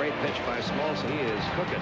great pitch by Smoltz. He is cooking.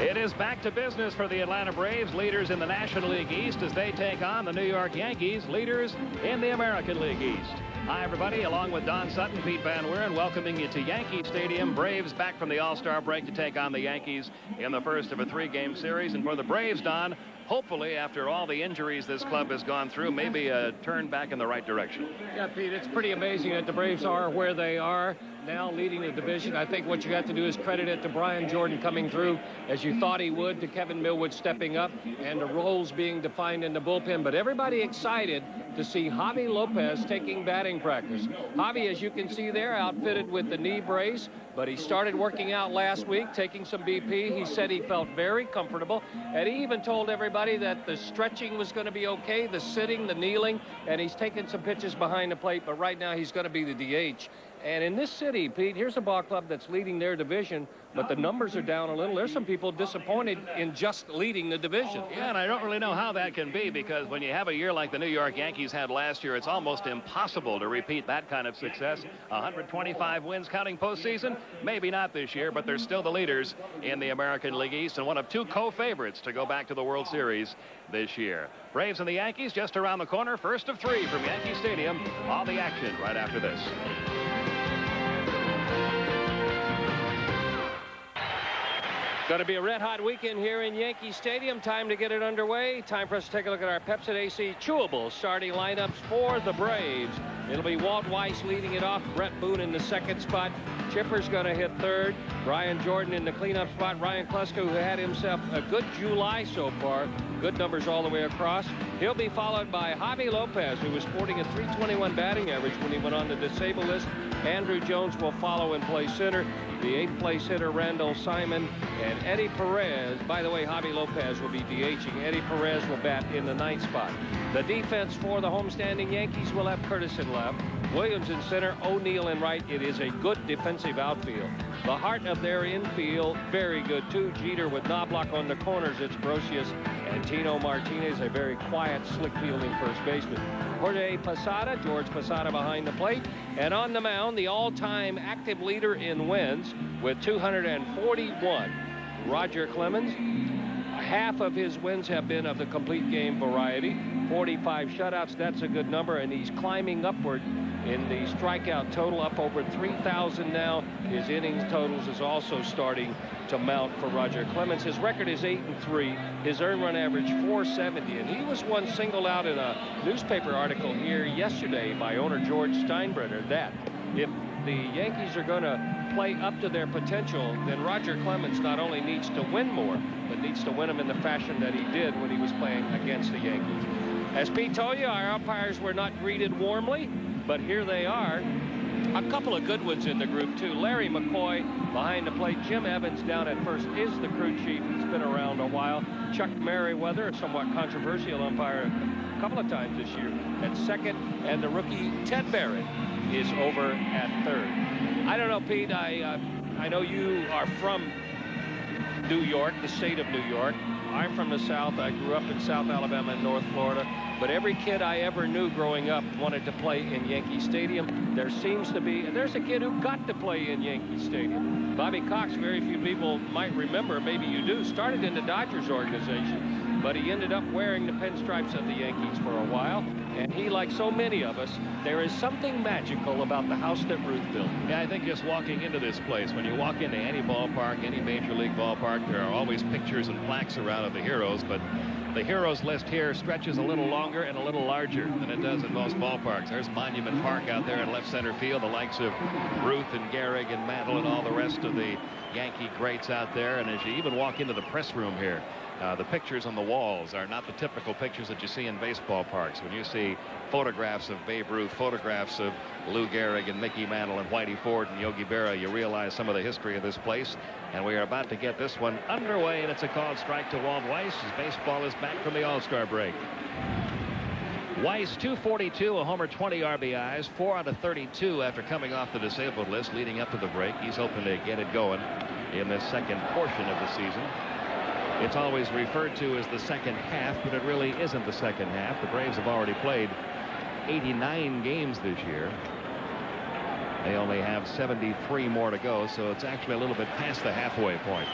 It is back to business for the Atlanta Braves, leaders in the National League East, as they take on the New York Yankees, leaders in the American League East. Hi, everybody. Along with Don Sutton, Pete Van Wieren, welcoming you to Yankee Stadium. Braves back from the All-Star break to take on the Yankees in the first of a 3-game series. And for the Braves, Don, hopefully, after all the injuries this club has gone through, maybe a turn back in the right direction. Yeah, Pete, it's pretty amazing that the Braves are where they are now, leading the division. I think what you got to do is credit it to Brian Jordan coming through as you thought he would, to Kevin Millwood stepping up, and the roles being defined in the bullpen. But everybody excited to see Javi Lopez taking batting practice. Javi, as you can see there, outfitted with the knee brace, but he started working out last week, taking some BP. He said he felt very comfortable, and he even told everybody that the stretching was going to be okay, the sitting, the kneeling, and he's taking some pitches behind the plate, but right now he's going to be the DH. And in this city, Pete, here's a ball club that's leading their division, but the numbers are down a little. There's some people disappointed in just leading the division. Yeah, and I don't really know how that can be, because when you have a year like the New York Yankees had last year, it's almost impossible to repeat that kind of success. 125 wins counting postseason. Maybe not this year, but they're still the leaders in the American League East and one of 2 co-favorites to go back to the World Series this year. Braves and the Yankees just around the corner. First of 3 from Yankee Stadium. All the action right after this. Going to be a red-hot weekend here in Yankee Stadium. Time to get it underway. Time for us to take a look at our Pepsi AC Chewable starting lineups for the Braves. It'll be Walt Weiss leading it off. Brett Boone in the 2nd spot. Chipper's going to hit 3rd. Brian Jordan in the cleanup spot. Ryan Klesko, who had himself a good July so far. Good numbers all the way across. He'll be followed by Javi Lopez, who was sporting a .321 batting average when he went on the disabled list. Andrew Jones will follow and play center. The 8th place hitter, Randall Simon, and Eddie Perez. By the way, Javi Lopez will be DHing. Eddie Perez will bat in the 9th spot. The defense for the homestanding Yankees will have Curtis in left, Williams in center, O'Neill in right. It is a good defensive outfield. The heart of their infield, very good too. Jeter with Knobloch on the corners. It's Brosius and Tino Martinez, a very quiet, slick fielding first baseman. Jorge Posada, George Posada behind the plate. And on the mound, the all-time active leader in wins with 241, Roger Clemens. Half of his wins have been of the complete game variety. 45 shutouts, that's a good number, and he's climbing upward in the strikeout total, up over 3,000 now. His innings totals is also starting to mount for Roger Clemens. His record is 8-3. His earned run average 470, and he was one singled out in a newspaper article here yesterday by owner George Steinbrenner that if the Yankees are going to play up to their potential, then Roger Clemens not only needs to win more, but needs to win them in the fashion that he did when he was playing against the Yankees. As Pete told you, our umpires were not greeted warmly, but here they are. A couple of good ones in the group, too. Larry McCoy behind the plate. Jim Evans down at first is the crew chief. He's been around a while. Chuck Merriweather, a somewhat controversial umpire a couple of times this year, at second. And the rookie Ted Barrett is over at third. I don't know, Pete. I know you are from New York, the state of New York. I'm from the South. I grew up in South Alabama and North Florida. But every kid I ever knew growing up wanted to play in Yankee Stadium. There seems to be, there's a kid who got to play in Yankee Stadium. Bobby Cox, very few people might remember, maybe you do, started in the Dodgers organization, but he ended up wearing the pinstripes of the Yankees for a while. And he, like so many of us, there is something magical about the house that Ruth built. Yeah, I think just walking into this place, when you walk into any ballpark, any major league ballpark, there are always pictures and plaques around of the heroes, but the heroes list here stretches a little longer and a little larger than it does in most ballparks. There's Monument Park out there in left center field, the likes of Ruth and Gehrig and Mantle and all the rest of the Yankee greats out there. And as you even walk into the press room here, the pictures on the walls are not the typical pictures that you see in baseball parks. When you see photographs of Babe Ruth, photographs of Lou Gehrig and Mickey Mantle and Whitey Ford and Yogi Berra, you realize some of the history of this place. And we are about to get this one underway, and it's a called strike to Walt Weiss as baseball is back from the All-Star break. Weiss, 242, a homer, 20 RBIs, 4 out of 32 after coming off the disabled list leading up to the break. He's hoping to get it going. in this second portion of the season. It's always referred to as the second half, but it really isn't the second half. The Braves have already played 89 games this year. They only have 73 more to go, so it's actually a little bit past the halfway point.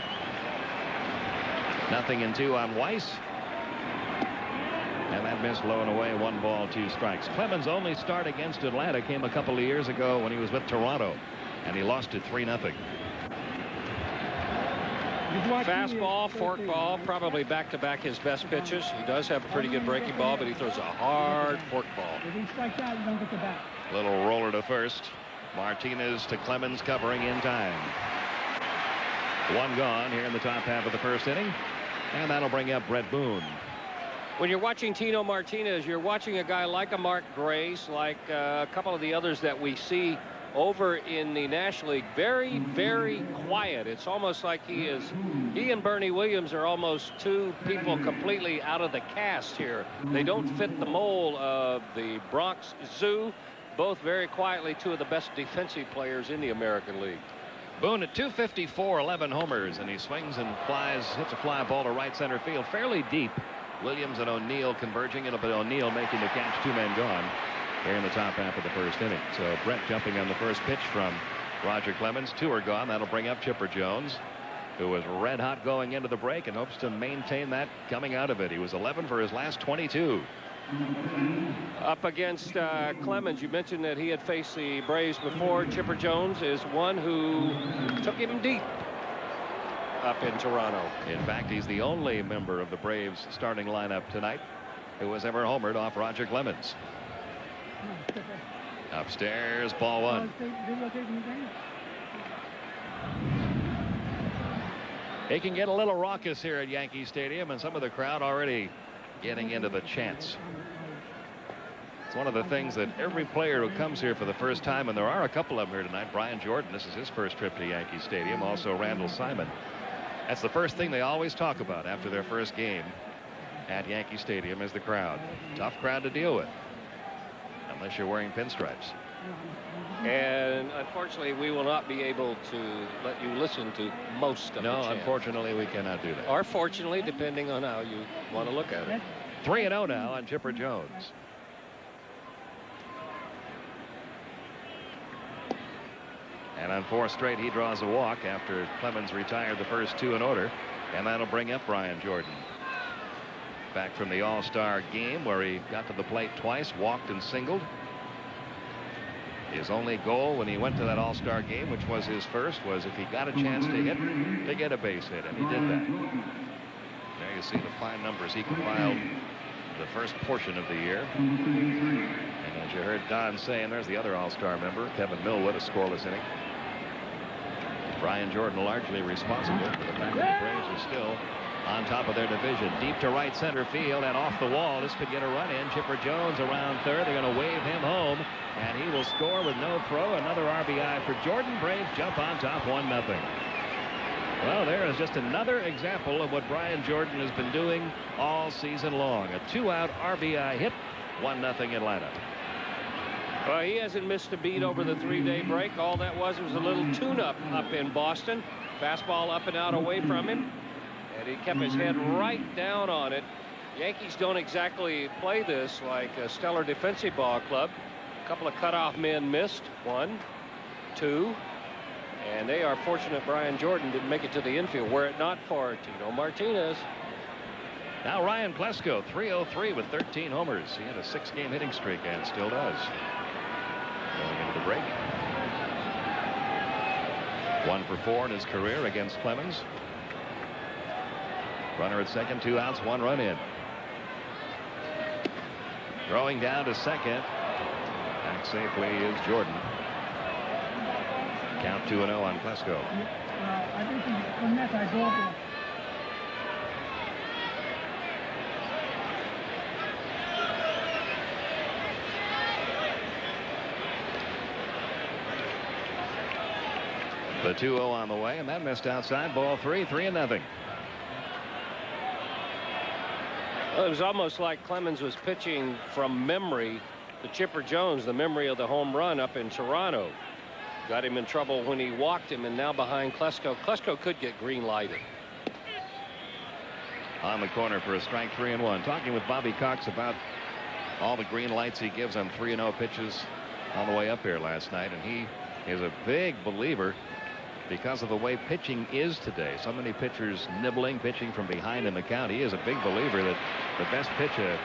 0-2 on Weiss. And that missed low and away. 1 ball, 2 strikes. Clemens' only start against Atlanta came a couple of years ago when he was with Toronto, and he lost it 3-0. Fastball, forkball, probably back-to-back his best pitches. He does have a pretty good breaking ball, but he throws a hard forkball. If he strikes out, you don't get the bat. Little roller to first. Martinez to Clemens, covering in time. 1 gone here in the top half of the first inning, and that'll bring up Brett Boone. When you're watching Tino Martinez, you're watching a guy like a Mark Grace, like a couple of the others that we see over in the National League. Very, very quiet. It's almost like he and Bernie Williams are almost two people completely out of the cast here. They don't fit the mold of the Bronx Zoo. Both very quietly two of the best defensive players in the American League. Boone at 254, 11 homers, and he swings and flies, hits a fly ball to right center field, fairly deep. Williams and O'Neill converging. It'll be O'Neill making the catch. 2 men gone here in the top half of the first inning. So Brett jumping on the first pitch from Roger Clemens. 2 are gone. That'll bring up Chipper Jones, who was red hot going into the break and hopes to maintain that coming out of it. He was 11 for his last 22. Up against Clemens, you mentioned that he had faced the Braves before. Chipper Jones is one who took him deep up in Toronto. In fact, he's the only member of the Braves starting lineup tonight who has ever homered off Roger Clemens. Upstairs, ball 1. It can get a little raucous here at Yankee Stadium, and some of the crowd already getting into the chants. It's one of the things that every player who comes here for the first time, and there are a couple of them here tonight. Brian Jordan, this is his first trip to Yankee Stadium. Also Randall Simon. That's the first thing they always talk about after their first game at Yankee Stadium is the crowd. Tough crowd to deal with, unless you're wearing pinstripes. And unfortunately, we will not be able to let you listen to most of the chants. No, unfortunately, we cannot do that. Or fortunately, depending on how you want to look at it. 3-0 now on Chipper Jones. And on 4 straight, he draws a walk after Clemens retired the first 2 in order. And that'll bring up Brian Jordan. Back from the All-Star game where he got to the plate twice, walked and singled. His only goal when he went to that All-Star game, which was his first, was if he got a chance to hit, to get a base hit, and he did that. There you see the fine numbers he compiled the first portion of the year. And as you heard Don saying, there's the other All-Star member, Kevin Millwood, a scoreless inning. Brian Jordan largely responsible for the fact that the Braves are still on top of their division. Deep to right center field and off the wall. This could get a run in. Chipper Jones around third. They're going to wave him home, and he will score with no throw. Another RBI for Jordan. Braves jump on top 1-0. Well, there is just another example of what Brian Jordan has been doing all season long. A 2-out RBI hit. 1-0 Atlanta. Well, he hasn't missed a beat over the 3-day break. All that was a little tune-up up in Boston. Fastball up and out away from him. And he kept his head right down on it. Yankees don't exactly play this like a stellar defensive ball club. A couple of cutoff men missed. 1, 2. And they are fortunate Brian Jordan didn't make it to the infield, were it not for Tino Martinez. Now Ryan Klesko, 303 with 13 homers. He had a 6-game hitting streak and still does. Going into the break. 1 for 4 in his career against Clemens. Runner at second, 2 outs, 1 run in. Throwing down to second. Back safely is Jordan. Count 2-0 on Klesko. I think from that I go up. The 2-0 on the way, and that missed outside. Ball 3, 3-0. Well, it was almost like Clemens was pitching from memory to Chipper Jones, the memory of the home run up in Toronto. Got him in trouble when he walked him, and now behind Klesko. Klesko could get green lighted. On the corner for a strike, 3-1. Talking with Bobby Cox about all the green lights he gives on 3-0 pitches on the way up here last night, and he is a big believer because of the way pitching is today. So many pitchers nibbling, pitching from behind in the count. He is a big believer that the best pitch a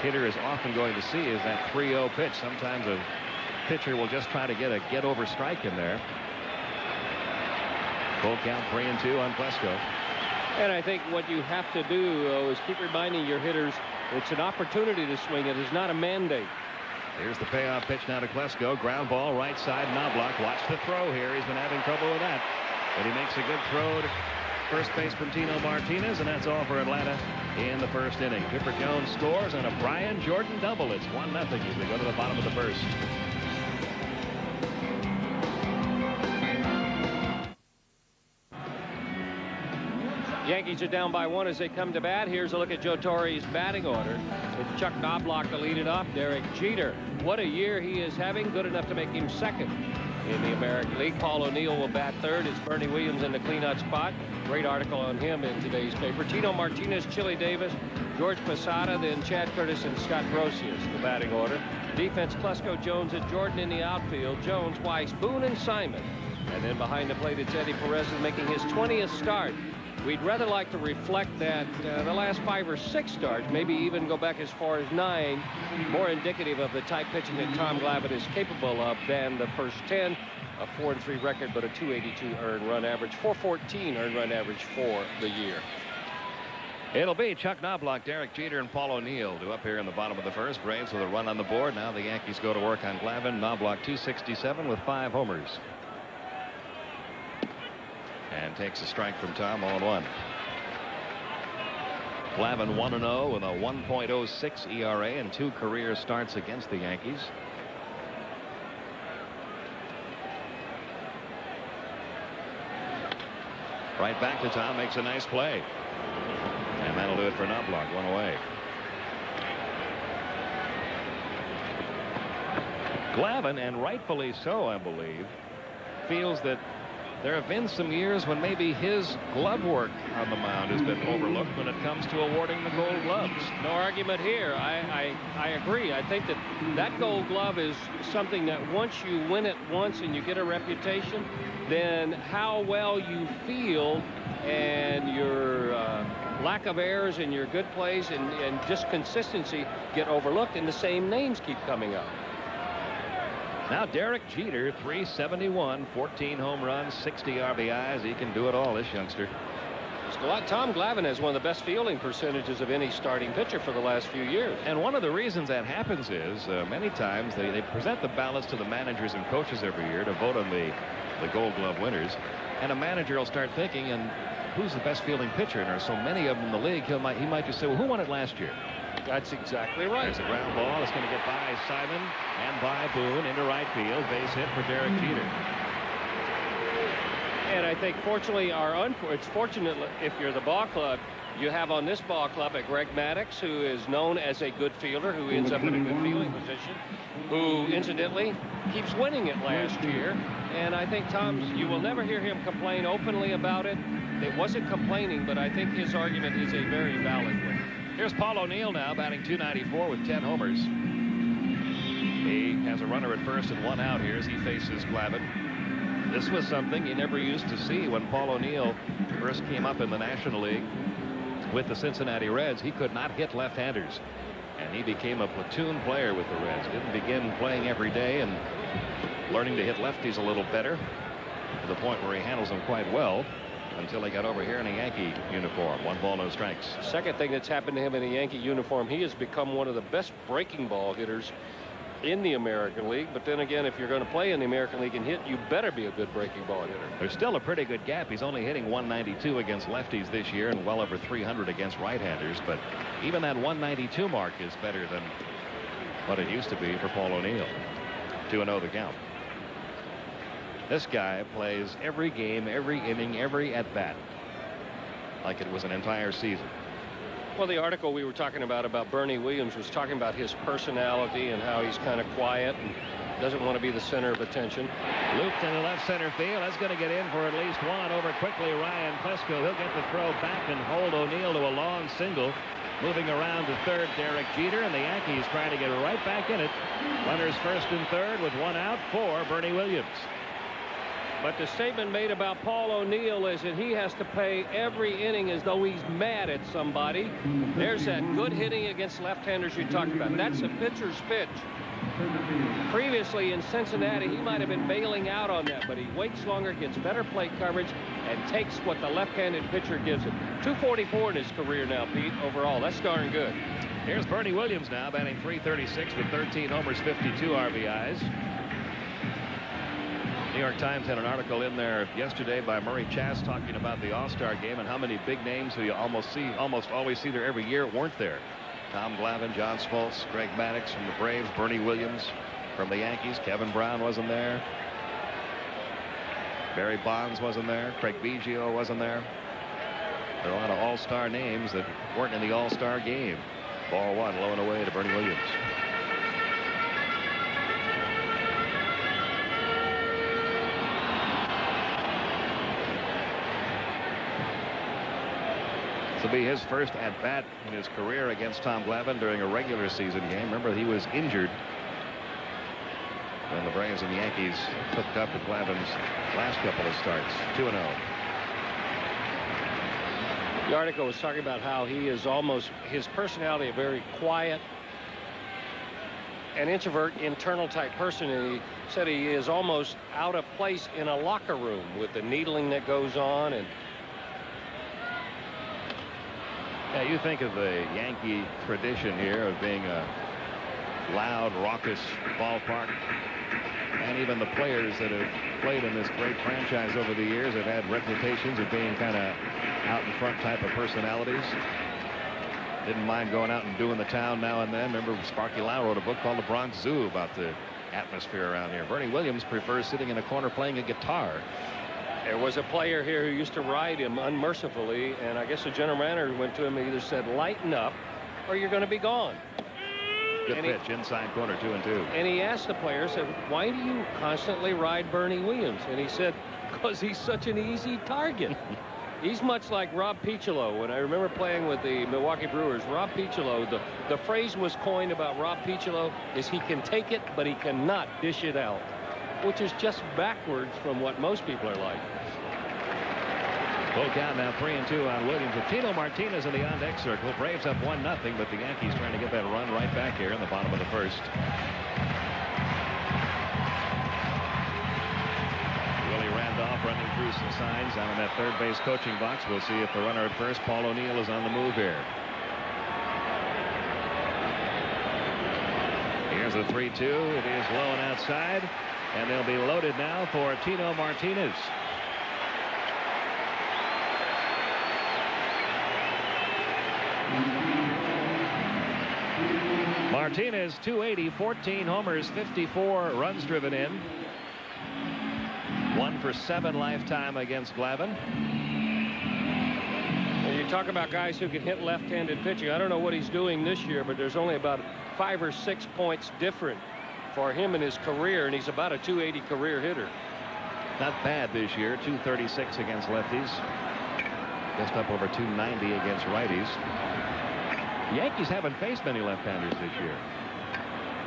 hitter is often going to see is that 3-0 pitch. Sometimes a pitcher will just try to get a get-over strike in there. Full count, 3-2 on Klesko. And I think what you have to do, though, is keep reminding your hitters it's an opportunity to swing. It is not a mandate. Here's the payoff pitch now to Klesko. Ground ball, right side, Knobloch. Watch the throw here. He's been having trouble with that. But he makes a good throw to first baseman Tino Martinez, and that's all for Atlanta in the first inning. Chipper Jones scores, and a Brian Jordan double. It's 1-0 as we go to the bottom of the first. Yankees are down by 1 as they come to bat. Here's a look at Joe Torre's batting order. It's Chuck Knobloch to lead it off. Derek Jeter. What a year he is having. Good enough to make him second in the American League. Paul O'Neill will bat third. It's Bernie Williams in the cleanup spot. Great article on him in today's paper. Tino Martinez, Chili Davis, George Posada, then Chad Curtis and Scott Brosius, the batting order. Defense, Klesko, Jones, and Jordan in the outfield. Jones, Weiss, Boone, and Simon. And then behind the plate, it's Eddie Perez making his 20th start. We'd rather like to reflect that the last 5 or 6 starts, maybe even go back as far as 9, more indicative of the type pitching that Tom Glavine is capable of than the first 10. A 4-3 record, but a 282 earned run average, 414 earned run average for the year. It'll be Chuck Knobloch, Derek Jeter, and Paul O'Neill due up here in the bottom of the first. Braves with a run on the board. Now the Yankees go to work on Glavine. Knobloch 267 with 5 homers. And takes a strike from Tom, 0-1. Glavine 1-0 with a 1.06 ERA and 2 career starts against the Yankees. Right back to Tom, makes a nice play. And that'll do it for Knobloch, 1 away. Glavine, and rightfully so, I believe, feels that there have been some years when maybe his glove work on the mound has been overlooked when it comes to awarding the Gold Gloves. No argument here. I agree. I think that Gold Glove is something that once you win it once and you get a reputation, then how well you feel and your lack of errors and your good plays and just consistency get overlooked, and the same names keep coming up. Now Derek Jeter, 371, 14 home runs, 60 RBIs. He can do it all, this youngster. Tom Glavine has one of the best fielding percentages of any starting pitcher for the last few years. And one of the reasons that happens is many times they present the ballots to the managers and coaches every year to vote on the Gold Glove winners. And a manager will start thinking, and who's the best fielding pitcher? And there are so many of them in the league, he might just say, well, who won it last year? That's exactly right. There's a ground ball. It's going to get by Simon and by Boone into right field. Base hit for Derek Jeter. And I think fortunately it's fortunate if you're the ball club, you have on this ball club a Greg Maddux, who is known as a good fielder, who ends up in a good fielding position, who incidentally keeps winning it last year. And I think you will never hear him complain openly about it. It wasn't complaining, but I think his argument is a very valid one. Here's Paul O'Neill now, batting .294 with 10 homers. He has a runner at first and 1 out here as he faces Glavine. This was something you never used to see when Paul O'Neill first came up in the National League with the Cincinnati Reds. He could not hit left-handers, and he became a platoon player with the Reds. Didn't begin playing every day and learning to hit lefties a little better to the point where he handles them quite well, until he got over here in a Yankee uniform. 1 ball, no strikes. Second thing that's happened to him in a Yankee uniform, he has become one of the best breaking ball hitters in the American League. But then again, if you're going to play in the American League and hit, you better be a good breaking ball hitter. There's still a pretty good gap. He's only hitting .192 against lefties this year and well over .300 against right-handers. But even that .192 mark is better than what it used to be for Paul O'Neill. 2-0 the count. This guy plays every game, every inning, every at-bat like it was an entire season. Well, the article we were talking about Bernie Williams was talking about his personality and how he's kind of quiet and doesn't want to be the center of attention. Looped into left center field. That's going to get in for at least one. Over quickly, Ryan Klesko. He'll get the throw back and hold O'Neill to a long single. Moving around to third, Derek Jeter, and the Yankees trying to get right back in it. Runners first and third with one out for Bernie Williams. But the statement made about Paul O'Neill is that he has to play every inning as though he's mad at somebody. There's that good hitting against left-handers you talked about. That's a pitcher's pitch. Previously in Cincinnati, he might have been bailing out on that, but he waits longer, gets better plate coverage, and takes what the left-handed pitcher gives him. 244 in his career now, Pete, overall. That's darn good. Here's Bernie Williams now, batting .336 with 13 homers, 52 RBIs. New York Times had an article in there yesterday by Murray Chass talking about the All-Star game and how many big names who you almost always see there every year weren't there. Tom Glavine, John Smoltz, Greg Maddux from the Braves, Bernie Williams from the Yankees, Kevin Brown wasn't there, Barry Bonds wasn't there, Craig Biggio wasn't there. There are a lot of All-Star names that weren't in the All-Star game. Ball one, low and away to Bernie Williams. This will be his first at-bat in his career against Tom Glavine during a regular season game. Remember, he was injured when the Braves and the Yankees hooked up with Glavine's last couple of starts. 2-0. The article was talking about how he is almost, his personality, a very quiet, an introvert, internal type person, and he said he is almost out of place in a locker room with the needling that goes on. And yeah, you think of the Yankee tradition here of being a loud, raucous ballpark. And even the players that have played in this great franchise over the years have had reputations of being kind of out in front type of personalities. Didn't mind going out and doing the town now and then. Remember, Sparky Lau wrote a book called The Bronx Zoo about the atmosphere around here. Bernie Williams prefers sitting in a corner playing a guitar. There was a player here who used to ride him unmercifully, and I guess the general manager went to him and either said, lighten up, or you're going to be gone. Good pitch, inside corner, 2-2. And he asked the player, said, why do you constantly ride Bernie Williams? And he said, because he's such an easy target. He's much like Rob Piccolo. When I remember playing with the Milwaukee Brewers, Rob Piccolo, the phrase was coined about Rob Piccolo is he can take it, but he cannot dish it out, which is just backwards from what most people are like. Full count now, 3-2 on Williams with Tino Martinez in the on-deck circle. Braves up 1-0, but the Yankees trying to get that run right back here in the bottom of the first. Willie Randolph running through some signs down in that third base coaching box. We'll see if the runner at first, Paul O'Neill, is on the move here. Here's a 3-2. It is low and outside, and they'll be loaded now for Tino Martinez. Martinez, 280, 14 homers, 54 runs driven in. 1 for 7 lifetime against Glavine. When you talk about guys who can hit left-handed pitching, I don't know what he's doing this year, but there's only about 5 or 6 points different for him in his career, and he's about a 280 career hitter. Not bad this year, 236 against lefties. Just up over 290 against righties. The Yankees haven't faced many left-handers this year.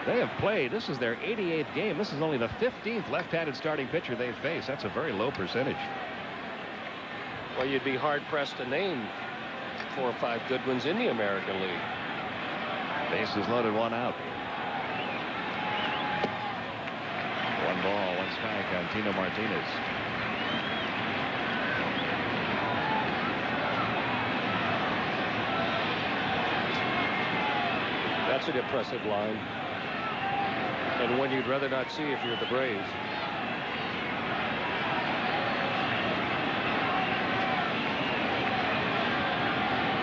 They have played. This is their 88th game. This is only the 15th left-handed starting pitcher they've faced. That's a very low percentage. Well, you'd be hard-pressed to name 4 or 5 good ones in the American League. Bases loaded, 1 out. 1 ball, 1 strike on Tino Martinez. That's an impressive line, and one you'd rather not see if you're the Braves.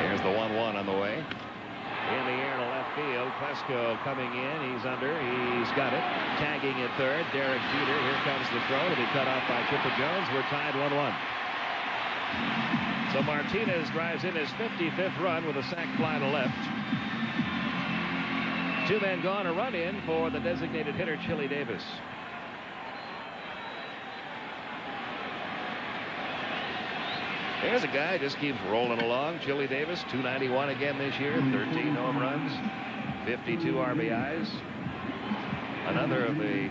Here's the 1-1 on the way. In the air to left field. Klesko coming in. He's under. He's got it. Tagging at third. Derek Jeter. Here comes the throw to be cut off by Chipper Jones. We're tied 1-1. So Martinez drives in his 55th run with a sac fly to left. 2 men gone, a run in for the designated hitter, Chili Davis. There's a guy just keeps rolling along. Chili Davis, 291 again this year, 13 home runs, 52 RBIs. Another of the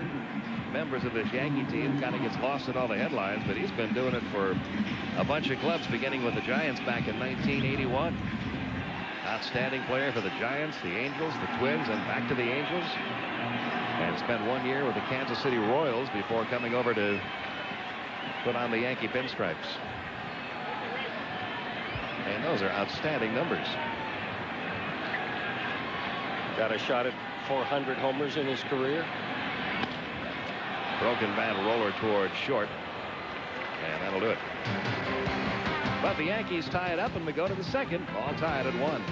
members of this Yankee team kind of gets lost in all the headlines, but he's been doing it for a bunch of clubs, beginning with the Giants back in 1981. Outstanding player for the Giants, the Angels, the Twins, and back to the Angels. And spent 1 year with the Kansas City Royals before coming over to put on the Yankee pinstripes. And those are outstanding numbers. Got a shot at 400 homers in his career. Broken bat roller towards short. And that'll do it. But the Yankees tie it up, and we go to the second. All tied at 1.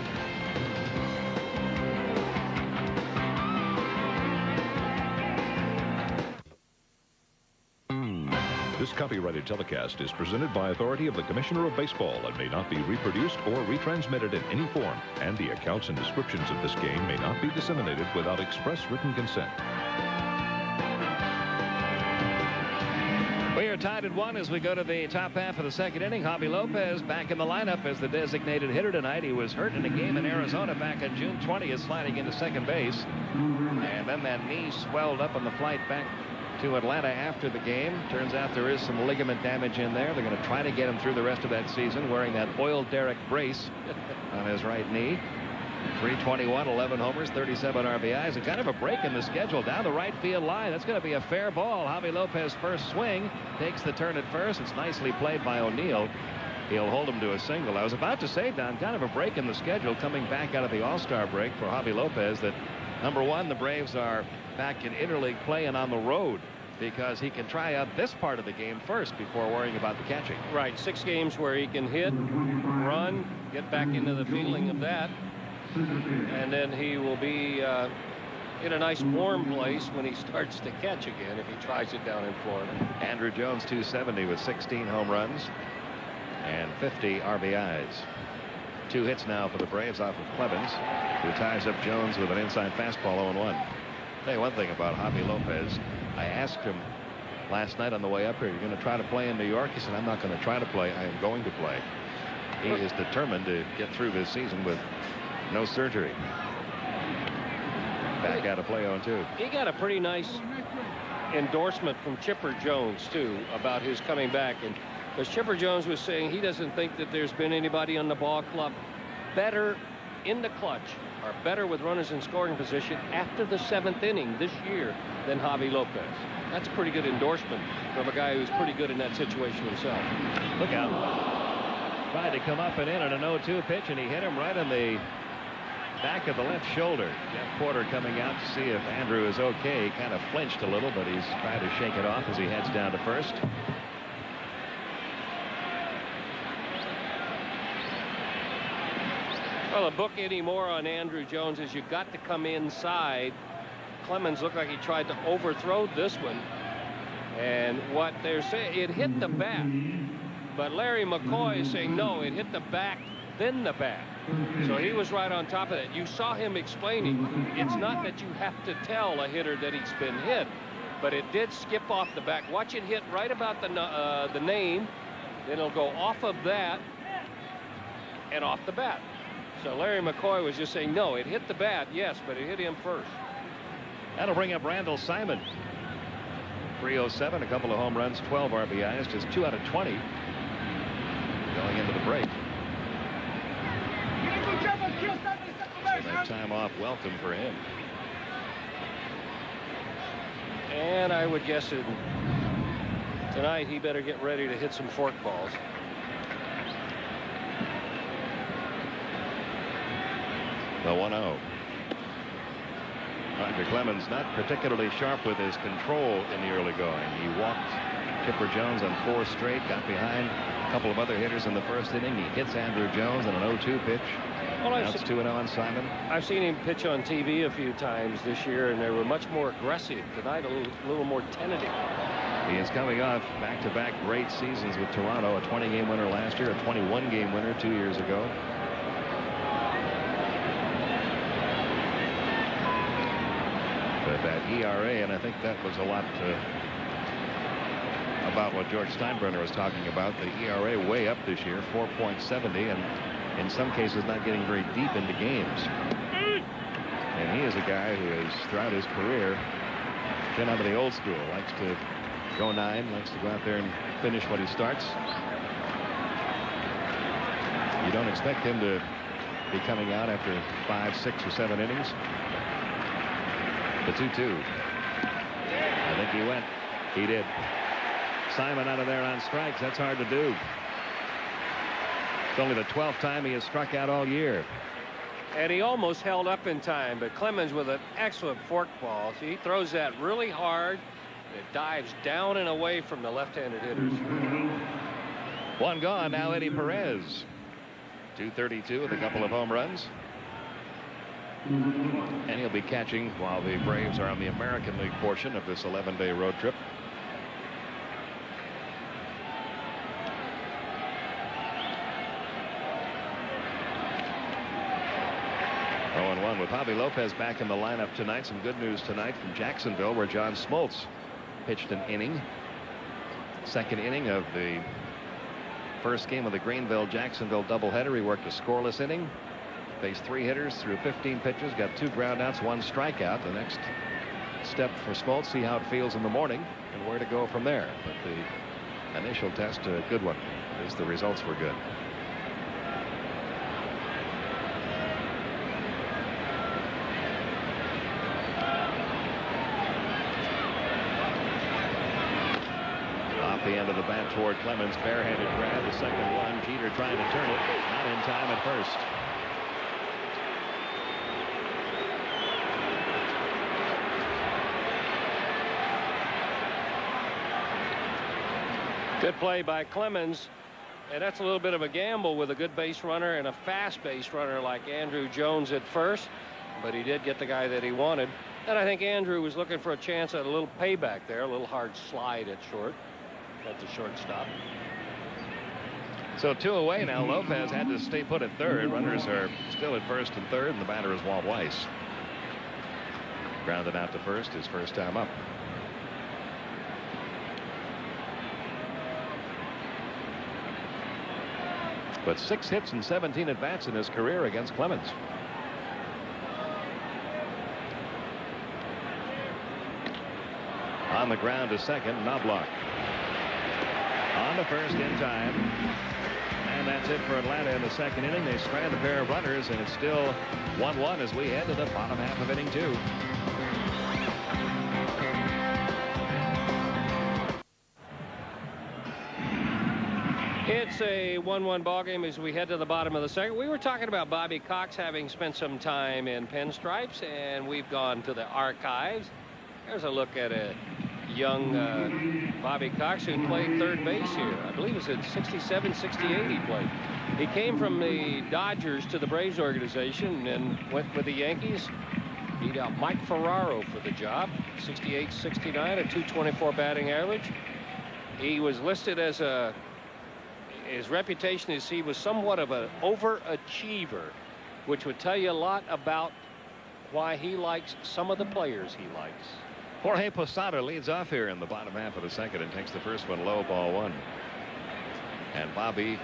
This copyrighted telecast is presented by authority of the Commissioner of Baseball and may not be reproduced or retransmitted in any form, and the accounts and descriptions of this game may not be disseminated without express written consent. We are tied at 1 as we go to the top half of the second inning. Javi Lopez back in the lineup as the designated hitter tonight. He was hurt in a game in Arizona back on June 20th, sliding into second base. And then that knee swelled up on the flight back to Atlanta after the game. Turns out there is some ligament damage in there. They're going to try to get him through the rest of that season wearing that oil derrick brace on his right knee. 321, 11 homers, 37 RBIs, and kind of a break in the schedule down the right field line. That's going to be a fair ball. Javi Lopez first swing, takes the turn at first. It's nicely played by O'Neill. He'll hold him to a single. I was about to say, Don, kind of a break in the schedule coming back out of the All-Star break for Javi Lopez, that number one, the Braves are back in interleague play and on the road, because he can try out this part of the game first before worrying about the catching. Right, 6 games where he can hit, run, get back into the feeling of that, and then he will be in a nice warm place when he starts to catch again if he tries it down in Florida. Andrew Jones, 270 with 16 home runs and 50 RBIs. 2 hits now for the Braves off of Clemens, who ties up Jones with an inside fastball 0-1. Tell you one thing about Javi Lopez. I asked him last night on the way up here, "You're going to try to play in New York?" He said, "I'm not going to try to play. I am going to play." He is determined to get through this season with no surgery. Back out of play 0-2. He got a pretty nice endorsement from Chipper Jones, too, about his coming back. And because Chipper Jones was saying he doesn't think that there's been anybody on the ball club better in the clutch or better with runners in scoring position after the 7th inning this year than Javi Lopez. That's a pretty good endorsement from a guy who's pretty good in that situation himself. Look out. Tried to come up and in on an 0-2 pitch, and he hit him right in the back of the left shoulder. Jeff Porter coming out to see if Andrew is okay. He kind of flinched a little, but he's trying to shake it off as he heads down to first. Well, a book anymore on Andrew Jones is you've got to come inside. Clemens looked like he tried to overthrow this one. And what they're saying, it hit the bat. But Larry McCoy is saying, no, it hit the back, then the bat. So he was right on top of that. You saw him explaining, it's not that you have to tell a hitter that he's been hit, but it did skip off the back. Watch it hit right about the name. Then it'll go off of that and off the bat. So Larry McCoy was just saying, no, it hit the bat, yes, but it hit him first. That'll bring up Randall Simon. 307, a couple of home runs, 12 RBIs, just 2 out of 20 going into the break. So that time off welcome for him. And I would guess tonight he better get ready to hit some fork balls. The 1-0. Roger Clemens not particularly sharp with his control in the early going. He walked Chipper Jones on 4 straight, got behind a couple of other hitters in the first inning. He hits Andrew Jones on an 0-2 pitch. Well, now it's 2-0 on Simon. I've seen him pitch on TV a few times this year, and they were much more aggressive. Tonight, a little more tentative. He is coming off back-to-back great seasons with Toronto, a 20-game winner last year, a 21-game winner 2 years ago. But that ERA, and I think that was a about what George Steinbrenner was talking about. The ERA way up this year, 4.70, and in some cases not getting very deep into games. And he is a guy who has, throughout his career, been out of the old school. Likes to go 9, likes to go out there and finish what he starts. You don't expect him to be coming out after 5, 6, or 7 innings. The 2-2. I think he went. He did. Simon out of there on strikes. That's hard to do. It's only the 12th time he has struck out all year. And he almost held up in time, but Clemens with an excellent fork ball. He throws that really hard. It dives down and away from the left-handed hitters. One gone. Now Eddie Perez. 232 with a couple of home runs. And he'll be catching while the Braves are on the American League portion of this 11-day road trip. With Javi Lopez back in the lineup tonight. Some good news tonight from Jacksonville, where John Smoltz pitched an inning. Second inning of the first game of the Greenville-Jacksonville doubleheader. He worked a scoreless inning. Faced 3 hitters, threw 15 pitches, got 2 groundouts, 1 strikeout. The next step for Smoltz, see how it feels in the morning and where to go from there. But the initial test, a good one, as the results were good. The end of the bat toward Clemens. Barehanded grab. The second one. Jeter trying to turn it. Not in time at first. Good play by Clemens. And that's a little bit of a gamble with a good base runner and a fast base runner like Andrew Jones at first. But he did get the guy that he wanted. And I think Andrew was looking for a chance at a little payback there. A little hard slide at short. At the shortstop. So 2 away now. Lopez had to stay put at third. Runners are still at first and third, and the batter is Walt Weiss. Grounded out to first, his first time up. But 6 hits and 17 at bats in his career against Clemens. On the ground to second, Knobloch. On to first in time. And that's it for Atlanta in the second inning. They strand a pair of runners, and it's still 1-1 as we head to the bottom half of inning 2. It's a 1-1 ball game as we head to the bottom of the second. We were talking about Bobby Cox having spent some time in pinstripes, and we've gone to the archives. There's a look at a young Bobby Cox, who played third base here. I believe it was in 67, 68 he played. He came from the Dodgers to the Braves organization and went with the Yankees. Beat out Mike Ferraro for the job. 68, 69, a .224 batting average. He was listed as his reputation is he was somewhat of an overachiever, which would tell you a lot about why he likes some of the players he likes. Jorge Posada leads off here in the bottom half of the second and takes the first one low, ball 1. And Bobby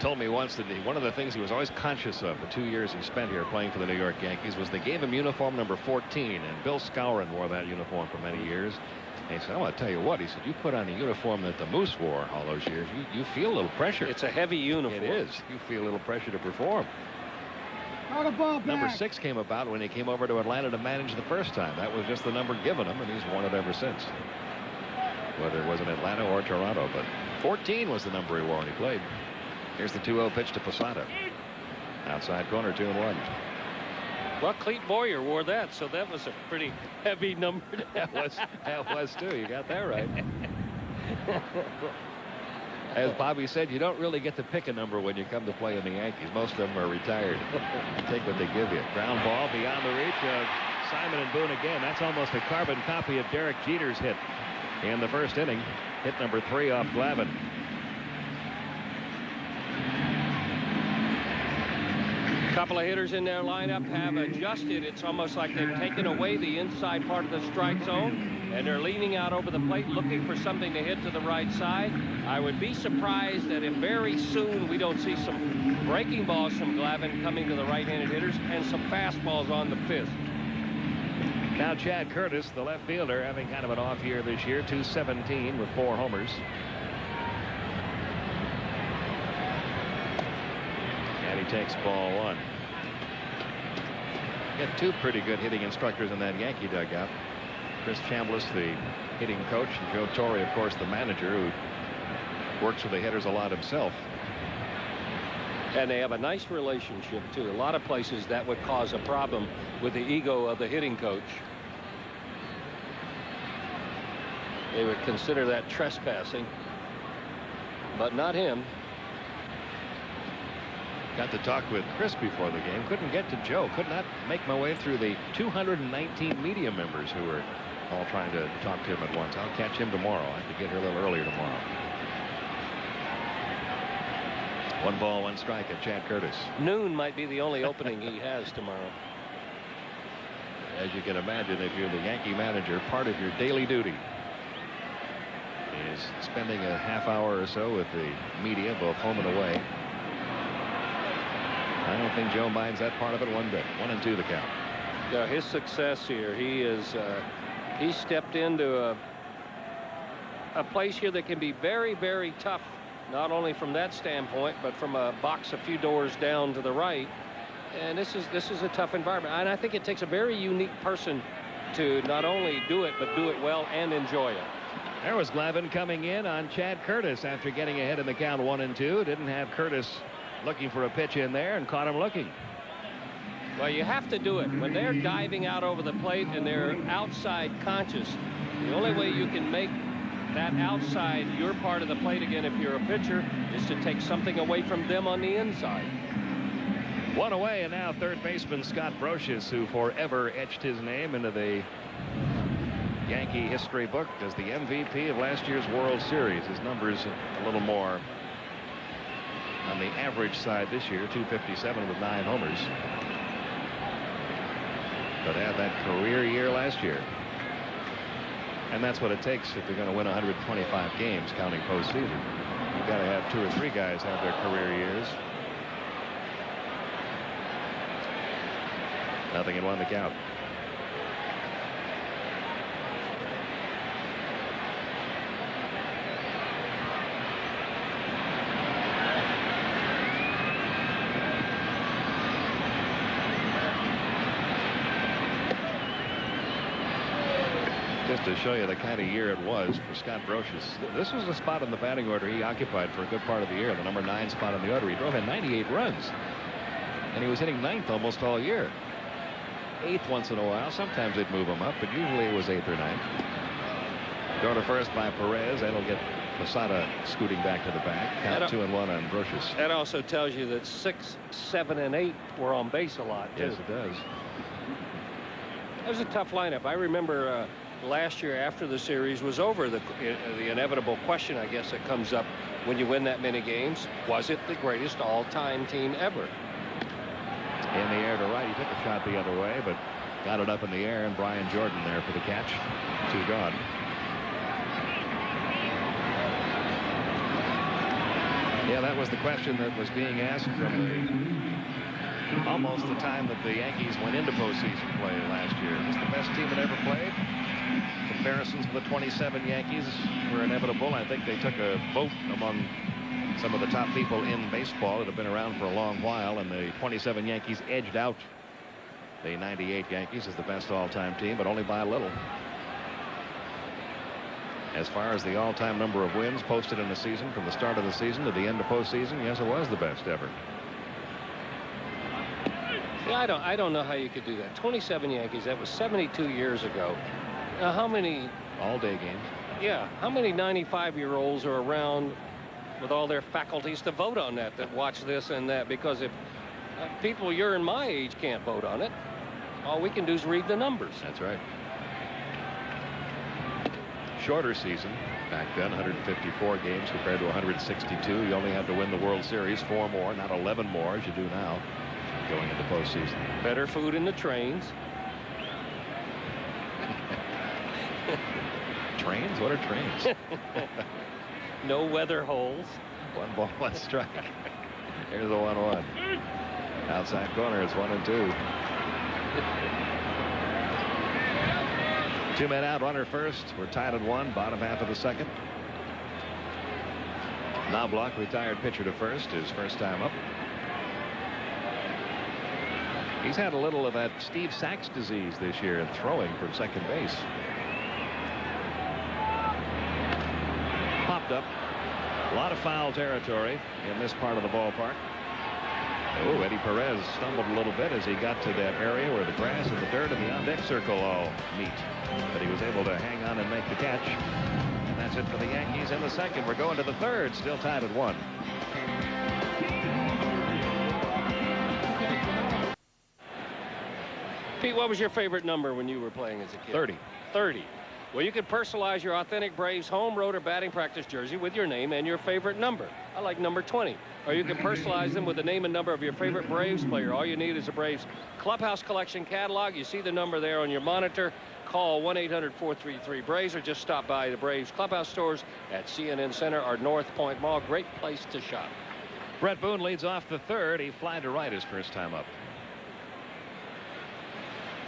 told me once that one of the things he was always conscious of the 2 years he spent here playing for the New York Yankees was they gave him uniform number 14, and Bill Skowron wore that uniform for many years. And he said, I want to tell you what, he said, you put on a uniform that the Moose wore all those years, you feel a little pressure. It's a heavy uniform. It is. You feel a little pressure to perform. Number 6 came about when he came over to Atlanta to manage the first time. That was just the number given him, and he's worn it ever since. Whether it was in Atlanta or Toronto, but 14 was the number he wore when he played. Here's the 2-0 pitch to Posada. Outside corner, 2-1. Well, Clete Boyer wore that, so that was a pretty heavy number. That was too. You got that right. As Bobby said, you don't really get to pick a number when you come to play in the Yankees. Most of them are retired. Take what they give you. Ground ball beyond the reach of Simon and Boone again. That's almost a carbon copy of Derek Jeter's hit in the first inning. Hit number 3 off Glavine. A couple of hitters in their lineup have adjusted. It's almost like they've taken away the inside part of the strike zone and they're leaning out over the plate looking for something to hit to the right side. I would be surprised that if very soon we don't see some breaking balls from Glavine coming to the right-handed hitters and some fastballs on the fifth. Now Chad Curtis, the left fielder, having kind of an off year this year, 217 with 4 homers. And he takes ball 1. Got 2 pretty good hitting instructors in that Yankee dugout. Chris Chambliss, the hitting coach, and Joe Torre, of course, the manager, who works with the hitters a lot himself. And they have a nice relationship, too. A lot of places that would cause a problem with the ego of the hitting coach. They would consider that trespassing, but not him. Got to talk with Chris before the game. Couldn't get to Joe. Could not make my way through the 219 media members who were all trying to talk to him at once. I'll catch him tomorrow. I have to get here a little earlier tomorrow. 1 ball, 1 strike at Chad Curtis. Noon might be the only opening he has tomorrow. As you can imagine, if you're the Yankee manager, part of your daily duty is spending a half hour or so with the media, both home and away. I don't think Joe minds that part of it one bit. 1-2 the count. Yeah, his success here, he stepped into a place here that can be very, very tough, not only from that standpoint, but from a box a few doors down to the right. And this is a tough environment. And I think it takes a very unique person to not only do it, but do it well and enjoy it. There was Glavine coming in on Chad Curtis after getting ahead in the count 1-2. Didn't have Curtis looking for a pitch in there and caught him looking. Well, you have to do it when they're diving out over the plate and they're outside conscious. The only way you can make that outside your part of the plate again if you're a pitcher is to take something away from them on the inside. 1 away, and now third baseman Scott Brocious, who forever etched his name into the Yankee history book as the MVP of last year's World Series. His numbers a little more on the average side this year, 257 with 9 homers. But had that career year last year. And that's what it takes if you're going to win 125 games, counting postseason. You've got to have 2 or 3 guys have their career years. 0-1 the count. Just to show you the kind of year it was for Scott Brocious. This was a spot in the batting order he occupied for a good part of the year, the number 9 spot in the order. He drove in 98 runs, and he was hitting 9th almost all year. 8th once in a while. Sometimes they'd move him up, but usually it was 8th or 9th. Thrown to first by Perez. That'll get Posada scooting back to the back. Count 2-1 on Brocious. That also tells you that 6, 7, and 8 were on base a lot, too. Yes, it does. It was a tough lineup. I remember last year after the series was over, the inevitable question, I guess, that comes up when you win that many games. Was it the greatest all-time team ever? In the air to right. He took a shot the other way, but got it up in the air, and Brian Jordan there for the catch. 2 gone. Yeah, that was the question that was being asked from almost the time that the Yankees went into postseason play last year. Is this the best team that ever played? Comparisons with the 27 Yankees were inevitable. I think they took a vote among some of the top people in baseball that have been around for a long while, and the 27 Yankees edged out the 98 Yankees as the best all-time team, but only by a little. As far as the all-time number of wins posted in the season from the start of the season to the end of postseason, yes, it was the best ever. Yeah, I don't know how you could do that. 27 Yankees, that was 72 years ago. Now, how many all-day games? Yeah, how many 95-year-olds are around with all their faculties to vote on that watch this and that? Because if people your and my age can't vote on it, all we can do is read the numbers. That's right. Shorter season back then, 154 games compared to 162. You only had to win the World Series 4 more, not 11 more as you do now going into postseason. Better food in the trains. Trains? What are trains? No weather holes. 1 ball, 1 strike. Here's the 1-1. Outside corner, it's 1-2. 2 men out, runner first. We're tied at 1, bottom half of the second. Knobloch, retired pitcher to first, his first time up. He's had a little of that Steve Sachs disease this year in throwing from second base. Popped up. A lot of foul territory in this part of the ballpark. Oh, Eddie Perez stumbled a little bit as he got to that area where the grass and the dirt and the on-deck circle all meet. But he was able to hang on and make the catch. And that's it for the Yankees in the second. We're going to the third, still tied at 1. Pete, what was your favorite number when you were playing as a kid? 30. 30. Well, you could personalize your authentic Braves home, road, or batting practice jersey with your name and your favorite number. I like number 20. Or you can personalize them with the name and number of your favorite Braves player. All you need is a Braves Clubhouse Collection catalog. You see the number there on your monitor. Call 1-800-433-BRAVES or just stop by the Braves Clubhouse stores at CNN Center or North Point Mall. Great place to shop. Brett Boone leads off the third. He flied to right his first time up.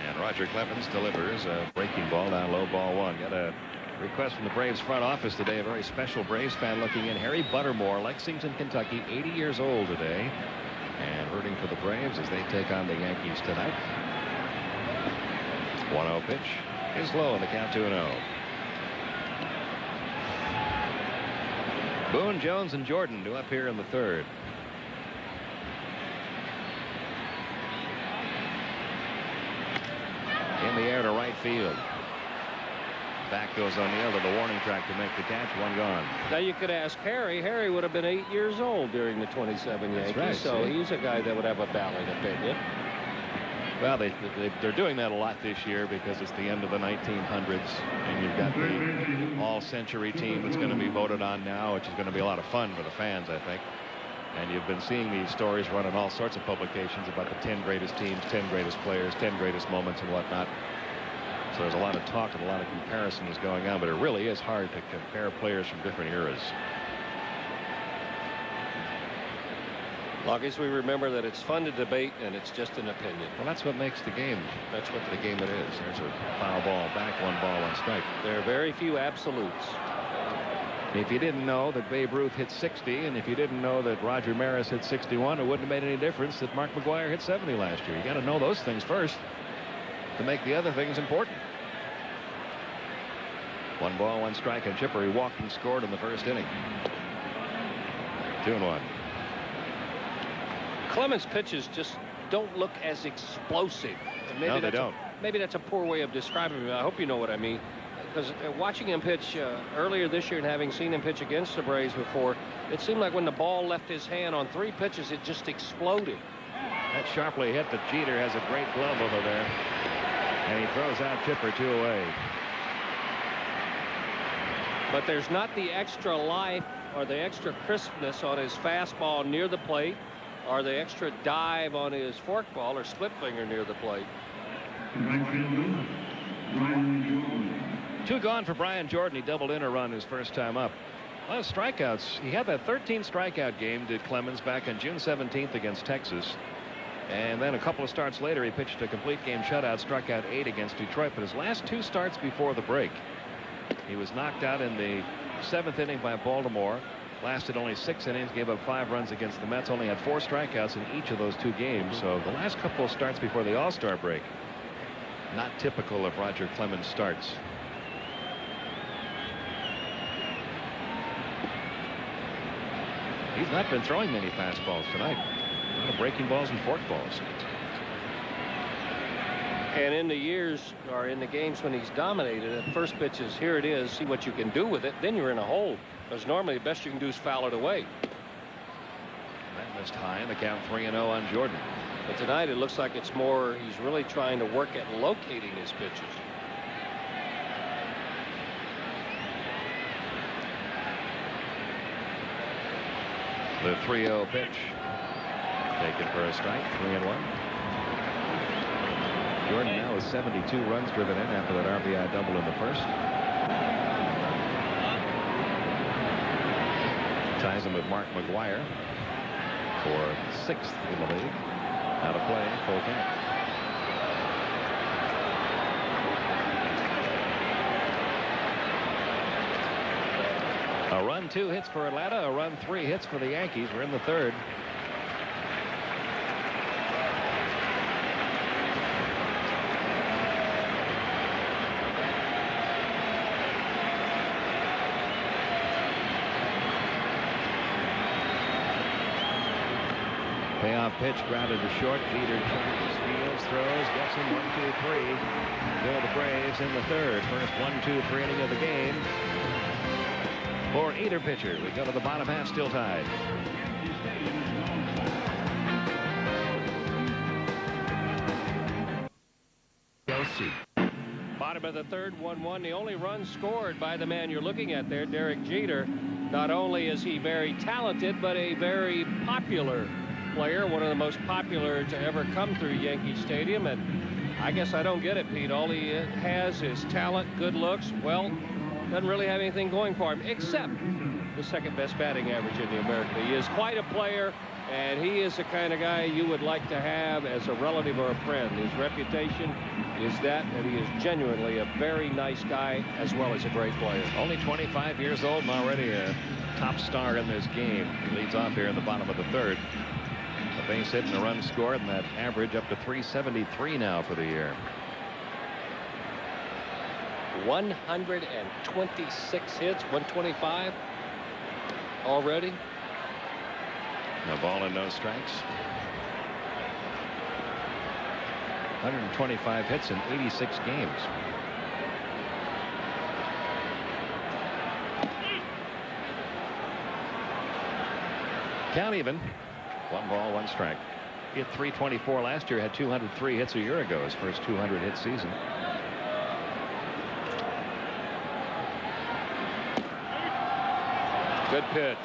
And Roger Clemens delivers a breaking ball down low, ball 1. Got a request from the Braves front office today. A very special Braves fan looking in. Harry Buttermore, Lexington, Kentucky, 80 years old today. And rooting for the Braves as they take on the Yankees tonight. 1-0 pitch is low in the count, 2-0. Boone, Jones, and Jordan due up here in the third. In the air to right field. Back goes O'Neill to the warning track to make the catch. 1 gone. Now you could ask Harry. Harry would have been 8 years old during the 27 Yankees. Right, so see? he's a guy that would have a valid opinion. Well, they're doing that a lot this year because it's the end of the 1900s, and you've got the all-century team that's going to be voted on now, which is going to be a lot of fun for the fans, I think. And you've been seeing these stories run in all sorts of publications about the 10 greatest teams, 10 greatest players, 10 greatest moments, and whatnot. So there's a lot of talk and a lot of comparisons going on, but it really is hard to compare players from different eras. Long as we remember that it's fun to debate and it's just an opinion. Well, that's what makes the game. That's what the game it is. There's a foul ball back, 1 ball, 1 strike. There are very few absolutes. If you didn't know that Babe Ruth hit 60, and if you didn't know that Roger Maris hit 61, it wouldn't have made any difference that Mark McGwire hit 70 last year. You got to know those things first to make the other things important. 1 ball, 1 strike, and Chipper. He walked and scored in the first inning. 2-1. Clemens' pitches just don't look as explosive. Maybe No, they don't. Maybe that's a poor way of describing him. I hope you know what I mean. Because watching him pitch earlier this year and having seen him pitch against the Braves before, it seemed like when the ball left his hand on 3 pitches, it just exploded. That sharply hit, but Jeter has a great glove over there. And he throws out Chipper 2 away. But there's not the extra life or the extra crispness on his fastball near the plate or the extra dive on his forkball or split finger near the plate. 2 gone for Brian Jordan. He doubled in a run his first time up. A lot of strikeouts. He had that 13 strikeout game, did Clemens, back on June 17th against Texas. And then a couple of starts later, he pitched a complete game shutout, struck out 8 against Detroit. But his last 2 starts before the break, he was knocked out in the 7th inning by Baltimore. Lasted only 6 innings, gave up 5 runs against the Mets. Only had 4 strikeouts in each of those 2 games. So the last couple of starts before the All-Star break, not typical of Roger Clemens' starts. He's not been throwing many fastballs tonight. A lot of breaking balls and forkballs. And in the years or in the games when he's dominated, at first pitch is here it is, see what you can do with it, then you're in a hole. Because normally the best you can do is foul it away. That missed high in the count, 3-0 on Jordan. But tonight it looks like it's more, he's really trying to work at locating his pitches. The 3-0 pitch. Taken for a strike, 3-1. Jordan now has 72 runs driven in after that RBI double in the first. ties him with Mark McGuire for 6th in the league. Now to play full count. A run, 2 hits for Atlanta. A run, 3 hits for the Yankees. We're in the 3rd. Payoff pitch grounded to short. Jeter charges, fields, throws, gets him 1, 2, 3. Go the Braves in the 3rd. First 1, 2, 3 inning of the game for either pitcher. We go to the bottom half, still tied. Bottom of the 3rd, 1-1. The only run scored by the man you're looking at there, Derek Jeter. Not only is he very talented, but a very popular player, one of the most popular to ever come through Yankee Stadium. And I guess I don't get it, Pete. All he has is talent, good looks. Well, doesn't really have anything going for him except the 2nd best batting average in the American League. He is quite a player, and he is the kind of guy you would like to have as a relative or a friend. His reputation is that he is genuinely a very nice guy as well as a great player. Only 25 years old and already a top star in this game. He leads off here in the bottom of the 3rd. A base hit and a run scored, and that average up to 373 now for the year. 126 hits, 125 already. No ball and no strikes. 125 hits in 86 games. Count even. 1 ball, 1 strike. He hit 324 last year, had 203 hits a year ago, his first 200 hit season. Good pitch.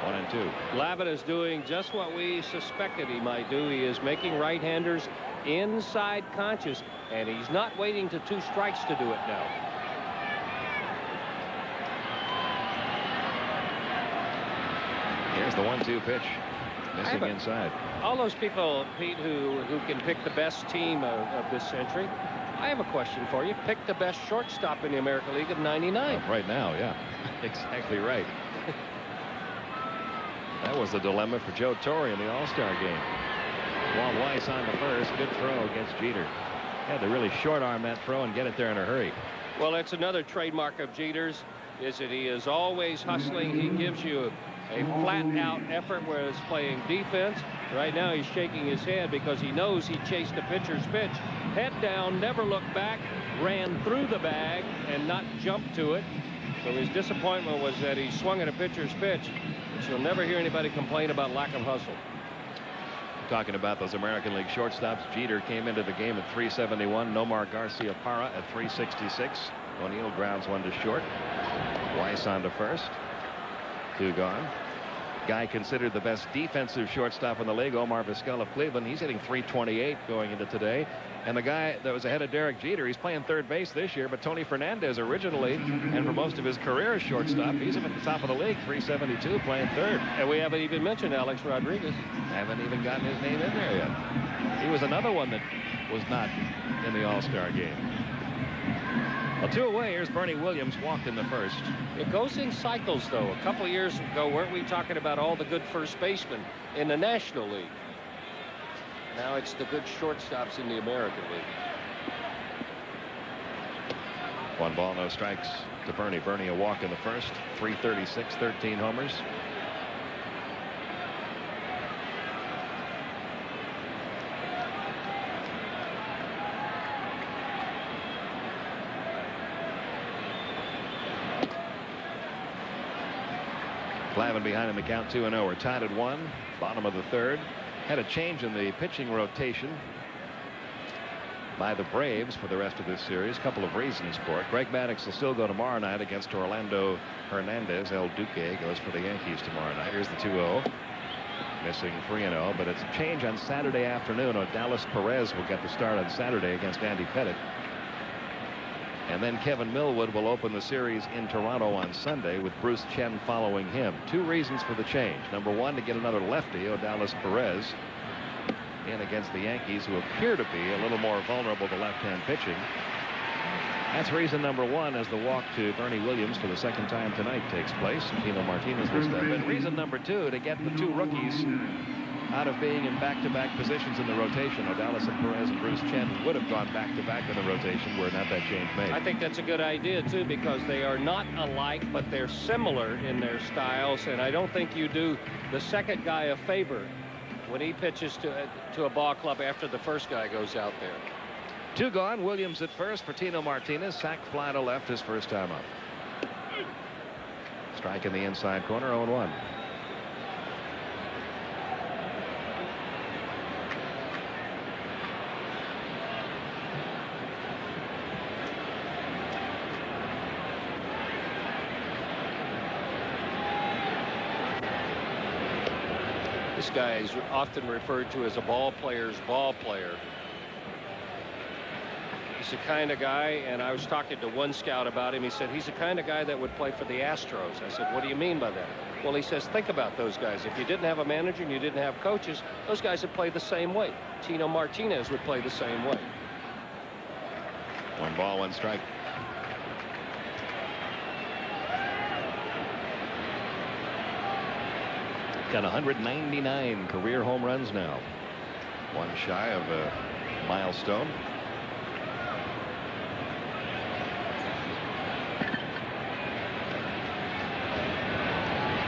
1 and 2. Lavin is doing just what we suspected he might do. He is making right-handers inside conscious, and he's not waiting to 2 strikes to do it now. Here's the 1-2 pitch. Missing inside. All those people, Pete, who can pick the best team of this century, I have a question for you. Pick the best shortstop in the American League of '99. Right now, yeah. Exactly right. That was the dilemma for Joe Torre in the All-Star game. Walt Weiss on the first. Good throw against Jeter. Had to really short arm that throw and get it there in a hurry. Well, it's another trademark of Jeter's, is that he is always hustling. He gives you a flat-out effort where it's playing defense. Right now he's shaking his head because he knows he chased the pitcher's pitch. Head down, never looked back, ran through the bag and not jumped to it. So his disappointment was that he swung at a pitcher's pitch. But you'll never hear anybody complain about lack of hustle. Talking about those American League shortstops, Jeter came into the game at 371. Nomar Garcia-Parra at 366. O'Neill grounds 1 to short. Weiss on to first. 2 gone. Guy considered the best defensive shortstop in the league, Omar Vizquel of Cleveland. He's hitting 328 going into today. And the guy that was ahead of Derek Jeter, he's playing 3rd base this year, but Tony Fernandez originally and for most of his career as shortstop, he's up at the top of the league, 372, playing 3rd. And we haven't even mentioned Alex Rodriguez. Haven't even gotten his name in there yet. He was another one that was not in the All-Star game. Well, 2 away. Here's Bernie Williams, walked in the first. It goes in cycles, though. A couple of years ago, weren't we talking about all the good first basemen in the National League? Now it's the good shortstops in the American League. 1 ball, no strikes to Bernie. Bernie a walk in the first. 336, 13 homers. Glavine behind in the count, 2-0. We're tied at 1. Bottom of the 3rd. Had a change in the pitching rotation by the Braves for the rest of this series. A couple of reasons for it. Greg Maddux will still go tomorrow night against Orlando Hernandez. El Duque goes for the Yankees tomorrow night. Here's the 2-0. Missing 3-0, but it's a change on Saturday afternoon. Dallas Perez will get the start on Saturday against Andy Pettitte. And then Kevin Millwood will open the series in Toronto on Sunday with Bruce Chen following him. 2 reasons for the change. Number 1, to get another lefty, Odalis Perez, in against the Yankees, who appear to be a little more vulnerable to left-hand pitching. That's reason number 1, as the walk to Bernie Williams for the 2nd time tonight takes place. Tino Martinez will step in. Reason number 2, to get the 2 rookies out of being in back-to-back positions in the rotation. Odalis Perez and Bruce Chen would have gone back-to-back in the rotation were not that change made. I think that's a good idea, too, because they are not alike, but they're similar in their styles, and I don't think you do the second guy a favor when he pitches to a ball club after the first guy goes out there. 2 gone. Williams at first for Tino Martinez. Sac fly to left his first time up. Strike in the inside corner, 0-1. This guy is often referred to as a ball player's ball player. He's the kind of guy, and I was talking to one scout about him. He said he's the kind of guy that would play for the Astros. I said, what do you mean by that? Well, he says, think about those guys. If you didn't have a manager and you didn't have coaches, those guys would play the same way. Tino Martinez would play the same way. 1 ball, 1 strike. Got 199 career home runs now. 1 shy of a milestone.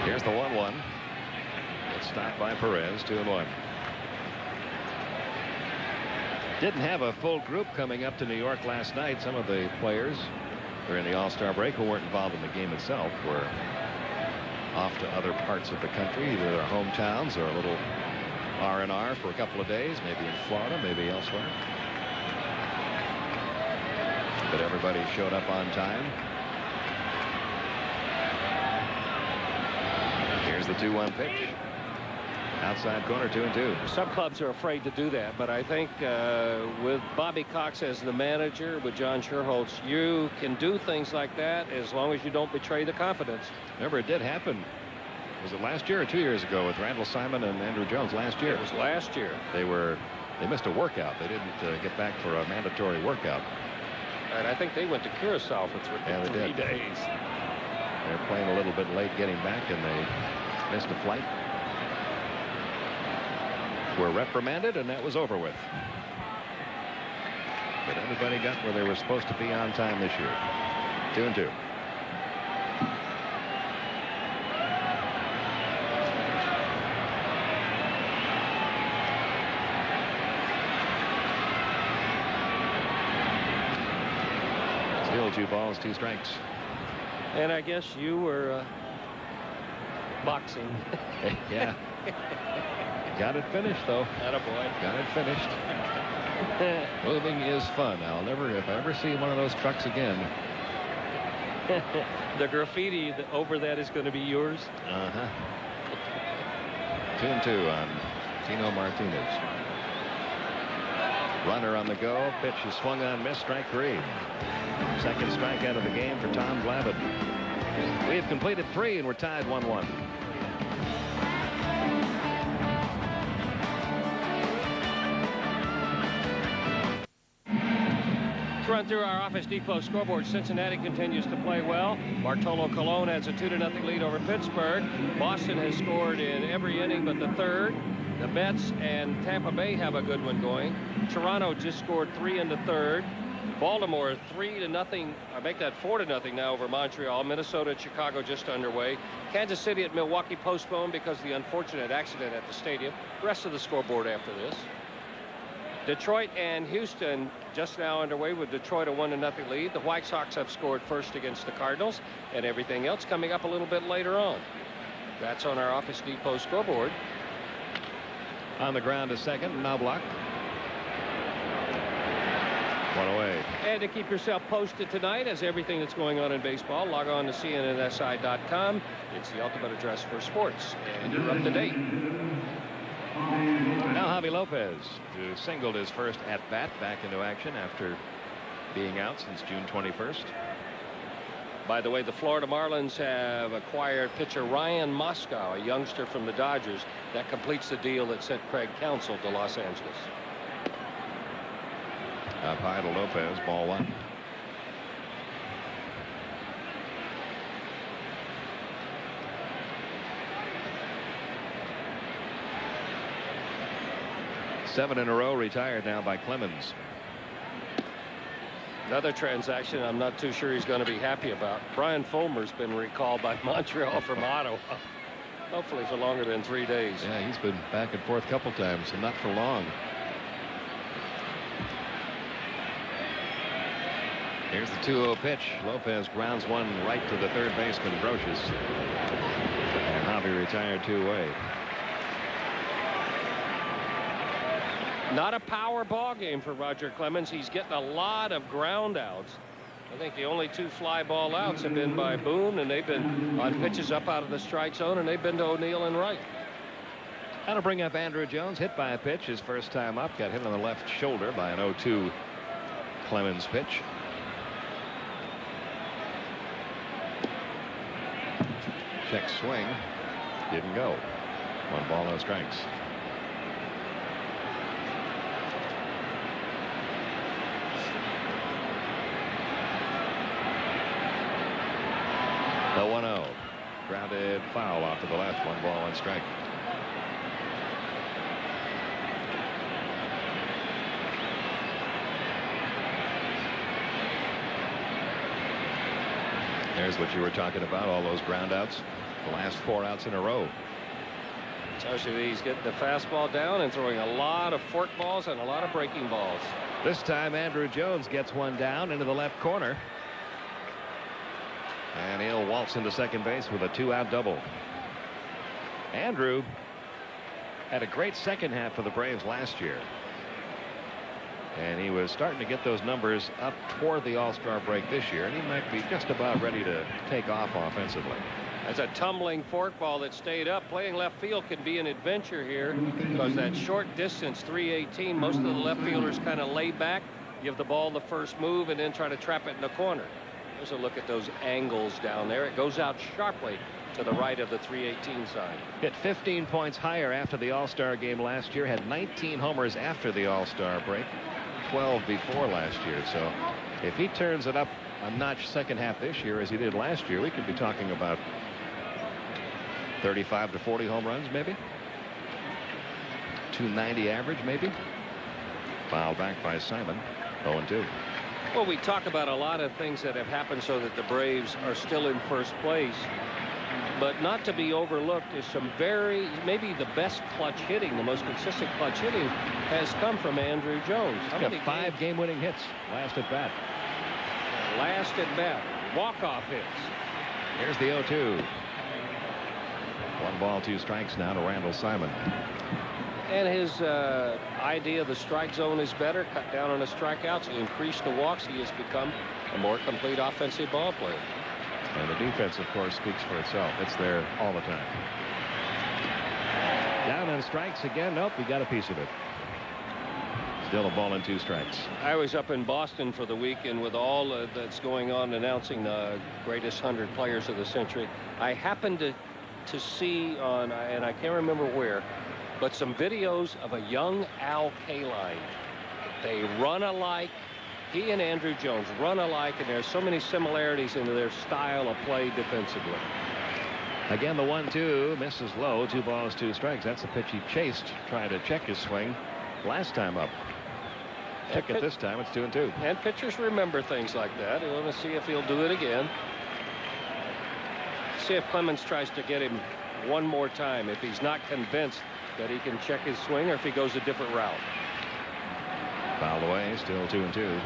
Here's the 1-1. It's stopped by Perez. 2-1. Didn't have a full group coming up to New York last night. Some of the players during the All-Star break who weren't involved in the game itself were off to other parts of the country, either their hometowns or a little R&R for a couple of days, maybe in Florida, maybe elsewhere. But everybody showed up on time. Here's the 2-1 pitch. Outside corner, 2-2. Some clubs are afraid to do that, but I think with Bobby Cox as the manager, with John Sherholtz, you can do things like that as long as you don't betray the confidence. Remember, it did happen. Was it last year or 2 years ago with Randall Simon and Andrew Jones? Last year. It was last year. They missed a workout. They didn't get back for a mandatory workout. And I think they went to Curacao for 3 days. They're playing a little bit late getting back, and they missed a flight. Were reprimanded, and that was over with. But everybody got where they were supposed to be on time this year. 2-2. Still 2 balls, 2 strikes. And I guess you were boxing. Yeah. Got it finished, though. Attaboy. Got it finished. Moving is fun. If I ever see one of those trucks again. The graffiti over that is going to be yours. 2-2 on Tino Martinez. Runner on the go. Pitch is swung on, missed. Strike 3. Second strikeout of the game for Tom Glavine. We have completed 3, and we're tied 1-1. Run through our Office Depot scoreboard. Cincinnati continues to play well. Bartolo Colon has a 2-0 lead over Pittsburgh. Boston has scored in every inning but the 3rd. The Mets and Tampa Bay have a good one going. Toronto just scored 3 in the 3rd. Baltimore 3-0. I make that 4-0 now over Montreal. Minnesota and Chicago just underway. Kansas City at Milwaukee postponed because of the unfortunate accident at the stadium. Rest of the scoreboard after this. Detroit and Houston just now underway with Detroit a 1-0 lead. The White Sox have scored first against the Cardinals, and everything else coming up a little bit later on. That's on our Office Depot scoreboard. On the ground to second, Knobloch. 1 away. And to keep yourself posted tonight as everything that's going on in baseball, log on to cnnsi.com. It's the ultimate address for sports, and you're up to date. Now Javi Lopez, who singled his first at-bat, back into action after being out since June 21st. By the way, the Florida Marlins have acquired pitcher Ryan Moscow, a youngster from the Dodgers. That completes the deal that sent Craig Counsell to Los Angeles. Up high to Lopez, ball 1. Seven in a row retired now by Clemens. Another transaction I'm not too sure he's going to be happy about. Brian Fulmer's been recalled by Montreal from Ottawa. Hopefully for longer than 3 days. Yeah, he's been back and forth a couple times, and not for long. Here's the 2-0 pitch. Lopez grounds one right to the third baseman, Brocious. And Javi retired 2 away. Not a power ball game for Roger Clemens. He's getting a lot of ground outs. I think the only 2 fly ball outs have been by Boone, and they've been on pitches up out of the strike zone, and they've been to O'Neill and Wright. How to bring up Andrew Jones, hit by a pitch his first time up, got hit on the left shoulder by an 0-2 Clemens pitch. Check swing, didn't go. 1 ball, no strikes. The 1-0. Grounded foul off to the left. 1 ball, 1 strike. There's what you were talking about, all those ground outs. The last 4 outs in a row. Tells you that he's getting the fastball down and throwing a lot of fork balls and a lot of breaking balls. This time Andrew Jones gets one down into the left corner. And he'll waltz into second base with a 2-out double. Andrew had a great second half for the Braves last year. And he was starting to get those numbers up toward the All-Star break this year. And he might be just about ready to take off offensively. That's a tumbling forkball that stayed up. Playing left field can be an adventure here because that short distance, 318, most of the left fielders kind of lay back, give the ball the first move, and then try to trap it in the corner. There's a look at those angles down there. It goes out sharply to the right of the 318 sign. Hit 15 points higher after the All-Star game last year. Had 19 homers after the All-Star break. 12 before last year. So if he turns it up a notch second half this year as he did last year, we could be talking about 35 to 40 home runs, maybe. 290 average, maybe. Fouled back by Simon. 0-2. Well, we talk about a lot of things that have happened so that the Braves are still in first place. But not to be overlooked is some maybe the best clutch hitting, the most consistent clutch hitting has come from Andrew Jones. How many 5 game-winning hits last at bat? Last at bat. Walk-off hits. Here's the 0-2. 1 ball, 2 strikes now to Randall Simon. And his idea of the strike zone is better. Cut down on the strikeouts, increase the walks. He has become a more complete offensive ball player. And the defense, of course, speaks for itself. It's there all the time. Down on strikes again. Nope, he got a piece of it. Still a ball and 2 strikes. I was up in Boston for the weekend with all that's going on, announcing the greatest 100 players of the century. I happened to see on, and I can't remember where, but some videos of a young Al Kaline. They run alike. He and Andrew Jones run alike, and there's so many similarities into their style of play defensively. Again, the 1-2 misses low. 2 balls, 2 strikes. That's the pitch he chased, trying to check his swing last time up. Took it this time. It's 2-2. And pitchers remember things like that. We want to see if he'll do it again. See if Clemens tries to get him one more time. If he's not convinced that he can check his swing, or if he goes a different route. Fouled away. Still 2-2.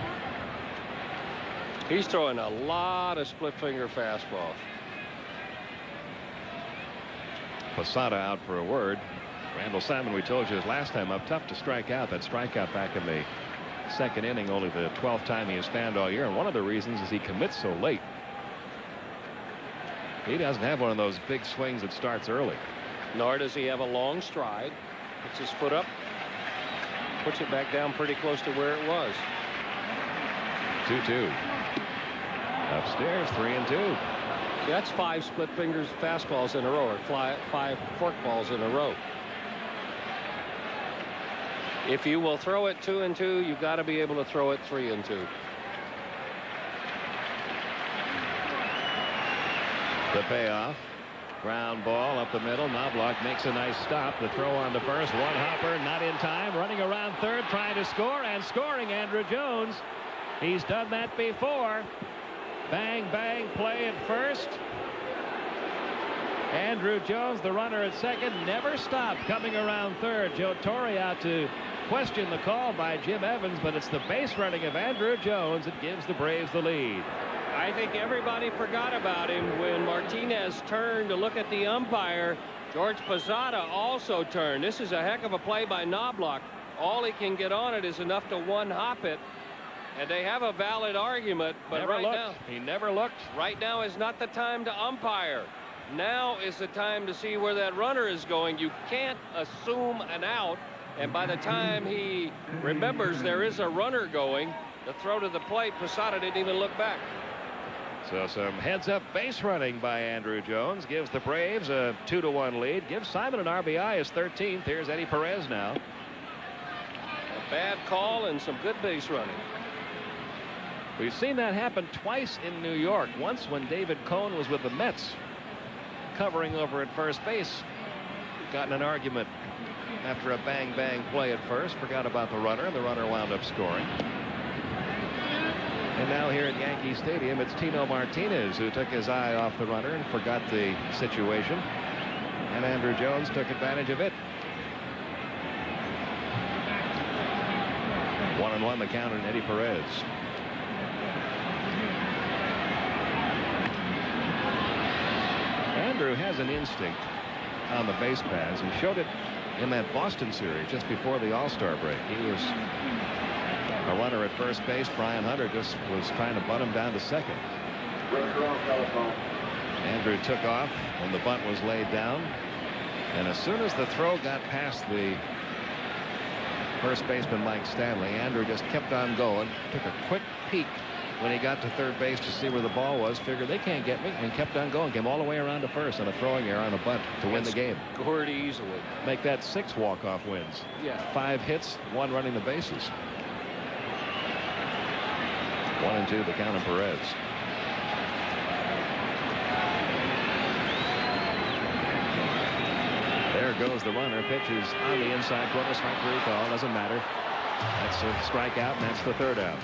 He's throwing a lot of split finger fastballs. Posada out for a word. Randall Simon, we told you, his last time up, tough to strike out. That strikeout back in the second inning, only the 12th time he has fanned all year. And one of the reasons is he commits so late. He doesn't have one of those big swings that starts early. Nor does he have a long stride. Puts his foot up. Puts it back down pretty close to where it was. 2-2. Upstairs, 3-2. That's 5 split fingers fastballs in a row, or 5 forkballs in a row. If you will throw it 2-2, you've got to be able to throw it 3-2. The payoff. Ground ball up the middle. Knobloch makes a nice stop. The throw on to first. One hopper, not in time. Running around third, trying to score, and scoring Andrew Jones. He's done that before. Bang, bang, play at first. Andrew Jones, the runner at second, never stopped coming around third. Joe Torre out to question the call by Jim Evans, but it's the base running of Andrew Jones that gives the Braves the lead. I think everybody forgot about him when Martinez turned to look at the umpire. George Posada also turned. This is a heck of a play by Knobloch. All he can get on it is enough to one-hop it. And they have a valid argument, but He never looked. Right now is not the time to umpire. Now is the time to see where that runner is going. You can't assume an out, and by the time he remembers there is a runner going, the throw to the plate, Posada didn't even look back. So some heads-up base running by Andrew Jones gives the Braves a 2-1 lead. Gives Simon an RBI, his 13th. Here's Eddie Perez now. A bad call and some good base running. We've seen that happen twice in New York. Once when David Cohn was with the Mets, covering over at first base. Got in an argument after a bang-bang play at first. Forgot about the runner, and the runner wound up scoring. And now here at Yankee Stadium, it's Tino Martinez who took his eye off the runner and forgot the situation. And Andrew Jones took advantage of it. 1-1 the count on Eddie Perez. Andrew has an instinct on the base paths. He showed it in that Boston series just before the All-Star break. He was a runner at first base. Brian Hunter just was trying to bunt him down to second. Andrew took off when the bunt was laid down, and as soon as the throw got past the first baseman Mike Stanley, Andrew just kept on going. Took a quick peek when he got to third base to see where the ball was. Figured they can't get me, and kept on going. Came all the way around to first on a throwing error on a bunt to win the game. Scored easily. Make that 6 walk-off wins. Yeah. 5 hits, 1 running the bases. 1-2 the count on Perez. There goes the runner. Pitches on the inside corner. Strike 3 call. Doesn't matter. That's a strikeout, and that's the 3rd out.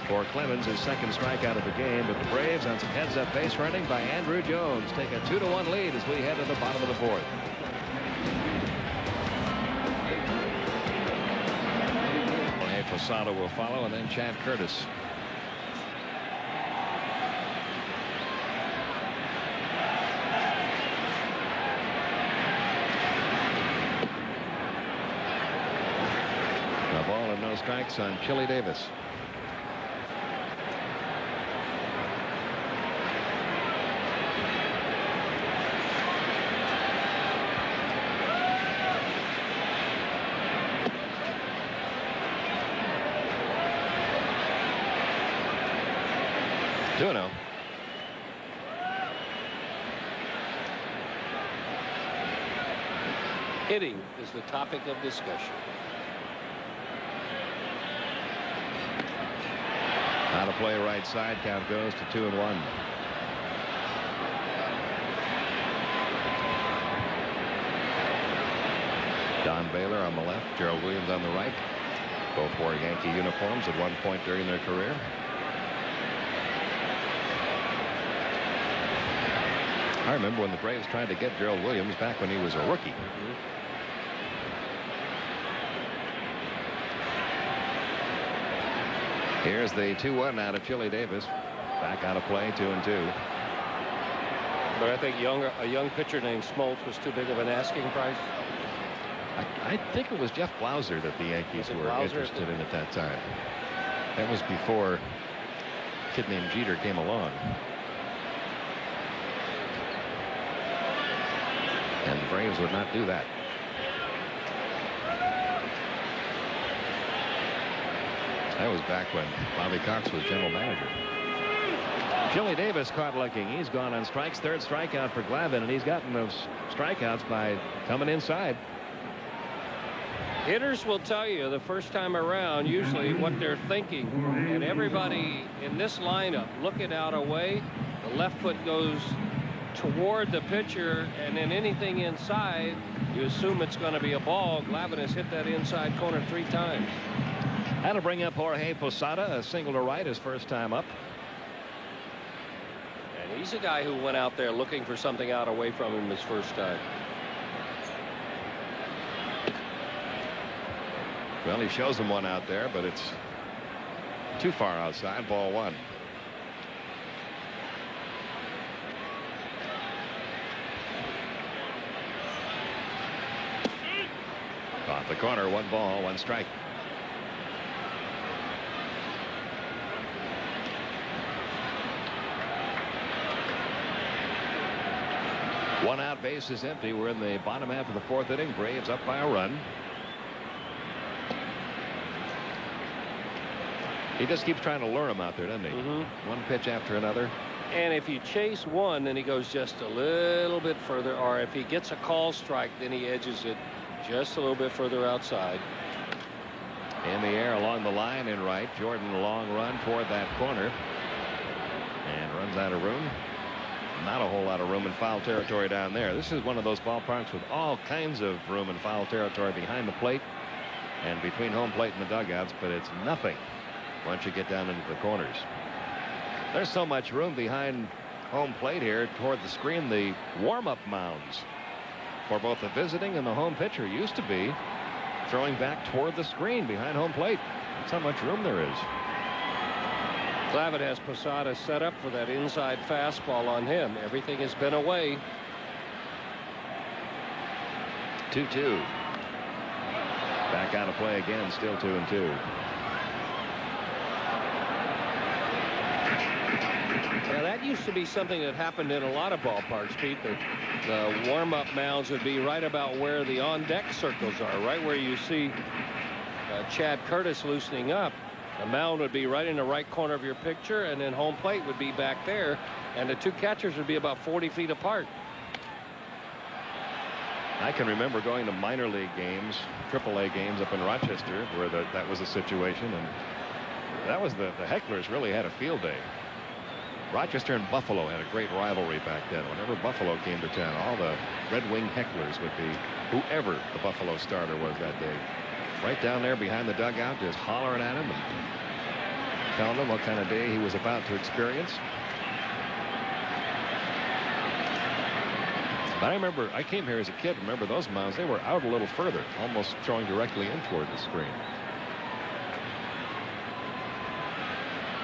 For Clemens, his 2nd strikeout of the game. But the Braves on some heads-up base running by Andrew Jones take a 2-1 lead as we head to the bottom of the 4th. Jorge Posada will follow, and then Chad Curtis. A ball and no strikes on Chili Davis. Duno. Hitting is the topic of discussion. Out of play right side. Count goes to 2-1. Don Baylor on the left. Gerald Williams on the right. Both wore Yankee uniforms at one point during their career. I remember when the Braves tried to get Gerald Williams back when he was a rookie. Here's the 2-1 out of Chili Davis. Back out of play, 2-2. But I think a young pitcher named Smoltz was too big of an asking price. I think it was Jeff Blauser that the Yankees were interested in at that time. That was before a kid named Jeter came along. And the Braves would not do that. That was back when Bobby Cox was general manager. Joey Davis caught looking. He's gone on strikes. Third strikeout for Glavine, and he's gotten those strikeouts by coming inside. Hitters will tell you the first time around usually what they're thinking, and everybody in this lineup looking out away. The left foot goes toward the pitcher, and then anything inside, you assume it's going to be a ball. Glavine has hit that inside corner 3 times. That'll bring up Jorge Posada, a single to right, his first time up. And he's a guy who went out there looking for something out away from him his first time. Well, he shows him one out there, but it's too far outside. Ball 1. Off the corner, 1 ball, 1 strike. One out, base is empty. We're in the bottom half of the 4th inning. Braves up by a run. He just keeps trying to lure him out there, doesn't he? One pitch after another. And if you chase one, then he goes just a little bit further, or if he gets a call strike, then he edges it just a little bit further outside. In the air along the line in right. Jordan, a long run toward that corner. And runs out of room. Not a whole lot of room in foul territory down there. This is one of those ballparks with all kinds of room in foul territory behind the plate and between home plate and the dugouts, but it's nothing once you get down into the corners. There's so much room behind home plate here toward the screen. The warm-up mounds for both the visiting and the home pitcher used to be throwing back toward the screen behind home plate. That's how much room there is. Glavine has Posada set up for that inside fastball on him. Everything has been away. 2-2. Back out of play again. Still 2-2. Now that used to be something that happened in a lot of ballparks, Pete. The warm-up mounds would be right about where the on-deck circles are, right where you see Chad Curtis loosening up. The mound would be right in the right corner of your picture, and then home plate would be back there, and the 2 catchers would be about 40 feet apart. I can remember going to minor league games, AAA games up in Rochester, where that was the situation, and that was the hecklers really had a field day. Rochester and Buffalo had a great rivalry back then. Whenever Buffalo came to town, all the Red Wing hecklers would be whoever the Buffalo starter was that day. Right down there behind the dugout, just hollering at him and telling him what kind of day he was about to experience. But I remember, I came here as a kid, remember those mounds, they were out a little further, almost throwing directly in toward the screen.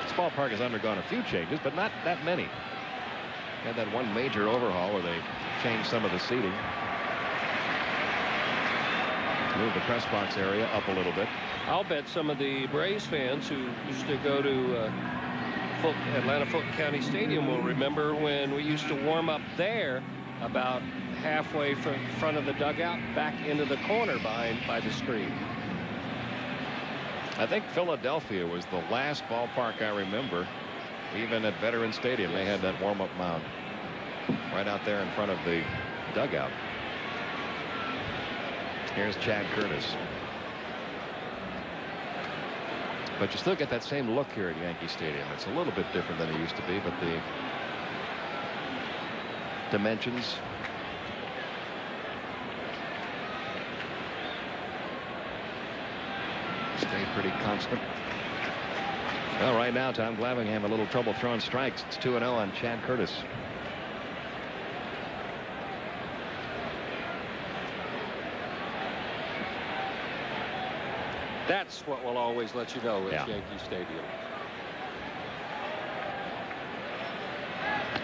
This ballpark has undergone a few changes, but not that many. Had that one major overhaul where they changed some of the seating. Move the press box area up a little bit. I'll bet some of the Braves fans who used to go to Atlanta Fulton County Stadium will remember when we used to warm up there about halfway from front of the dugout back into the corner by the screen. I think Philadelphia was the last ballpark I remember, even at Veterans Stadium. They had that warm-up mound right out there in front of the dugout. Here's Chad Curtis. But you still get that same look here at Yankee Stadium. It's a little bit different than it used to be, but the dimensions stay pretty constant. Well, right now, Tom Glavine having a little trouble throwing strikes. It's 2-0 on Chad Curtis. That's what will always let you know it's Yeah. Yankee Stadium.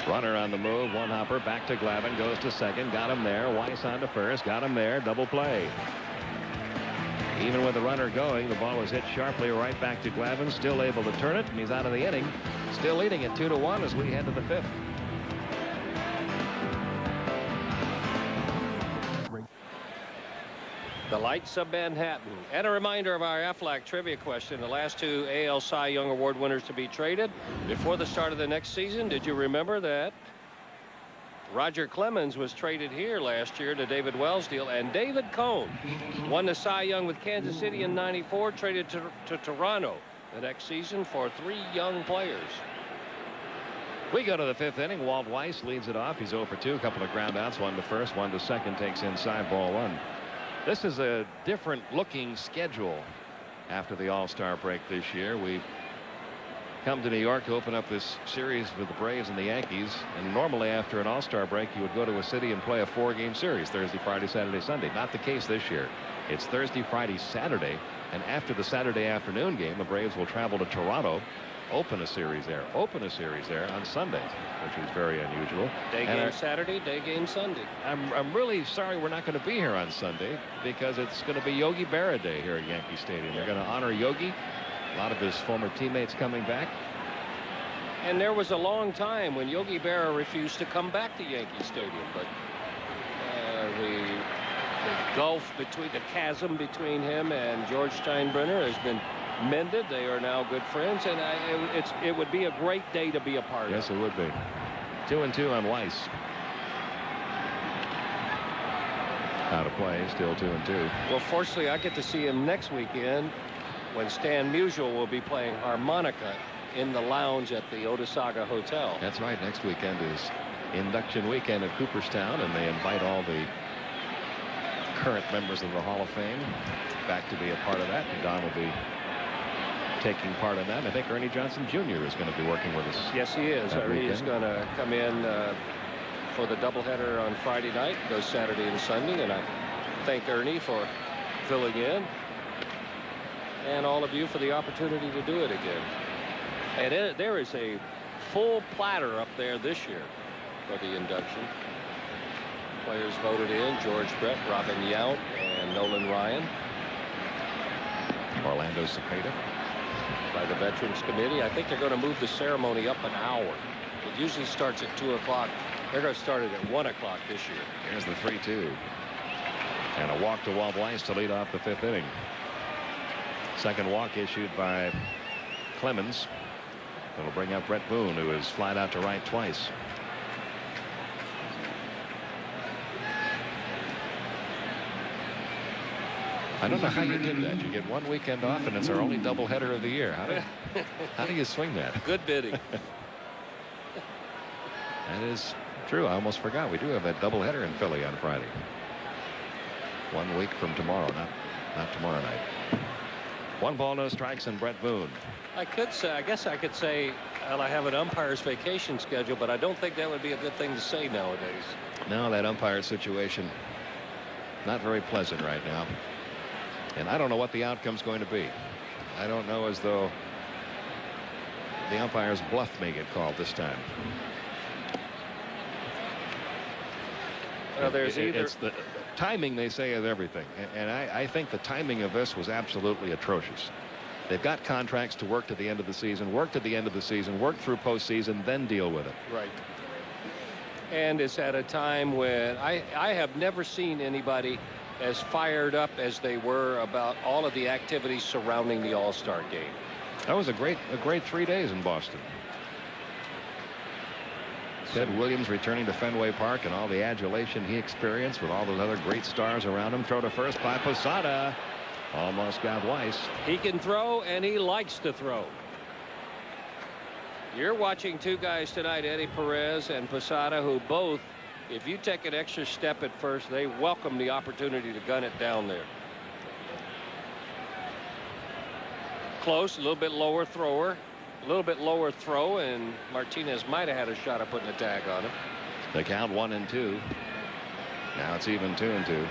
Runner on the move, one hopper back to Glavine, goes to second, got him there. Weiss on to first, got him there. Double play. Even with the runner going, the ball was hit sharply right back to Glavine, still able to turn it, and he's out of the inning, still leading it 2-1 as we head to the 5th. The Lights of Manhattan. And a reminder of our Aflac trivia question. The last two AL Cy Young Award winners to be traded before the start of the next season. Did you remember that Roger Clemens was traded here last year to David Wells deal, and David Cone won the Cy Young with Kansas City in '94, traded to Toronto the next season for 3 young players. We go to the 5th inning. Walt Weiss leads it off. He's 0 for 2. A couple of ground outs. 1 to first, 1 to second. Takes inside, ball 1. This is a different looking schedule after the All-Star break this year. We come to New York to open up this series with the Braves and the Yankees. And normally after an All-Star break, you would go to a city and play a 4-game series, Thursday, Friday, Saturday, Sunday. Not the case this year. It's Thursday, Friday, Saturday. And after the Saturday afternoon game, the Braves will travel to Toronto, open a series there on Sunday, which is very unusual. Day game Saturday, day game Sunday. I'm really sorry we're not going to be here on Sunday, because it's going to be Yogi Berra Day here at Yankee Stadium. They're going to honor Yogi. A lot of his former teammates coming back. And there was a long time when Yogi Berra refused to come back to Yankee Stadium, but the gulf between the chasm between him and George Steinbrenner has been mended. They are now good friends, and it would be a great day to be a part of. Yes, it would be. 2-2 on Weiss. Out of play, still 2-2. Well, fortunately, I get to see him next weekend when Stan Musial will be playing harmonica in the lounge at the Otesaga Hotel. That's right. Next weekend is induction weekend at Cooperstown, and they invite all the current members of the Hall of Fame back to be a part of that. And Don will be taking part in that. I think Ernie Johnson Jr. is going to be working with us. Yes, he is. Ernie is going to come in for the doubleheader on Friday night, goes Saturday and Sunday, and I thank Ernie for filling in, and all of you for the opportunity to do it again. And there is a full platter up there this year for the induction. Players voted in: George Brett, Robin Yount, and Nolan Ryan. Orlando Cepeda. By the Veterans Committee. I think they're going to move the ceremony up an hour. It usually starts at 2 o'clock. They're going to start it at 1 o'clock this year. Here's the 3-2. And a walk to Walt Weiss to lead off the 5th inning. Second walk issued by Clemens. That'll bring up Brett Boone, who is flied out to right twice. I don't know how you did that. You get 1 weekend off, and it's our only doubleheader of the year. How do you swing that? Good bidding. That is true. I almost forgot. We do have that doubleheader in Philly on Friday. 1 week from tomorrow, not tomorrow night. 1 ball, no strikes, and Brett Boone. I guess I could say, well, I have an umpire's vacation schedule, but I don't think that would be a good thing to say nowadays. No, that umpire situation, not very pleasant right now. And I don't know what the outcome's going to be. I don't know as though the umpire's bluff may get called this time. Well, there's it's the timing, they say, is everything. And I think the timing of this was absolutely atrocious. They've got contracts to work to the end of the season, work through postseason, then deal with it. Right. And it's at a time when I have never seen anybody as fired up as they were about all of the activities surrounding the All-Star game. That was a great 3 days in Boston. Ted Williams returning to Fenway Park and all the adulation he experienced with all those other great stars around him. Throw to first by Posada. Almost got Weiss. He can throw, and he likes to throw. You're watching 2 guys tonight, Eddie Perez and Posada, who both, if you take an extra step at first, they welcome the opportunity to gun it down there. Close, a little bit lower thrower, a little bit lower throw, and Martinez might have had a shot at putting a tag on him. The count 1-2. Now it's even 2-2.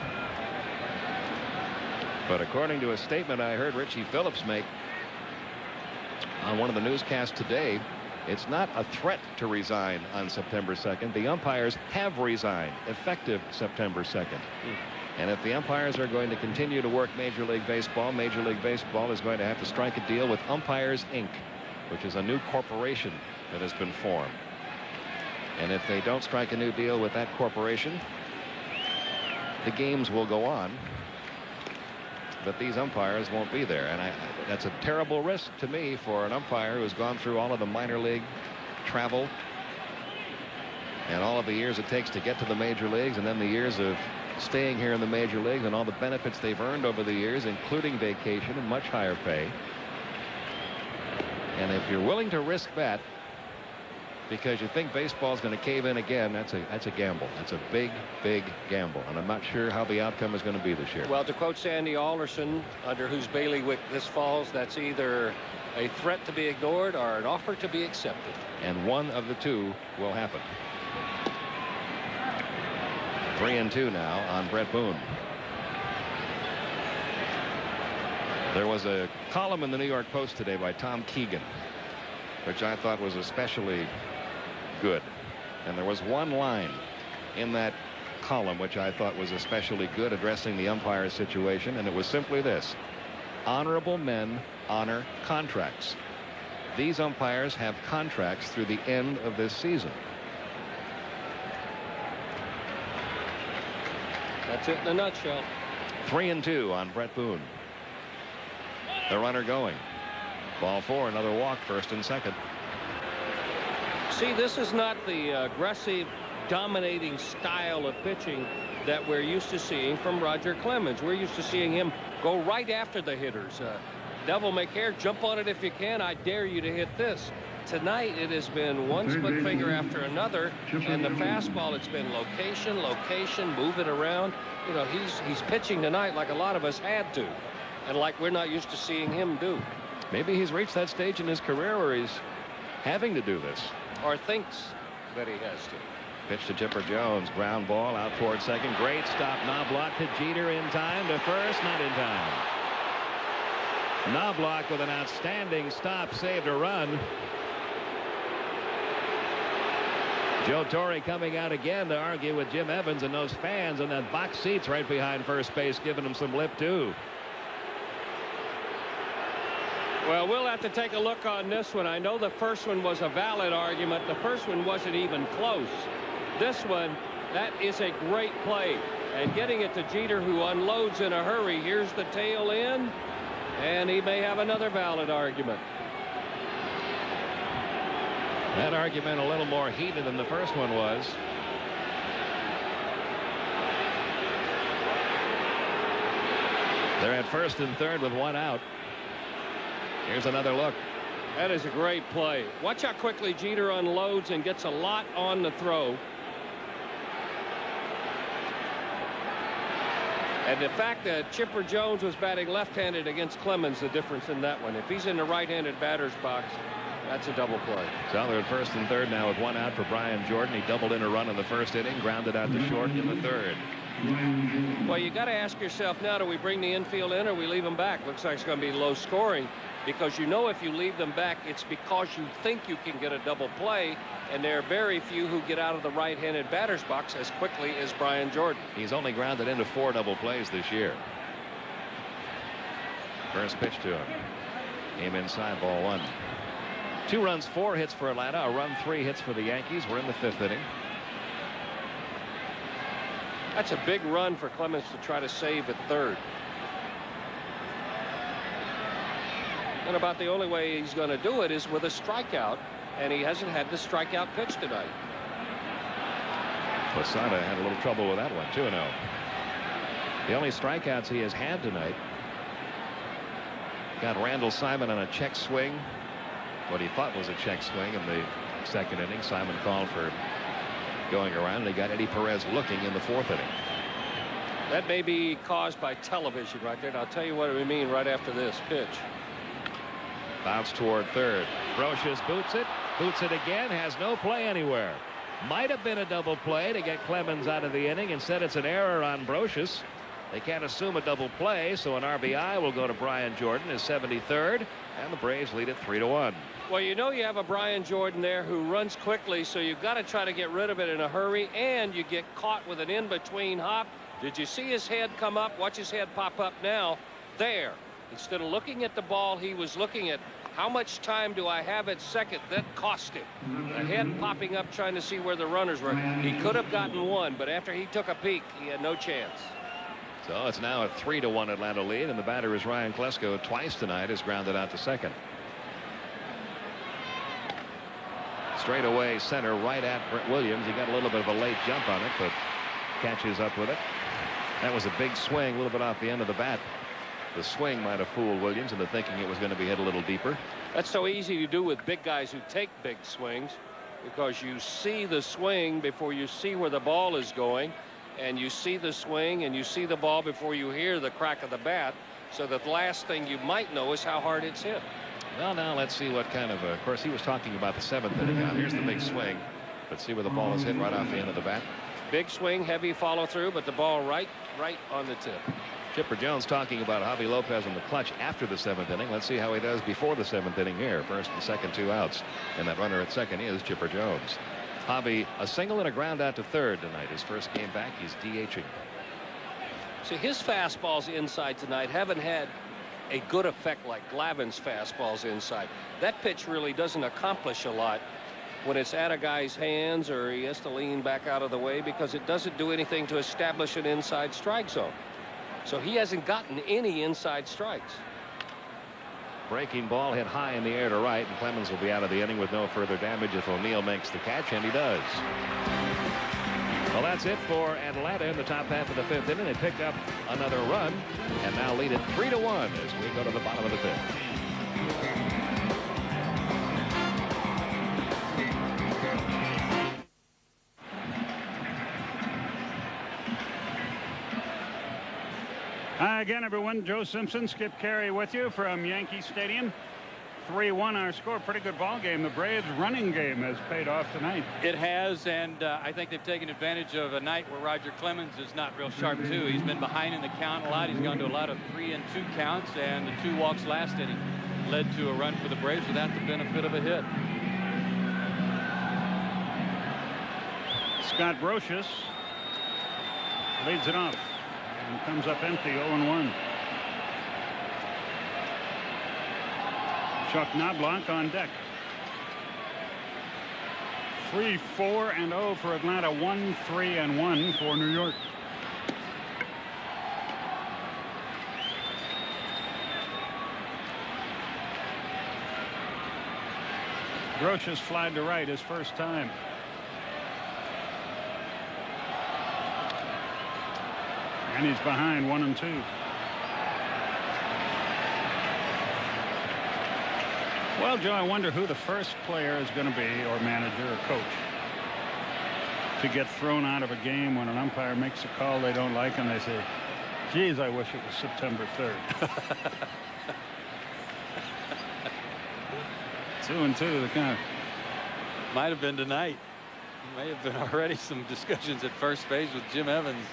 But according to a statement I heard Richie Phillips make on one of the newscasts today, it's not a threat to resign on September 2nd. The umpires have resigned effective September 2nd. And if the umpires are going to continue to work Major League Baseball is going to have to strike a deal with Umpires Inc., which is a new corporation that has been formed. And if they don't strike a new deal with that corporation, the games will go on. but these umpires won't be there. And that's a terrible risk to me for an umpire who has gone through all of the minor league travel and all of the years it takes to get to the major leagues, and then the years of staying here in the major leagues and all the benefits they've earned over the years, including vacation and much higher pay. And if you're willing to risk that because you think baseball's going to cave in again, that's a gamble. That's a big gamble, and I'm not sure how the outcome is going to be this year. Well, to quote Sandy Alderson, under whose bailiwick this falls, that's either a threat to be ignored or an offer to be accepted. And one of the two will happen. 3-2 now on Brett Boone. There was a column in the New York Post today by Tom Keegan, which I thought was especially good. And there was one line in that column which I thought was especially good, addressing the umpire situation, and it was simply this: honorable men honor contracts. These umpires have contracts through the end of this season. That's it in a nutshell. 3-2 on Brett Boone. The runner going. Ball 4, another walk, first and second. See, this is not the aggressive, dominating style of pitching that we're used to seeing from Roger Clemens. We're used to seeing him go right after the hitters. Devil may care, jump on it if you can. I dare you to hit this. Tonight it has been one split finger after another, and the fastball, it's been location, move it around. You know, he's pitching tonight like a lot of us had to, and like we're not used to seeing him do. Maybe he's reached that stage in his career where he's having to do this, or thinks that he has to. Pitch to Chipper Jones, ground ball out toward second. Great stop. Knobloch to Jeter in time, to first, not in time. Knobloch with an outstanding stop, saved a run. Joe Torre coming out again to argue with Jim Evans, and those fans in that box seats right behind first base giving him some lip too. Well, we'll have to take a look on this one. I know the first one was a valid argument. The first one wasn't even close. This one, that is a great play. And getting it to Jeter, who unloads in a hurry. Here's the tail end, and he may have another valid argument. That argument a little more heated than the first one was. They're at first and third with one out. Here's another look. That is a great play. Watch how quickly Jeter unloads and gets a lot on the throw. And the fact that Chipper Jones was batting left-handed against Clemens, the difference in that one. If he's in the right-handed batter's box, that's a double play. So they're at first and third now with one out for Brian Jordan. He doubled in a run in the first inning, grounded out to short in the third. Well, you got to ask yourself now, do we bring the infield in or we leave them back? Looks like it's going to be low scoring, because you know if you leave them back, it's because you think you can get a double play, and there are very few who get out of the right-handed batter's box as quickly as Brian Jordan. He's only grounded into 4 double plays this year. First pitch to him. Came inside, ball 1. 2 runs, 4 hits for Atlanta. A run, 3 hits for the Yankees. We're in the 5th inning. That's a big run for Clemens to try to save at third. And about the only way he's going to do it is with a strikeout, and he hasn't had the strikeout pitch tonight. Posada had a little trouble with that one, 2-0. The only strikeouts he has had tonight. Got Randall Simon on a check swing. What he thought was a check swing in the second inning. Simon called for going around, and he got Eddie Perez looking in the 4th inning. That may be caused by television right there, and I'll tell you what we mean right after this pitch. Bounce toward third. Brocious boots it again, has no play anywhere. Might have been a double play to get Clemens out of the inning. Instead, it's an error on Brocious. They can't assume a double play, so an RBI will go to Brian Jordan, his 73rd, and the Braves lead it 3-1. Well, you know you have a Brian Jordan there who runs quickly, so you've got to try to get rid of it in a hurry, and you get caught with an in-between hop. Did you see his head come up? Watch his head pop up now. There. Instead of looking at the ball, he was looking at how much time do I have at second. That cost him. The head popping up trying to see where the runners were. He could have gotten one, but after he took a peek, he had no chance. So it's now a 3-1 Atlanta lead, and the batter is Ryan Klesko. Twice tonight is grounded out to second. Straight away center right at Brent Williams. He got a little bit of a late jump on it, but catches up with it. That was a big swing, a little bit off the end of the bat. The swing might have fooled Williams into thinking it was going to be hit a little deeper. That's so easy to do with big guys who take big swings, because you see the swing before you see where the ball is going, and you see the swing and you see the ball before you hear the crack of the bat, so that the last thing you might know is how hard it's hit. Well, now let's see what kind of course, he was talking about the 7th inning. Now here's the big swing. Let's see where the ball is hit right off the end of the bat. Big swing, heavy follow through, but the ball right on the tip. Chipper Jones talking about Javi Lopez in the clutch after the 7th inning. Let's see how he does before the 7th inning here. First and second, 2 outs. And that runner at second is Chipper Jones. Javi, a single and a ground out to third tonight. His first game back, he's DHing. See, his fastballs inside tonight haven't had a good effect like Glavin's fastballs inside. That pitch really doesn't accomplish a lot when it's at a guy's hands, or he has to lean back out of the way, because it doesn't do anything to establish an inside strike zone. So he hasn't gotten any inside strikes. Breaking ball hit high in the air to right, and Clemens will be out of the inning with no further damage if O'Neill makes the catch, and he does. Well, that's it for Atlanta in the top half of the 5th inning. They pick up another run and now lead it 3-1 as we go to the bottom of the 5th. Hi again, everyone. Joe Simpson, Skip Carey with you from Yankee Stadium. 3-1 our score. Pretty good ball game. The Braves running game has paid off tonight. It has, and I think they've taken advantage of a night where Roger Clemens is not real sharp too. He's been behind in the count a lot. He's gone to a lot of 3-2 counts, and the 2 walks last inning led to a run for the Braves without the benefit of a hit. Scott Brocious leads it off and comes up empty, 0-1. Chuck Knobloch on deck. 3-4-0 for Atlanta, 1-3-1 for New York. Brocious flied to right his first time. And he's behind 1-2. Well, Joe, I wonder who the first player is going to be, or manager or coach, to get thrown out of a game when an umpire makes a call they don't like, and they say, geez, I wish it was September 3rd. 2-2, the count. Might have been tonight. May have been already some discussions at first base with Jim Evans.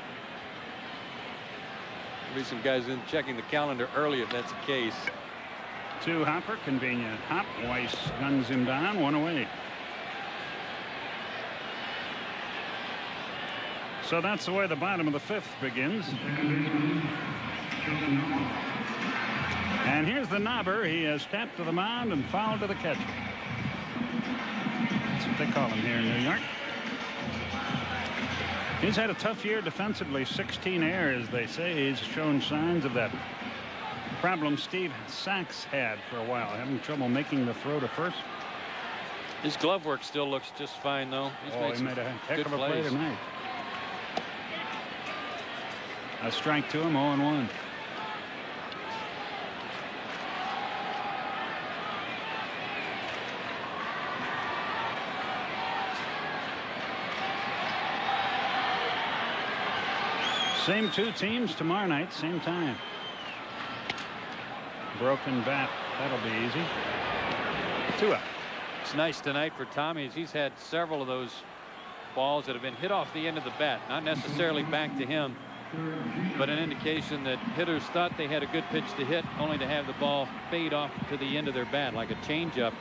There'll be some guys in checking the calendar early if that's the case. 2 Hopper, convenient hop. Weiss guns him down, 1 away. So that's the way the bottom of the 5th begins. And here's the knobber. He has tapped to the mound and fouled to the catcher. That's what they call him here in New York. He's had a tough year defensively. 16 errors, they say. He's shown signs of that problem Steve Sachs had for a while, having trouble making the throw to first. His glove work still looks just fine, though. He made a heck of a play tonight. A strike to him, 0-1. Same 2 teams tomorrow night, same time. Broken bat, that'll be easy. 2 out. It's nice tonight for Tommy, as he's had several of those balls that have been hit off the end of the bat, not necessarily back to him, but an indication that hitters thought they had a good pitch to hit, only to have the ball fade off to the end of their bat like a changeup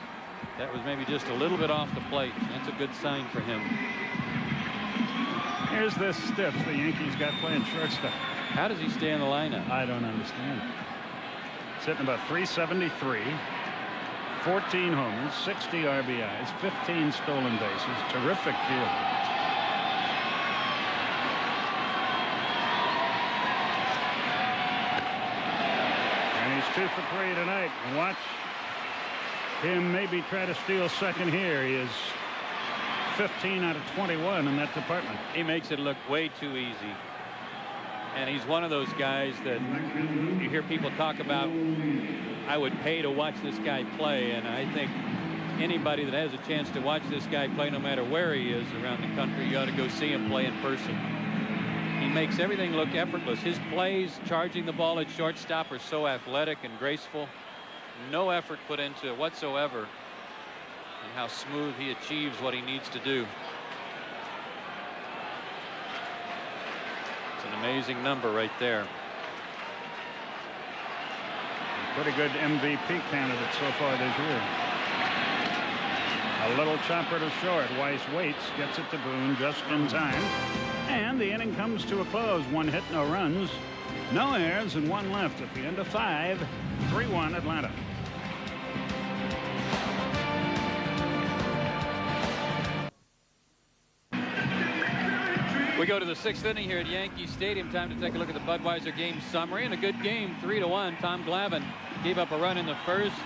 that was maybe just a little bit off the plate. That's a good sign for him. Here's this stiff the Yankees got playing shortstop. How does he stay in the lineup? I don't understand. Sitting about 373, 14 homers, 60 RBIs, 15 stolen bases. Terrific field. 2 for 3 tonight. Watch him maybe try to steal second here. He is 15 out of 21 in that department. He makes it look way too easy. And he's one of those guys that you hear people talk about, I would pay to watch this guy play. And I think anybody that has a chance to watch this guy play, no matter where he is around the country, you ought to go see him play in person. He makes everything look effortless. His plays, charging the ball at shortstop, are so athletic and graceful. No effort put into it whatsoever. And how smooth he achieves what he needs to do. It's an amazing number right there. Pretty good MVP candidate so far this year. A little chopper to short. Weiss waits, gets it to Boone just in time. And the inning comes to a close. 1 hit, no runs, no errors, and 1 left at the end of 5. 3-1 Atlanta. We go to the 6th inning here at Yankee Stadium. Time to take a look at the Budweiser game summary. And a good game, 3-1. Tom Glavine gave up a run in the first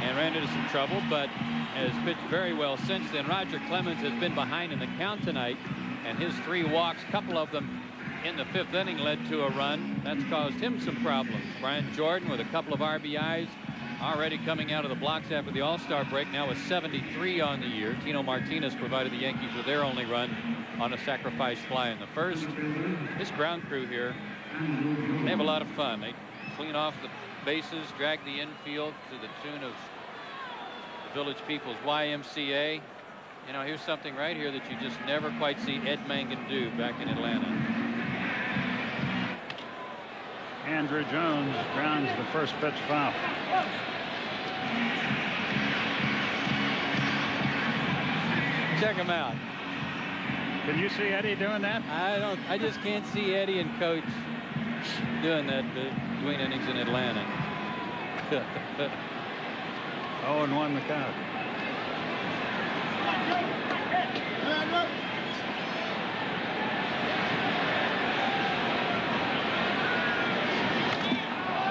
and ran into some trouble, but has pitched very well since then. Roger Clemens has been behind in the count tonight, and his 3 walks, couple of them in the 5th inning, led to a run. That's caused him some problems. Brian Jordan with a couple of RBIs, already coming out of the blocks after the All-Star break, now with 73 on the year. Tino Martinez provided the Yankees with their only run on a sacrifice fly in the first. This ground crew here, they have a lot of fun. They clean off the bases, drag the infield to the tune of the Village People's YMCA. You know, here's something right here that you just never quite see Ed Mangan do back in Atlanta. Andrew Jones grounds the first pitch foul. Check him out. Can you see Eddie doing that? I just can't see Eddie and Coach doing that between innings in Atlanta. 0-1 the count.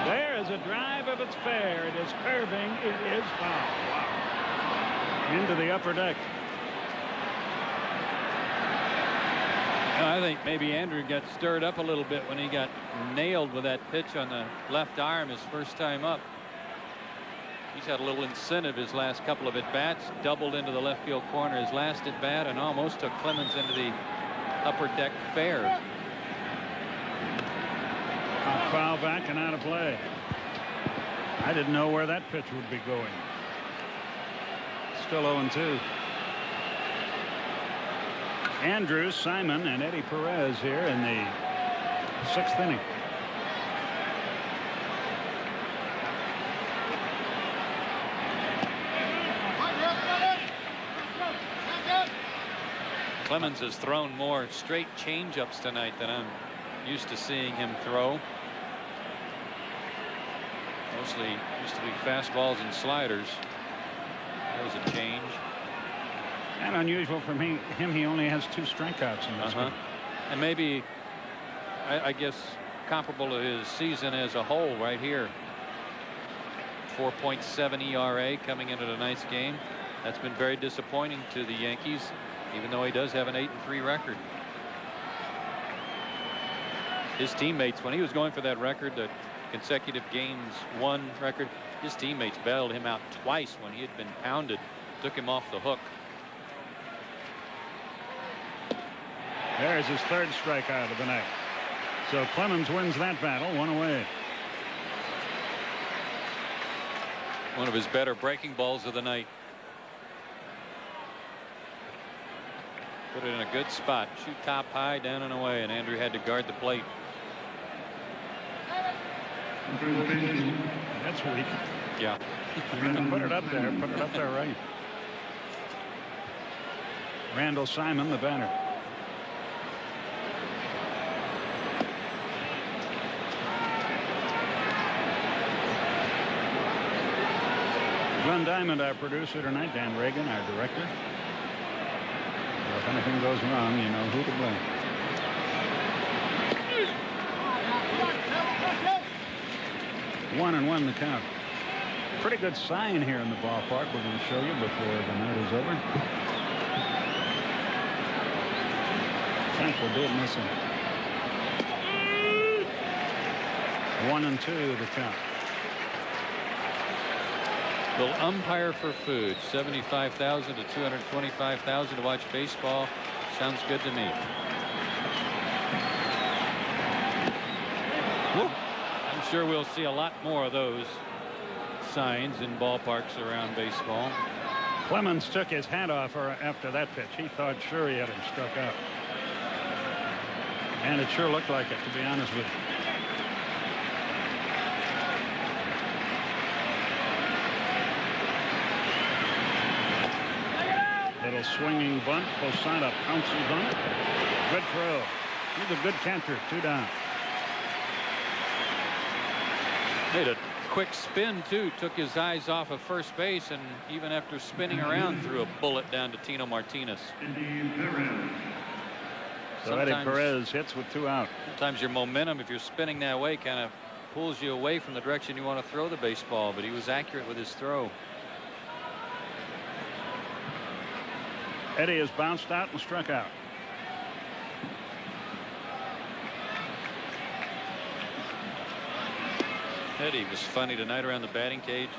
There is a drive of its fair. It is curving. It is foul. Wow. Into the upper deck. I think maybe Andrew got stirred up a little bit when he got nailed with that pitch on the left arm his first time up. He's had a little incentive his last couple of at-bats. Doubled into the left field corner his last at-bat and almost took Clemens into the upper deck fair. A foul back and out of play. I didn't know where that pitch would be going. Still 0-2. Andrews, Simon, and Eddie Perez here in the 6th inning. Clemens has thrown more straight changeups tonight than I'm used to seeing him throw. Mostly used to be fastballs and sliders. That was a change. And unusual for him, he only has 2 strikeouts in this game. And maybe, I guess, comparable to his season as a whole right here. 4.7 ERA coming into tonight's game. That's been very disappointing to the Yankees, even though he does have an 8-3 record. His teammates, when he was going for that record, the consecutive games won record, his teammates bailed him out twice when he had been pounded, took him off the hook. There's his 3rd strikeout of the night. So Clemens wins that battle, 1 away. One of his better breaking balls of the night. Put it in a good spot. Shoot top high, down and away, and Andrew had to guard the plate. That's weak. Yeah. Put it up there. Put it up there right. Randall Simon, the batter. Glenn Diamond, our producer tonight. Dan Reagan, our director. So if anything goes wrong, you know who to blame. 1-1 the count. Pretty good sign here in the ballpark. We're going to show you before the night is over. Frank will do it missing. 1-2 the count. Will umpire for food. 75,000 to 225,000 to watch baseball. Sounds good to me. Whoop. I'm sure we'll see a lot more of those signs in ballparks around baseball. Clemens took his hat off after that pitch. He thought sure he had him struck out. And it sure looked like it, to be honest with you. Little swinging bunt. Posada pounces on it. Good throw. He's a good catcher. 2 down. Made a quick spin too. Took his eyes off of first base, and even after spinning around, threw a bullet down to Tino Martinez. So Eddie Perez hits with 2 out. Sometimes your momentum, if you're spinning that way, kind of pulls you away from the direction you want to throw the baseball, but he was accurate with his throw. Eddie has bounced out and struck out. Eddie was funny tonight around the batting cage.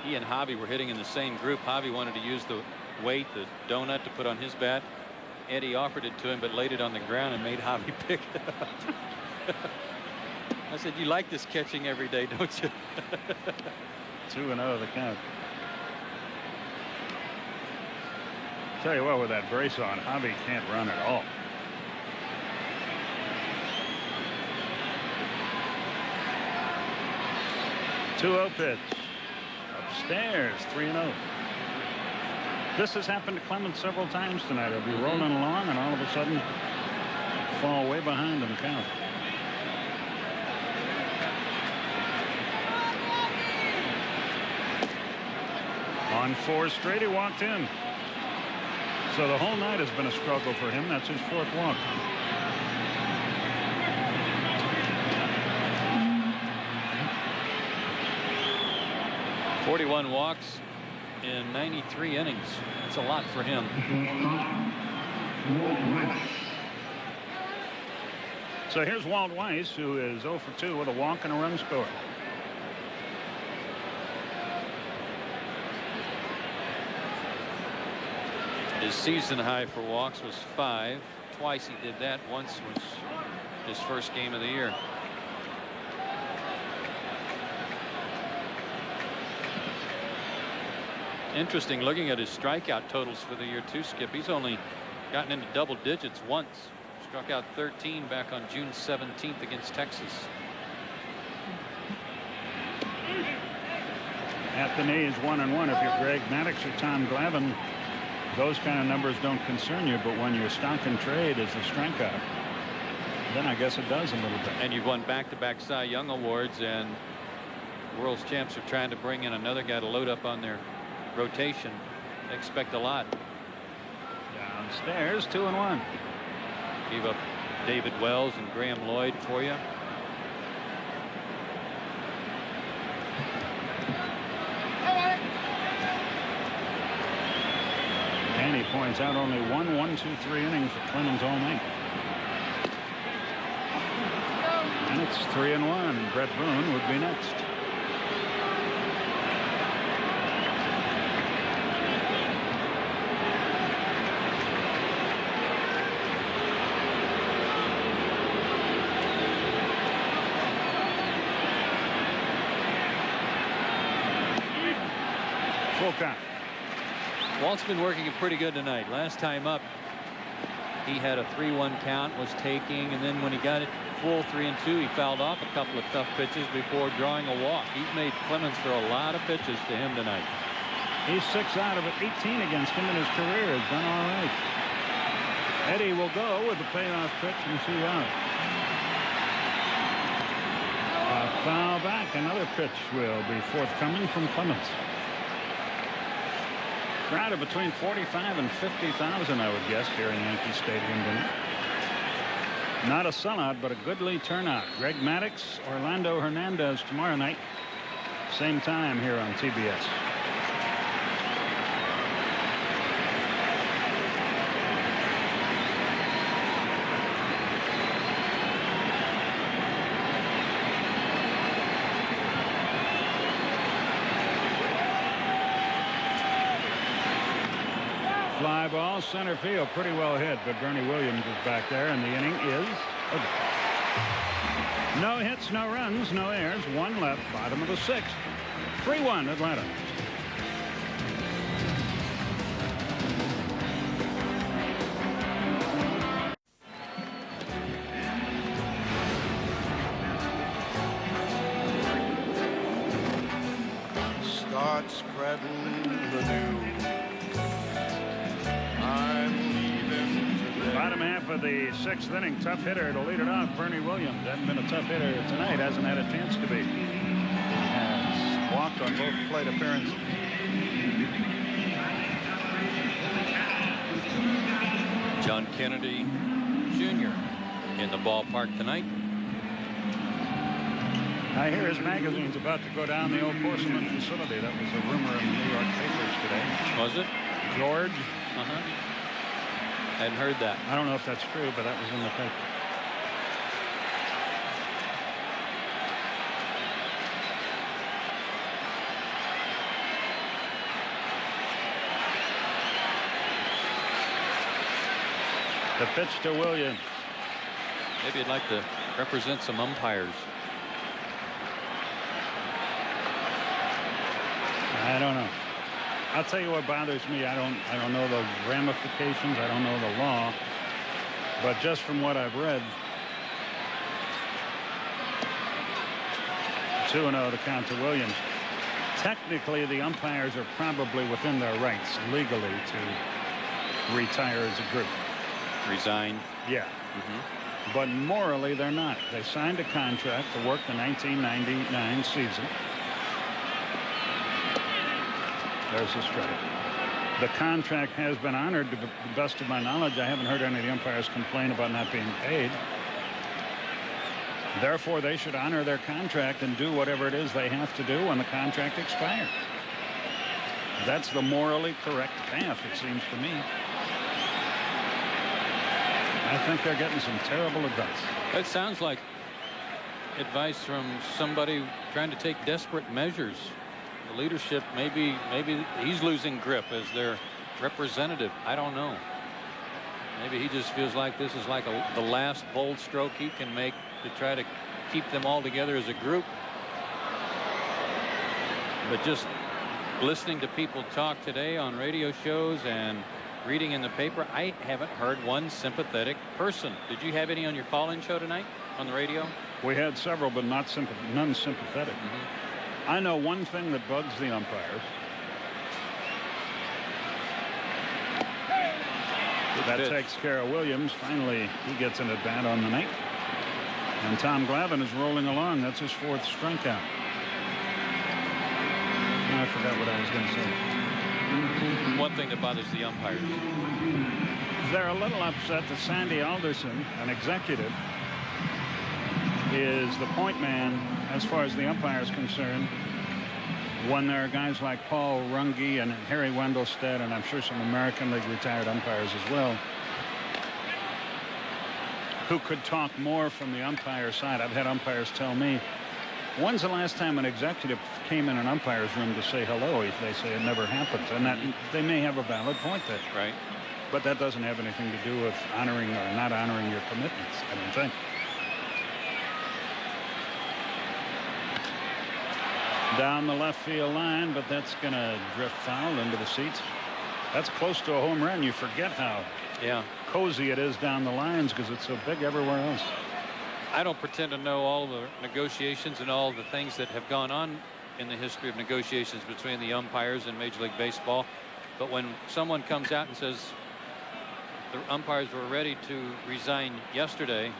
He and Javi were hitting in the same group. Javi wanted to use the weight, the donut, to put on his bat. Eddie offered it to him, but laid it on the ground and made Javi pick it up. I said, you like this catching every day, don't you? 2-0 the count. Tell you what, with that brace on, Javi can't run at all. Two-0 pitch. Upstairs, 3-0. This has happened to Clemens several times tonight. He'll be rolling along and all of a sudden fall way behind in the count. On 4 straight, he walked in. So the whole night has been a struggle for him. That's his 4th walk. .41 walks in 93 innings. That's a lot for him. So here's Walt Weiss, who is 0 for 2 with a walk and a run scored. His season high for walks was 5. Twice he did that. Once was his first game of the year. Interesting looking at his strikeout totals for the year too, Skip. He's only gotten into double digits once. Struck out 13 back on June 17th against Texas. At the knees, 1-1. If you're Greg Maddux or Tom Glavine, those kind of numbers don't concern you, but when your stock and trade is the strikeout, then I guess it does a little bit. And you've won back-to-back Cy Young awards, and world's champs are trying to bring in another guy to load up on their rotation. They expect a lot. Downstairs, 2-1. Gave up David Wells and Graham Lloyd for you. And he points out only 1-1-2-3 innings for Clemens all night. And it's 3-1. Brett Boone would be next. Full count. Walt's been working it pretty good tonight. Last time up, he had a 3-1 count, was taking, and then when he got it full 3-2, he fouled off a couple of tough pitches before drawing a walk. He's made Clemens throw a lot of pitches to him tonight. He's 6 out of 18 against him in his career. Has done all right. Eddie will go with the payoff pitch and 2 out. A foul back. Another pitch will be forthcoming from Clemens. Crowd of between 45 and 50,000, I would guess, here in Yankee Stadium tonight. Not a sellout, but a goodly turnout. Greg Maddux, Orlando Hernandez tomorrow night. Same time here on TBS. Fly ball, center field, pretty well hit, but Bernie Williams is back there, and the inning is over. No hits, no runs, no errors, one left, bottom of the sixth. 3-1 Atlanta. Start spreading the news. I'm leaving today. Bottom half of the sixth inning, tough hitter to lead it off. Bernie Williams hasn't been a tough hitter tonight, hasn't had a chance to be. Has walked on both plate appearances. John Kennedy Jr. in the ballpark tonight. I hear his magazine's about to go down the old porcelain facility. That was a rumor in the New York papers today. Was it? George? Hadn't heard that. I don't know if that's true, but that was in the paper. The pitch to Williams. Maybe he'd like to represent some umpires. I don't know. I'll tell you what bothers me. I don't know the ramifications. I don't know the law. But just from what I've read, 2-0 to count to Williams. Technically, the umpires are probably within their rights legally to retire as a group. Resign. Yeah. But morally, they're not. They signed a contract to work the 1999 season. There's the strike. The contract has been honored to the best of my knowledge. I haven't heard any of the umpires complain about not being paid. Therefore, they should honor their contract and do whatever it is they have to do when the contract expires. That's the morally correct path, it seems to me. I think they're getting some terrible advice. That sounds like advice from somebody trying to take desperate measures. The leadership, maybe he's losing grip as their representative. I don't know. Maybe he just feels like this is like the last bold stroke he can make to try to keep them all together as a group. But just listening to people talk today on radio shows and reading in the paper, I haven't heard one sympathetic person. Did you have any on your call-in show tonight on the radio? We had several, but none sympathetic. I know one thing that bugs the umpires. That takes care of Williams. Finally, he gets an at bat on the night. And Tom Glavine is rolling along. That's his fourth strikeout. I forgot what I was going to say. One thing that bothers the umpires. They're a little upset that Sandy Alderson, an executive, is the point man as far as the umpire is concerned, when there are guys like Paul Runge and Harry Wendelstedt, and I'm sure some American League retired umpires as well, who could talk more from the umpire side. I've had umpires tell me, when's the last time an executive came in an umpire's room to say hello? They say it never happens, and that they may have a valid point there. Right. But that doesn't have anything to do with honoring or not honoring your commitments, I don't think. Down the left field line, but that's going to drift foul into the seats. That's close to a home run. You forget how cozy it is down the lines because it's so big everywhere else. I don't pretend to know all the negotiations and all the things that have gone on in the history of negotiations between the umpires in Major League Baseball. But when someone comes out and says the umpires were ready to resign yesterday,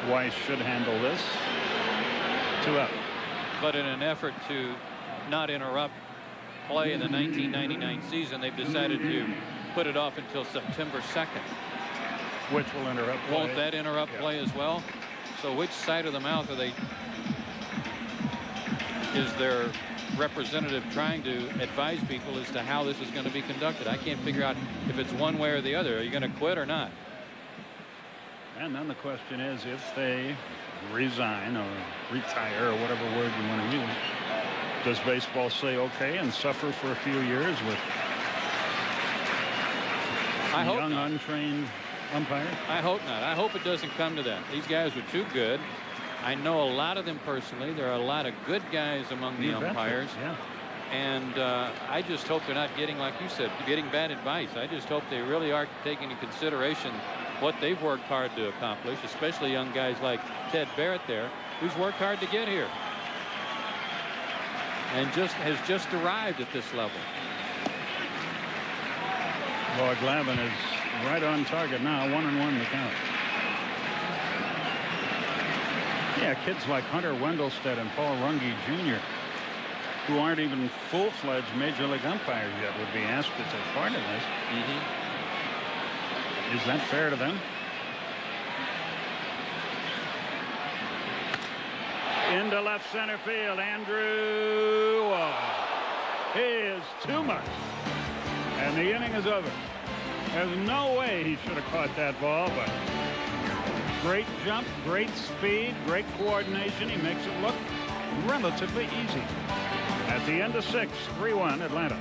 Weiss should handle this. 2 up. but in an effort to not interrupt play in the 1999 season, they've decided to put it off until September 2nd. Which will interrupt play. Won't that interrupt play as well? So which side of the mouth are they? Is their representative trying to advise people as to how this is going to be conducted? I can't figure out if it's one way or the other. Are you going to quit or not? And then the question is, if they resign or retire or whatever word you want to use, does baseball say okay and suffer for a few years with young, untrained umpires? I hope not. I hope it doesn't come to that. These guys are too good. I know a lot of them personally. There are a lot of good guys among the umpires. Yeah. And I just hope they're not getting, like you said, getting bad advice. I just hope they really are taking into consideration what they've worked hard to accomplish, especially young guys like Ted Barrett there, who's worked hard to get here and has just arrived at this level. Boy, Glavin is right on target now. 1-1 the count. Yeah, kids like Hunter Wendelstedt and Paul Runge Jr., who aren't even full-fledged major league umpires yet, would be asked to take part in this. Is that fair to them? Into left center field, Andrew Waugh. He is too much. And the inning is over. There's no way he should have caught that ball, but great jump, great speed, great coordination. He makes it look relatively easy. At the end of 6, 3-1 Atlanta.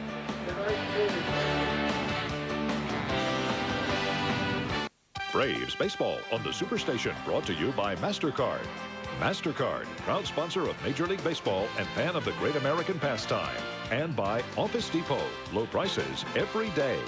Braves baseball on the Superstation, brought to you by MasterCard. MasterCard, proud sponsor of Major League Baseball and fan of the great American pastime. And by Office Depot, low prices every day.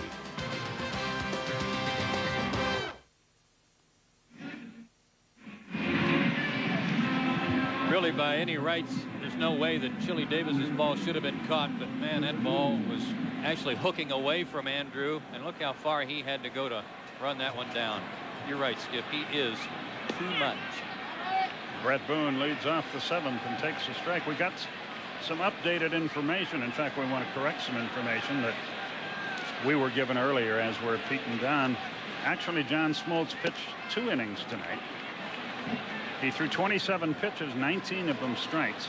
Really, by any rights, there's no way that Chili Davis's ball should have been caught, but man, that ball was actually hooking away from Andrew, and look how far he had to go to run that one down. You're right, Skip. He is too much. Brett Boone leads off the 7th and takes a strike. We got some updated information. In fact, we want to correct some information that we were given earlier as we're peeking down. Actually, John Smoltz pitched 2 innings tonight. He threw 27 pitches, 19 of them strikes.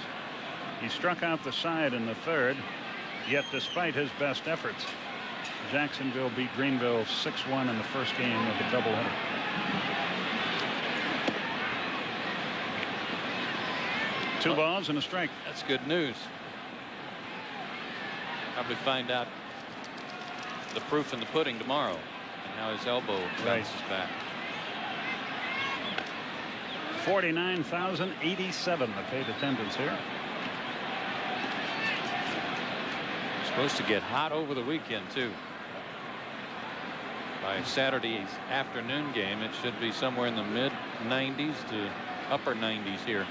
He struck out the side in the 3rd, yet despite his best efforts, Jacksonville beat Greenville 6-1 in the first game of the doubleheader. Two balls and a strike. That's good news. Probably find out the proof in the pudding tomorrow and how his elbow bounces back. 49,087 the paid attendance here. Supposed to get hot over the weekend too. By Saturday's afternoon game, it should be somewhere in the mid 90s to upper 90s here.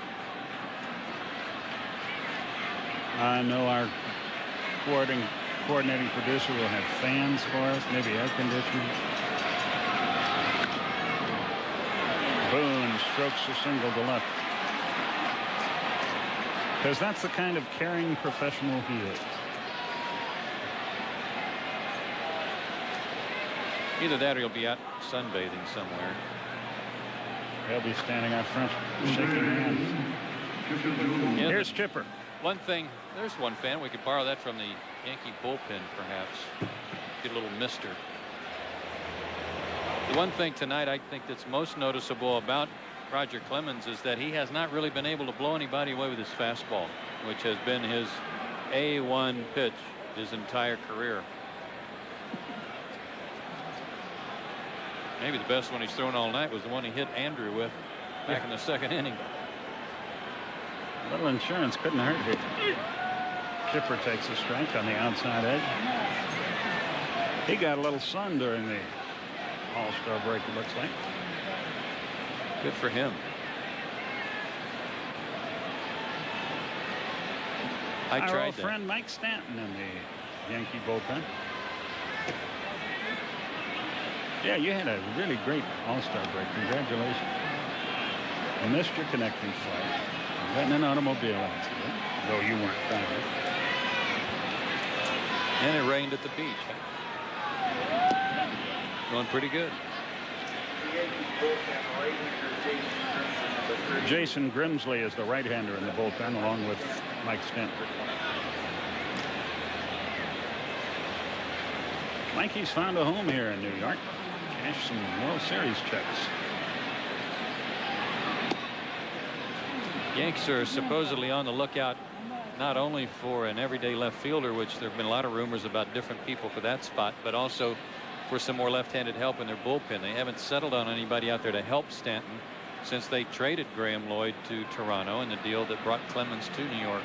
I know our coordinating producer will have fans for us, maybe air conditioning. Boone strokes a single to left. Because that's the kind of caring professional he is. Either that or he'll be out sunbathing somewhere. He'll be standing out front shaking hands. Yeah, here's Chipper. One thing, there's one fan. We could borrow that from the Yankee bullpen, perhaps. Get a little mister. The one thing tonight I think that's most noticeable about Roger Clemens is that he has not really been able to blow anybody away with his fastball, which has been his A1 pitch his entire career. Maybe the best one he's thrown all night was the one he hit Andrew with back in the 2nd inning. A little insurance couldn't hurt here. Chipper takes a strike on the outside edge. He got a little sun during the All-Star break, it looks like. Good for him. I tried old friend Mike Stanton in the Yankee bullpen. Yeah, you had a really great All-Star break. Congratulations. You missed your connecting flight. You got in an automobile accident, though you weren't driving. And it rained at the beach. Going pretty good. Jason Grimsley is the right-hander in the bullpen, along with Mike Stanton. Yankees found a home here in New York. Cash some World Series checks. Yanks are supposedly on the lookout not only for an everyday left fielder, which there have been a lot of rumors about different people for that spot, but also for some more left-handed help in their bullpen. They haven't settled on anybody out there to help Stanton since they traded Graham Lloyd to Toronto in the deal that brought Clemens to New York.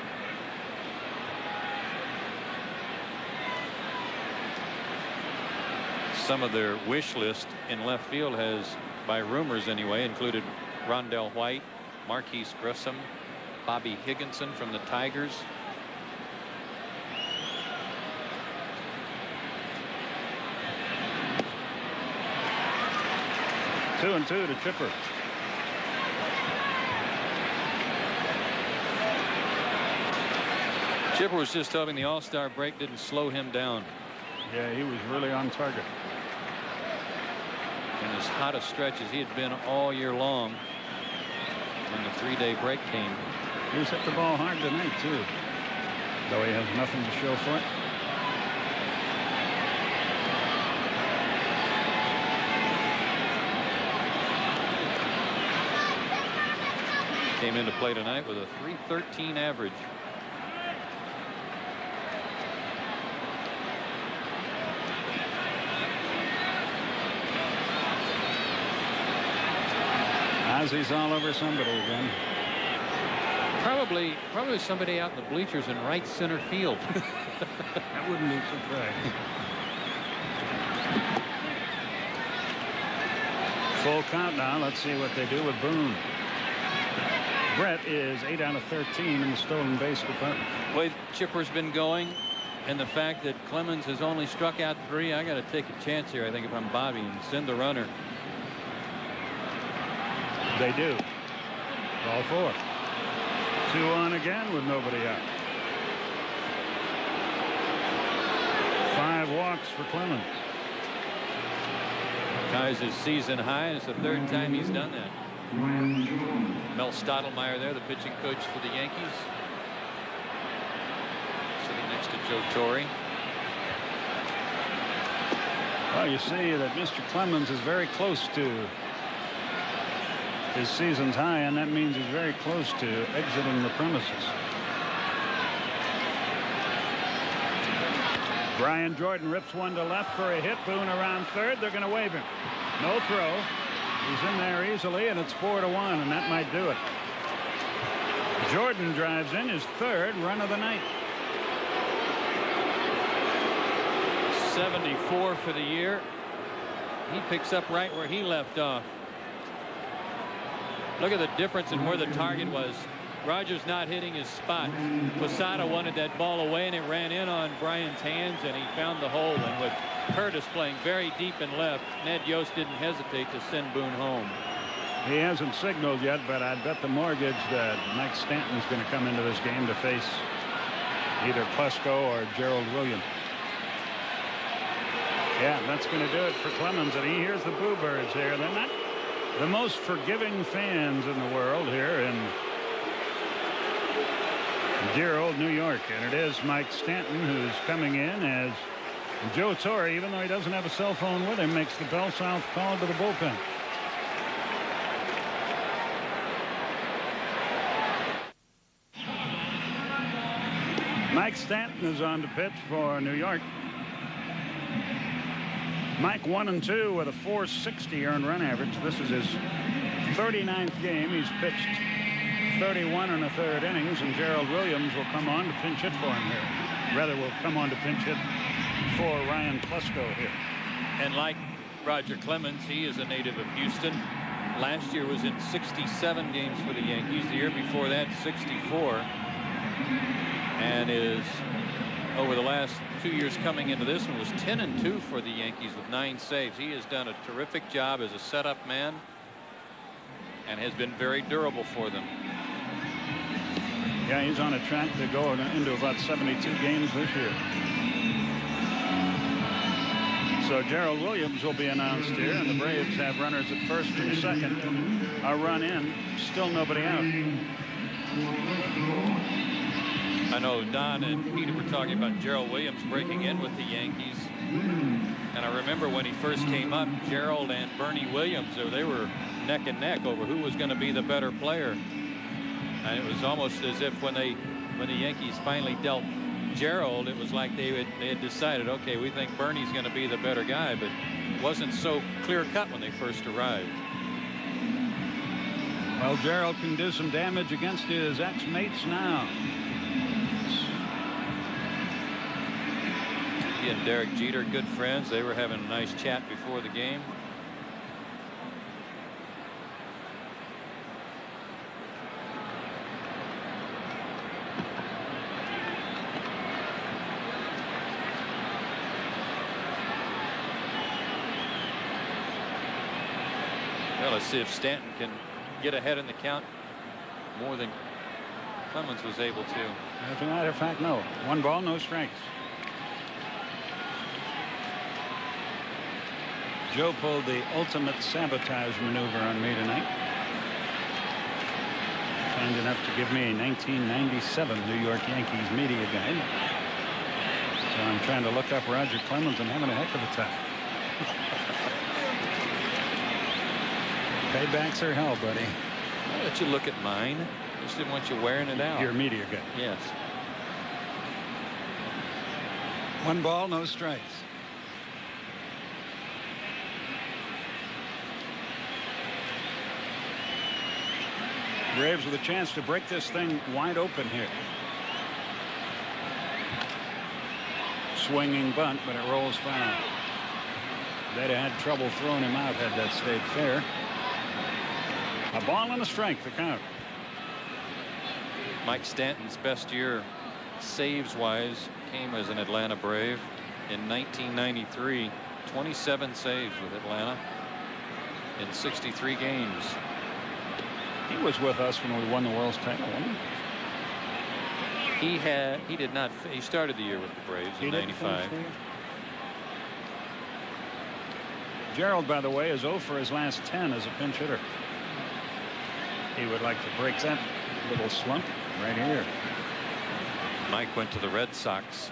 Some of their wish list in left field has, by rumors anyway, included Rondell White, Marquise Grissom, Bobby Higginson from the Tigers. Two and two to Chipper. Chipper was just hoping the All-Star break didn't slow him down. Yeah, he was really on target. In as hot a stretch as he had been all year long when the 3-day break came. He's hit the ball hard tonight, too, though he has nothing to show for it. Came into play tonight with a .313 average. Ozzy's all over somebody again. Probably somebody out in the bleachers in right center field. That wouldn't be surprising. Full count now. Let's see what they do with Boone. Brett is 8 out of 13 in the stolen base department. Way Chipper's been going, and the fact that Clemens has only struck out 3, I got to take a chance here, I think, if I'm Bobby, and send the runner. They do. Ball 4. 2 on again with nobody out. 5 walks for Clemens. Ties his season high, and it's the 3rd time he's done that. Mel Stottlemyre there, the pitching coach for the Yankees, sitting next to Joe Torre. Well, you see that Mr. Clemens is very close to his season's high, and that means he's very close to exiting the premises. Brian Jordan rips one to left for a hit. Boone around third. They're going to wave him. No throw. He's in there easily, and it's 4-1, and that might do it. Jordan drives in his 3rd run of the night. 74 for the year. He picks up right where he left off. Look at the difference in where the target was. Rogers not hitting his spot. Posada wanted that ball away, and it ran in on Brian's hands, and he found the hole. And with Curtis playing very deep in left, Ned Yost didn't hesitate to send Boone home. He hasn't signaled yet, but I'd bet the mortgage that Mike Stanton's going to come into this game to face either Plesko or Gerald Williams. Yeah, that's going to do it for Clemens, and he hears the Boo Birds here. They're not the most forgiving fans in the world here in dear old New York, and it is Mike Stanton who's coming in as Joe Torre, even though he doesn't have a cell phone with him, makes the Bell South call to the bullpen. Mike Stanton is on to pitch for New York. Mike 1-2 with a .460 earned run average. This is his 39th game. He's pitched 31 1/3 innings, and Gerald Williams will come on to pinch hit for him here. Rather, will come on to pinch hit for Ryan Plesko here. And like Roger Clemens, he is a native of Houston. Last year was in 67 games for the Yankees. The year before that, 64. And is, over the last 2 years coming into this one, was 10-2 for the Yankees with 9 saves. He has done a terrific job as a setup man and has been very durable for them. Yeah, he's on a track to go into about 72 games this year. So Gerald Williams will be announced here, and the Braves have runners at first and second. A run in, still nobody out. I know Don and Peter were talking about Gerald Williams breaking in with the Yankees. And I remember when he first came up, Gerald and Bernie Williams, they were neck and neck over who was going to be the better player. And it was almost as if when the Yankees finally dealt Gerald, it was like they had decided, okay, we think Bernie's going to be the better guy, but it wasn't so clear cut when they first arrived. Well, Gerald can do some damage against his ex-mates now. He and Derek Jeter, good friends. They were having a nice chat before the game. Well, let's see if Stanton can get ahead in the count more than Clemens was able to. As a matter of fact, no. 1 ball, no strikes. Joe pulled the ultimate sabotage maneuver on me tonight. Kind enough to give me a 1997 New York Yankees media guide. So I'm trying to look up Roger Clemens and having a heck of a time. Paybacks are hell, buddy. I'll let you look at mine. Just didn't want you wearing it out. Your media guy. Yes. 1 ball, no strikes. Braves with a chance to break this thing wide open here. Swinging bunt, but it rolls foul. They'd have had trouble throwing him out had that stayed fair. A ball and a strike, the count. Mike Stanton's best year saves wise came as an Atlanta Brave in 1993. 27 saves with Atlanta in 63 games. He was with us when we won the World's title, wasn't he? He did not. He started the year with the Braves in '95. Gerald, by the way, is 0 for his last 10 as a pinch hitter. He would like to break that little slump right here. Mike went to the Red Sox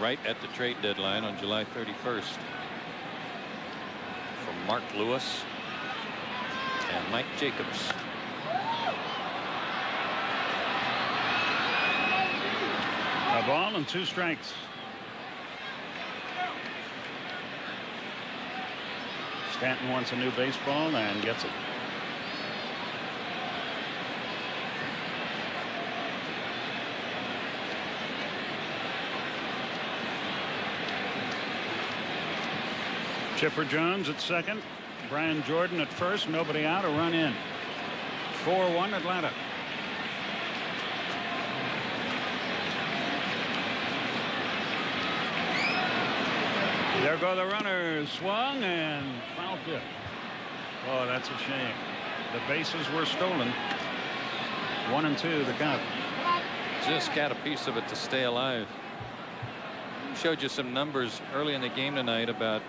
right at the trade deadline on July 31st from Mark Lewis and Mike Jacobs. A ball and 2 strikes. Stanton wants a new baseball and gets it. Chipper Jones at second. Brian Jordan at first. Nobody out. A run in. 4-1 Atlanta. There go the runners. Swung and foul tip. Oh, that's a shame. The bases were stolen. 1-2 the count. Just got a piece of it to stay alive. Showed you some numbers early in the game tonight about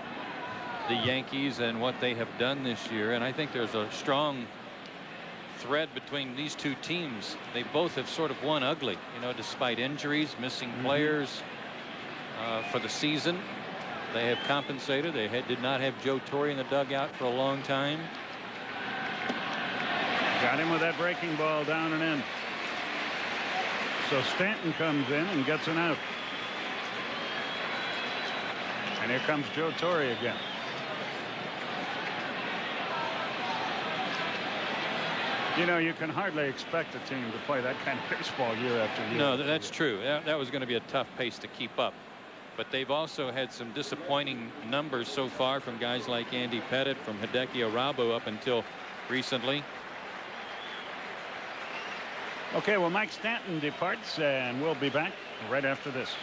the Yankees and what they have done this year, and I think there's a strong thread between these two teams. They both have sort of won ugly, you know, despite injuries, missing players for the season. They have compensated. They did not have Joe Torre in the dugout for a long time. Got him with that breaking ball down and in. So Stanton comes in and gets an out. And here comes Joe Torre again. You know, you can hardly expect a team to play that kind of baseball year after year. No, that's true. That was going to be a tough pace to keep up. But they've also had some disappointing numbers so far from guys like Andy Pettitte, from Hideki Arabu up until recently. Okay, well, Mike Stanton departs, and we'll be back right after this.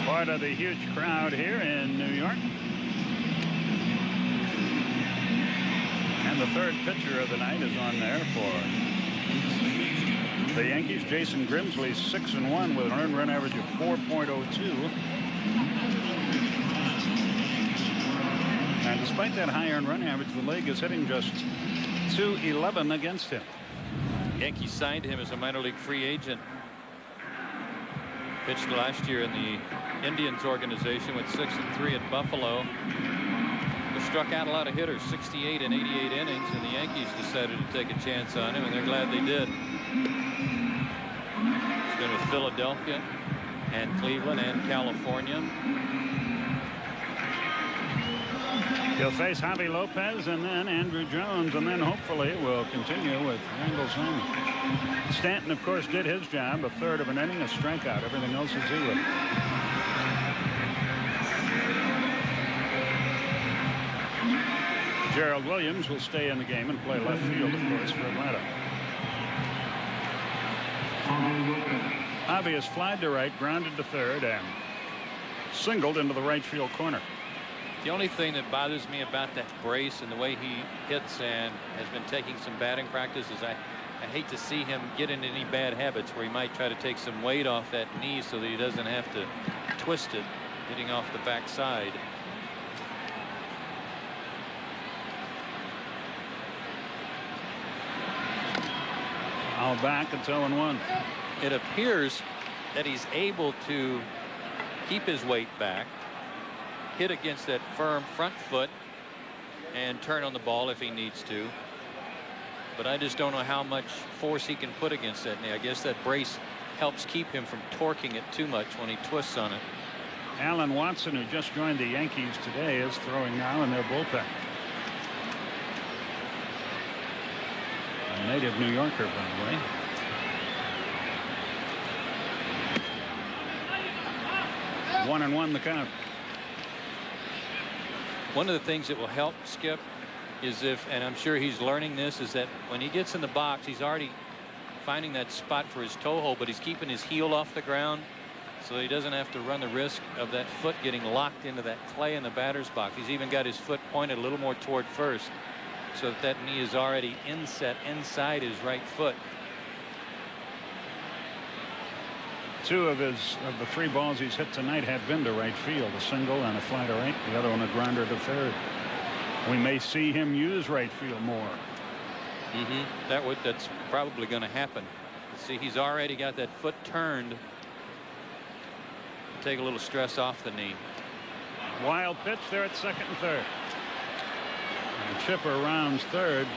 Part of the huge crowd here in New York. And And the third pitcher of the night is on there for the Yankees. Jason Grimsley, 6-1 with an earned run average of 4.02. And despite that high earned run average, the league is hitting just .211 against him. Yankees signed him as a minor league free agent. Pitched last year in the Indians organization, with 6-3 at Buffalo. But struck out a lot of hitters, 68 in 88 innings, and the Yankees decided to take a chance on him, and they're glad they did. He's been with Philadelphia and Cleveland and California. He'll face Javi Lopez and then Andrew Jones, and then hopefully will continue with Randall Simon. Stanton, of course, did his job. A third of an inning, a strikeout. Everything else is zero. Gerald Williams will stay in the game and play left field, of course, for Atlanta. Javi has flied to right, grounded to third, and singled into the right field corner. The only thing that bothers me about that brace and the way he hits and has been taking some batting practice is I hate to see him get into any bad habits where he might try to take some weight off that knee so that he doesn't have to twist it hitting off the backside. Foul back, it's 0-1. It appears that he's able to keep his weight back, hit against that firm front foot, and turn on the ball if he needs to. But I just don't know how much force he can put against that knee. I guess that brace helps keep him from torquing it too much when he twists on it. Alan Watson, who just joined the Yankees today, is throwing now in their bullpen. A native New Yorker, by the way. One and one the count. One of the things that will help Skip is if, and I'm sure he's learning this, is that when he gets in the box, he's already finding that spot for his toe hold, but he's keeping his heel off the ground so he doesn't have to run the risk of that foot getting locked into that clay in the batter's box. He's even got his foot pointed a little more toward first so that knee is already inset inside his right foot. Two of the three balls he's hit tonight have been to right field, a single and a fly to right, the other one a grounder to third. We may see him use right field more. That's probably going to happen. See, he's already got that foot turned. Take a little stress off the knee. Wild pitch there at second and third. And Chipper rounds third.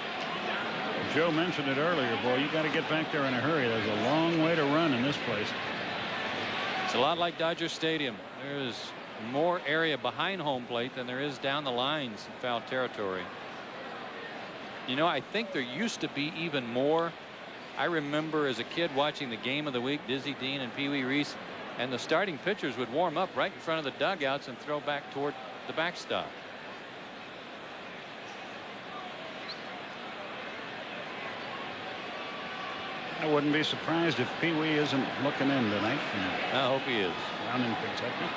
Joe mentioned it earlier, boy, you got to get back there in a hurry. There's a long way to run in this place. It's a lot like Dodger Stadium. There's more area behind home plate than there is down the lines in foul territory. You know, I think there used to be even more. I remember as a kid watching the game of the week, Dizzy Dean and Pee Wee Reese, and the starting pitchers would warm up right in front of the dugouts and throw back toward the backstop. I wouldn't be surprised if Pee Wee isn't looking in tonight. I hope he is. Down in Kentucky.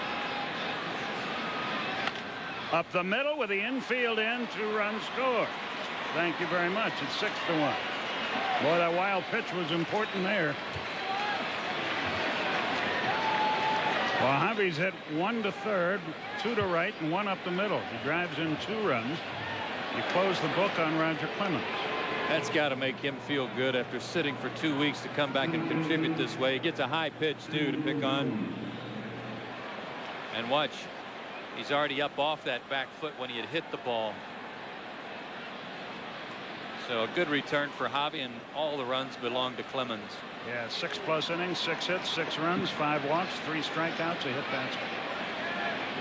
Up the middle with the infield in, 2-run score. Thank you very much. It's 6-1. Boy, that wild pitch was important there. Well, Javi's hit 1 to third, 2 to right, and 1 up the middle. He drives in 2 runs. You close the book on Roger Clemens. That's got to make him feel good after sitting for 2 weeks to come back and contribute this way. He gets a high pitch, too, to pick on. And watch. He's already up off that back foot when he had hit the ball. So a good return for Javi, and all the runs belong to Clemens. Yeah, 6+ innings, 6 hits, 6 runs, 5 walks, 3 strikeouts, a hit batsman.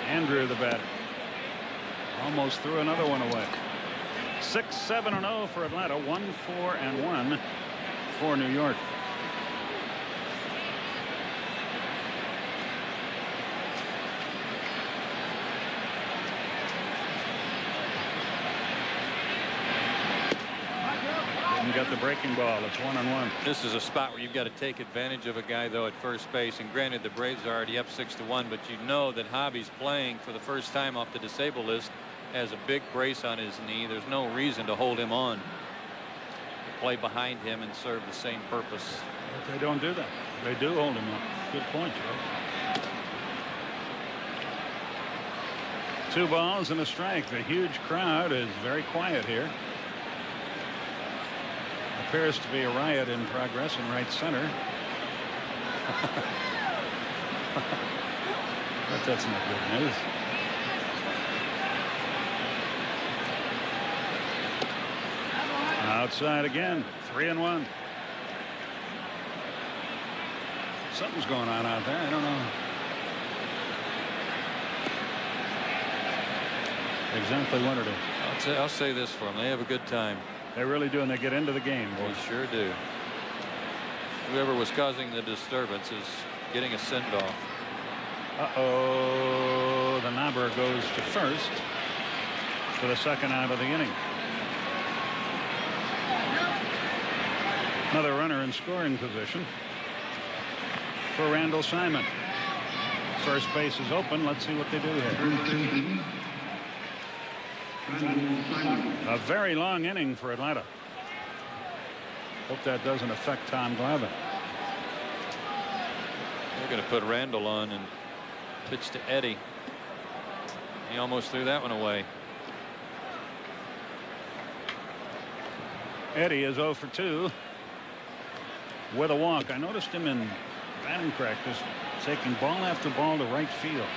Andrew the batter. Almost threw another one away. 6-7-0 for Atlanta, 1-4-1 for New York. Didn't get the breaking ball. It's 1-1. This is a spot where you've got to take advantage of a guy, though, at first base. And granted, the Braves are already up 6-1, but you know that Javi's playing for the first time off the disabled list has a big brace on his knee. There's no reason to hold him on. Play behind him and serve the same purpose. But they don't do that. They do hold him on. Good point, Joe. 2 balls and a strike. The huge crowd is very quiet here. Appears to be a riot in progress in right center. But that's not good news. Outside again. 3-1. Something's going on out there. I don't know exactly what it is. I'll say this for them. They have a good time. They really do, and they get into the game. Boy. They sure do. Whoever was causing the disturbance is getting a send-off. Uh-oh. The Knobber goes to first for the second out of the inning. Another runner in scoring position for Randall Simon. First base is open. Let's see what they do here. A very long inning for Atlanta. Hope that doesn't affect Tom Glavine. They're going to put Randall on and pitch to Eddie. He almost threw that one away. Eddie is 0 for 2 with a walk. I noticed him in batting practice taking ball after ball to right field.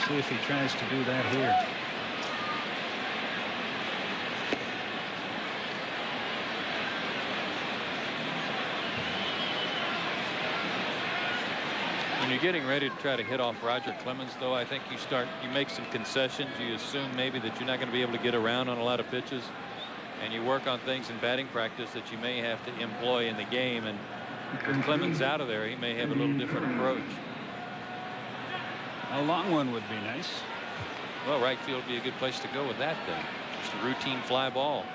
See if he tries to do that here. When you're getting ready to try to hit off Roger Clemens, though, I think you make some concessions. You assume maybe that you're not going to be able to get around on a lot of pitches, and you work on things in batting practice that you may have to employ in the game. And with Clemens out of there, he may have a little different approach. A long one would be nice. Well, right field would be a good place to go with that then. Just a routine fly ball.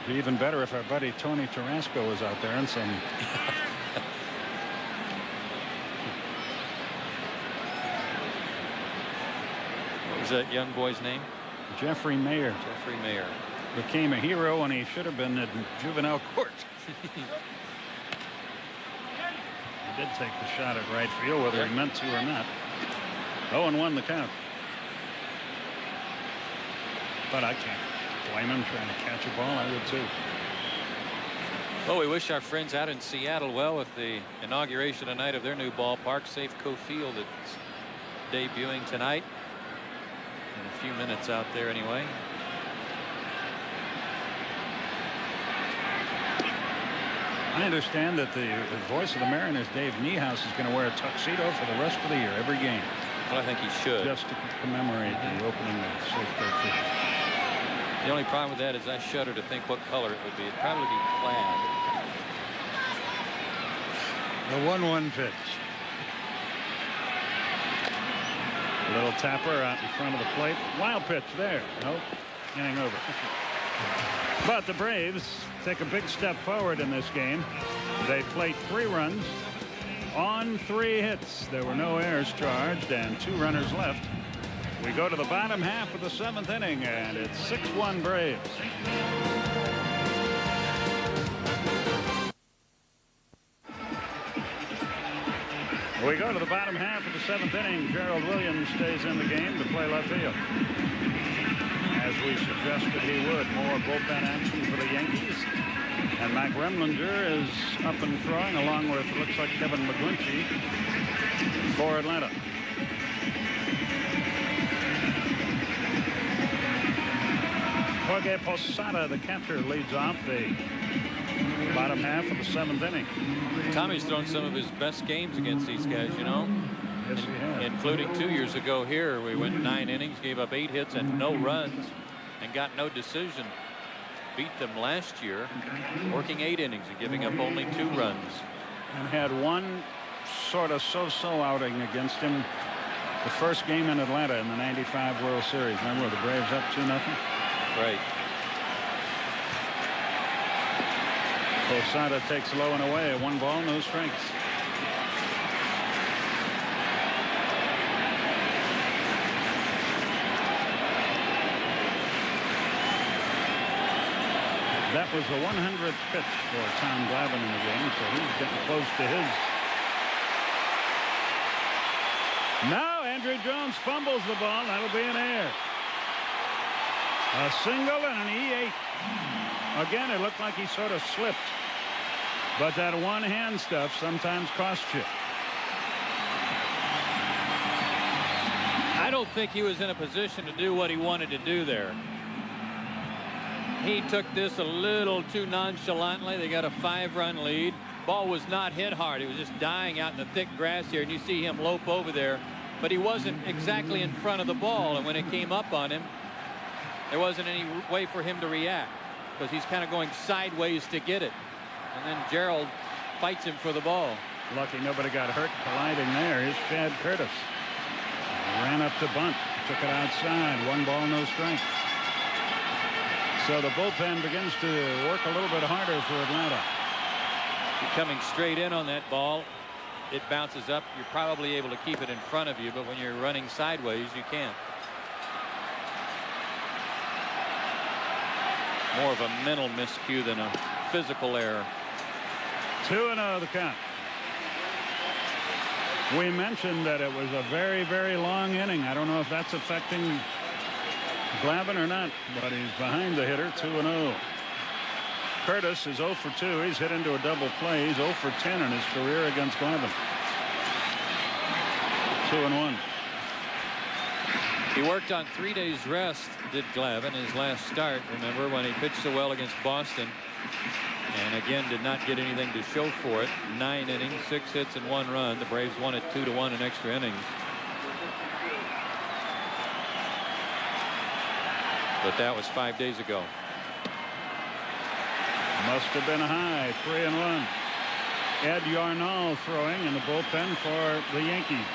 Be even better if our buddy Tony Tarasco was out there and some. What was that young boy's name? Jeffrey Mayer. Jeffrey Mayer. Became a hero when he should have been in juvenile court. He did take the shot at right field, whether he meant to or not. 0-1 the count. But I can't blame him trying to catch a ball. I would too. Well, we wish our friends out in Seattle well with the inauguration tonight of their new ballpark, Safeco Field. It's debuting tonight. In a few minutes out there anyway. I understand that the voice of the Mariners, Dave Niehaus, is going to wear a tuxedo for the rest of the year, every game. Well, I think he should. Just to commemorate the opening of Safeco Field. The only problem with that is I shudder to think what color it would be. It'd probably be plaid. The 1-1 pitch. A little tapper out in front of the plate. Wild pitch there. Nope. Inning over. But the Braves take a big step forward in this game. They played 3 runs on 3 hits. There were no errors charged and 2 runners left. We go to the bottom half of the 7th inning, and it's 6-1 Braves. We go to the bottom half of the 7th inning. Gerald Williams stays in the game to play left field. As we suggested he would. More bullpen action for the Yankees. And Mac Remlinger is up and throwing along with, looks like, Kevin McGlinchey for Atlanta. Jorge Posada, the catcher, leads off the bottom half of the 7th inning. Tommy's thrown some of his best games against these guys, you know. Yes, he has. Including 2 years ago here. We went 9 innings, gave up 8 hits and no runs, and got no decision. Beat them last year, working 8 innings and giving up only 2 runs. And had one sort of so-so outing against him the first game in Atlanta in the '95 World Series. Remember, the Braves up 2-0? Right. Posada takes low and away. 1 ball, no strikes. That was the 100th pitch for Tom Glavine in the game, so he's getting close to his. Now Andrew Jones fumbles the ball. That'll be an error. A single and an E8. Again, it looked like he sort of slipped. But that one-hand stuff sometimes costs you. I don't think he was in a position to do what he wanted to do there. He took this a little too nonchalantly. They got a 5-run lead. Ball was not hit hard. He was just dying out in the thick grass here, and you see him lope over there. But he wasn't exactly in front of the ball, and when it came up on him, there wasn't any way for him to react because he's kind of going sideways to get it. And then Gerald fights him for the ball. Lucky nobody got hurt colliding there. Here's Chad Curtis. Ran up to bunt. Took it outside. 1 ball, no strike. So the bullpen begins to work a little bit harder for Atlanta. Coming straight in on that ball, it bounces up. You're probably able to keep it in front of you, but when you're running sideways, you can't. More of a mental miscue than a physical error. 2-0 the count. We mentioned that it was a very, very long inning. I don't know if that's affecting Glavine or not, but he's behind the hitter. 2-0. Curtis is 0 for 2. He's hit into a double play. He's 0 for 10 in his career against Glavine. 2-1. He worked on 3 days rest, did Glavine, his last start. Remember when he pitched so well against Boston, and again did not get anything to show for it. 9 innings, 6 hits and 1 run. The Braves won it 2-1 in extra innings. But that was 5 days ago. Must have been a high. 3-1. Ed Yarnall throwing in the bullpen for the Yankees.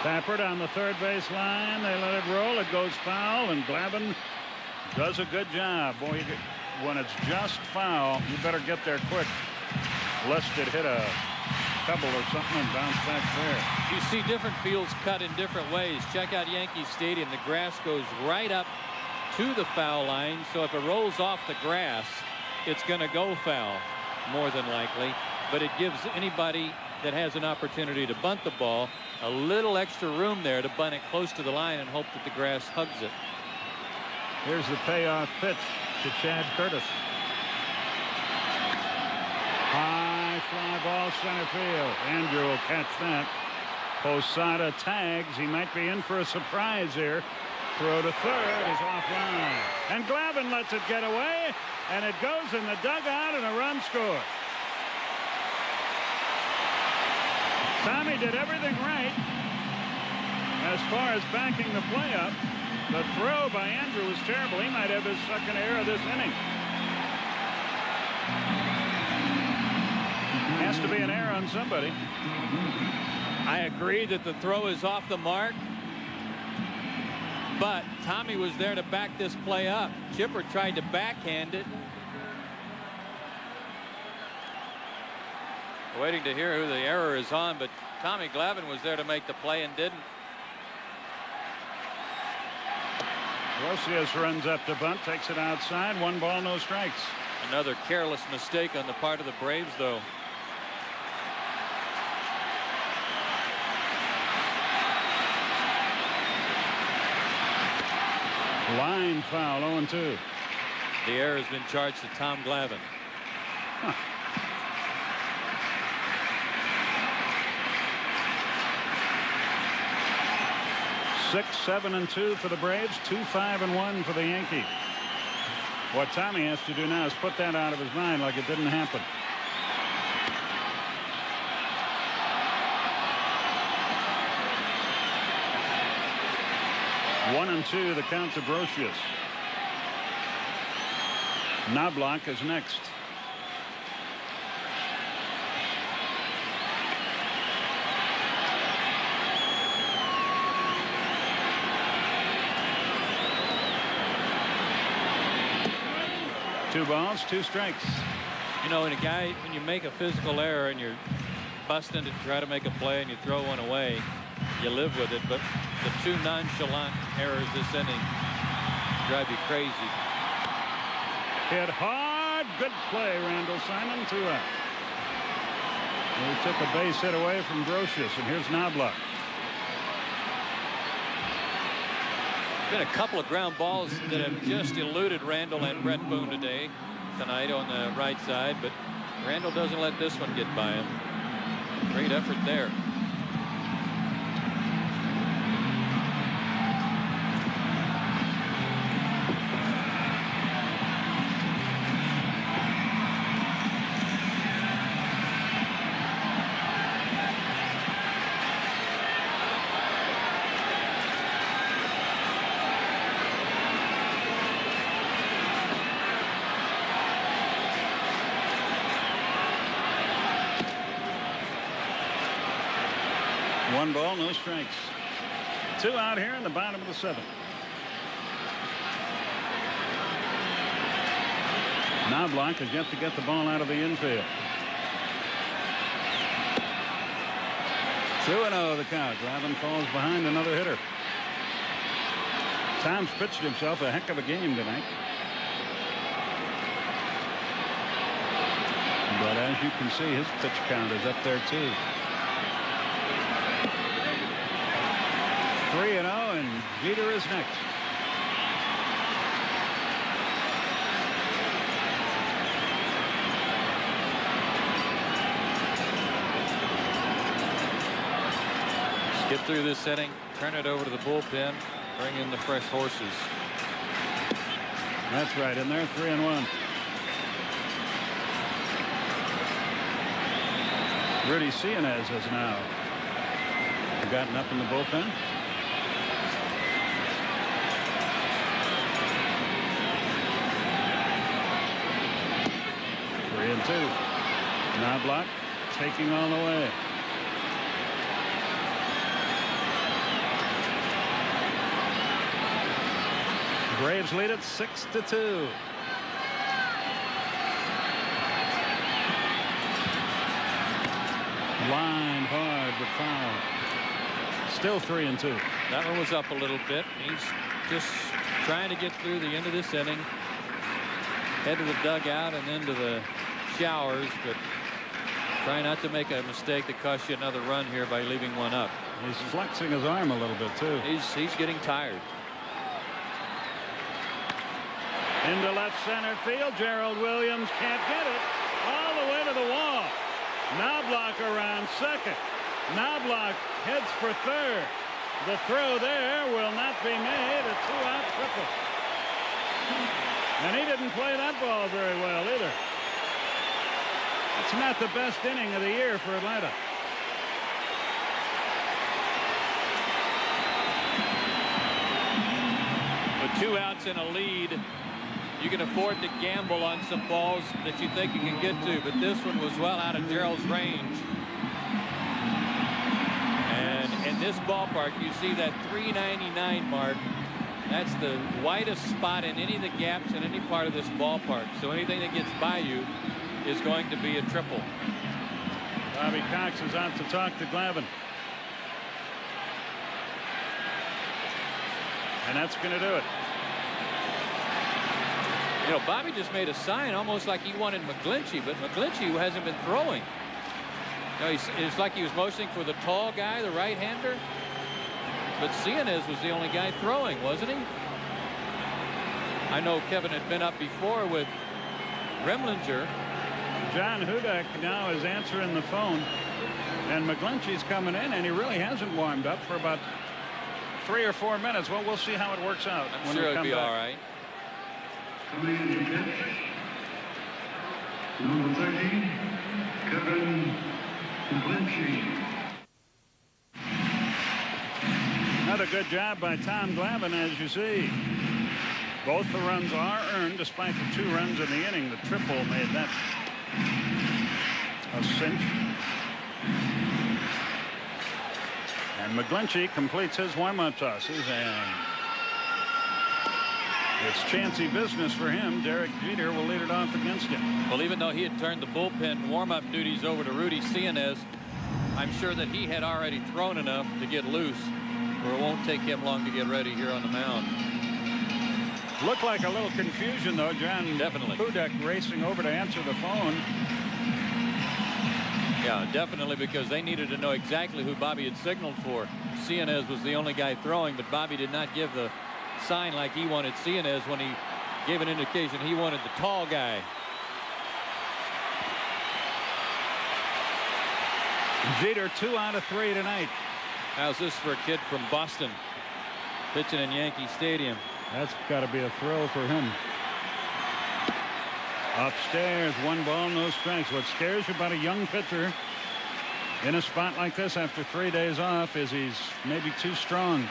Tapper down the third base line. They let it roll. It goes foul, and Glavine does a good job. Boy, when it's just foul, you better get there quick, lest it hit a pebble or something and bounce back there. You see different fields cut in different ways. Check out Yankee Stadium. The grass goes right up to the foul line, so if it rolls off the grass, it's going to go foul, more than likely. But it gives anybody that has an opportunity to bunt the ball a little extra room there to bunt it close to the line and hope that the grass hugs it. Here's the payoff pitch to Chad Curtis. High fly ball center field. Andrew will catch that. Posada tags. He might be in for a surprise here. Throw to third is offline. And Glavine lets it get away, and it goes in the dugout, and a run scores. Tommy did everything right as far as backing the play up. The throw by Andrew was terrible. He might have his second error of this inning. Has to be an error on somebody. I agree that the throw is off the mark, but Tommy was there to back this play up. Chipper tried to backhand it. Waiting to hear who the error is on, but Tommy Glavine was there to make the play and didn't. Rosius runs up to bunt, takes it outside. 1 ball, no strikes. Another careless mistake on the part of the Braves, though. Line foul, 0-2. The error has been charged to Tom Glavine. Huh. 6-7-2 for the Braves. 2-5-1 for the Yankees. What Tommy has to do now is put that out of his mind like it didn't happen. One and two, the count to Brosius. Knobloch is next. Two balls, 2 strikes. You know, when a guy, when you make a physical error and you're busting to try to make a play and you throw one away, you live with it. But the two nonchalant errors this inning drive you crazy. Hit hard. Good play, Randall Simon. 2 out. He took a base hit away from Brocious, and here's Knobloch. Been a couple of ground balls that have just eluded Randall and Brett Boone tonight on the right side, but Randall doesn't let this one get by him. Great effort there. One ball, no strikes. 2 out here in the bottom of the 7th. Knobloch has yet to get the ball out of the infield. 2-0 the count. Glavine falls behind another hitter. Tom's pitched himself a heck of a game tonight. But as you can see, his pitch count is up there too. 3-0, and Jeter is next. Get through this inning, turn it over to the bullpen, bring in the fresh horses. That's right, and they're 3-1. Rudy Cianez has now gotten up in the bullpen. And 2. Knobloch taking all the way. Braves lead it 6-2. Line hard but foul. Still 3-2. That one was up a little bit. He's just trying to get through the end of this inning. Head to the dugout and then to the showers, but try not to make a mistake that costs you another run here by leaving one up. He's flexing his arm a little bit too. He's getting tired. Into left center field. Gerald Williams can't get it. All the way to the wall. Knobloch around second. Knobloch heads for third. The throw there will not be made. A 2-out triple. And he didn't play that ball very well either. It's not the best inning of the year for Atlanta. With 2 outs and a lead, you can afford to gamble on some balls that you think you can get to, but this one was well out of Gerald's range. And in this ballpark, you see that 399 mark. That's the widest spot in any of the gaps in any part of this ballpark. So anything that gets by you is going to be a triple. Bobby Cox is out to talk to Glavine. And that's going to do it. You know, Bobby just made a sign almost like he wanted McGlinchey, but McGlinchey hasn't been throwing. You know, it's like he was motioning for the tall guy, the right-hander. But Cianez was the only guy throwing, wasn't he? I know Kevin had been up before with Remlinger. John Hudak now is answering the phone, and McGlinchey's coming in, and he really hasn't warmed up for about 3 or 4 minutes. Well, we'll see how it works out. I'm sure it'll be all right. Coming in to pitch, number 13, Kevin McGlinchey. Another good job by Tom Glavine, as you see. Both the runs are earned despite the 2 runs in the inning. The triple made that a cinch. And McGlinchey completes his warm-up tosses, and It's chancy business for him. Derek Jeter will lead it off against him. Well, even though he had turned the bullpen warm-up duties over to Rudy Cianez, I'm sure that he had already thrown enough to get loose, where it won't take him long to get ready here on the mound. Looked like a little confusion, though. John Definitely. Hudek racing over to answer the phone. Yeah, definitely, because they needed to know exactly who Bobby had signaled for. Cianez was the only guy throwing, but Bobby did not give the sign like he wanted Cianez when he gave an indication he wanted the tall guy. Jeter 2 out of 3 tonight. How's this for a kid from Boston pitching in Yankee Stadium? That's got to be a thrill for him. Upstairs, 1 ball, no strikes. What scares you about a young pitcher in a spot like this after 3 days off is he's maybe too strong.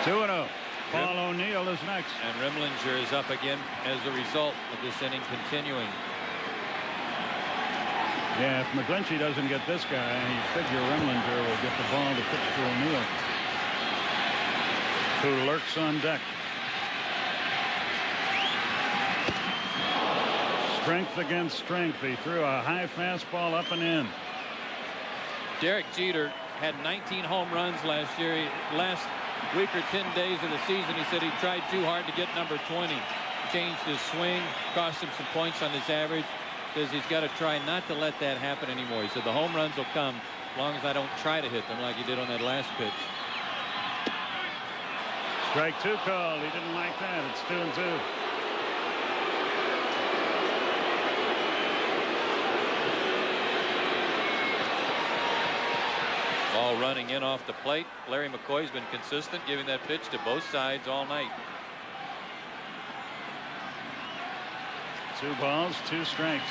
Two and 0. Paul O'Neill is next. And Rimlinger is up again as a result of this inning continuing. Yeah, if McGlinchey doesn't get this guy, you figure Rimlinger will get the ball to pitch to O'Neill, who lurks on deck. Strength against strength. He threw a high fastball up and in. Derek Jeter had 19 home runs last year. Last week or 10 days of the season, he said he tried too hard to get number 20. Changed his swing, cost him some points on his average. Says he's got to try not to let that happen anymore. He said the home runs will come as long as I don't try to hit them like he did on that last pitch. Strike 2 called. He didn't like that. It's 2 and 2. Ball running in off the plate. Larry McCoy's been consistent, giving that pitch to both sides all night. 2 balls, 2 strikes.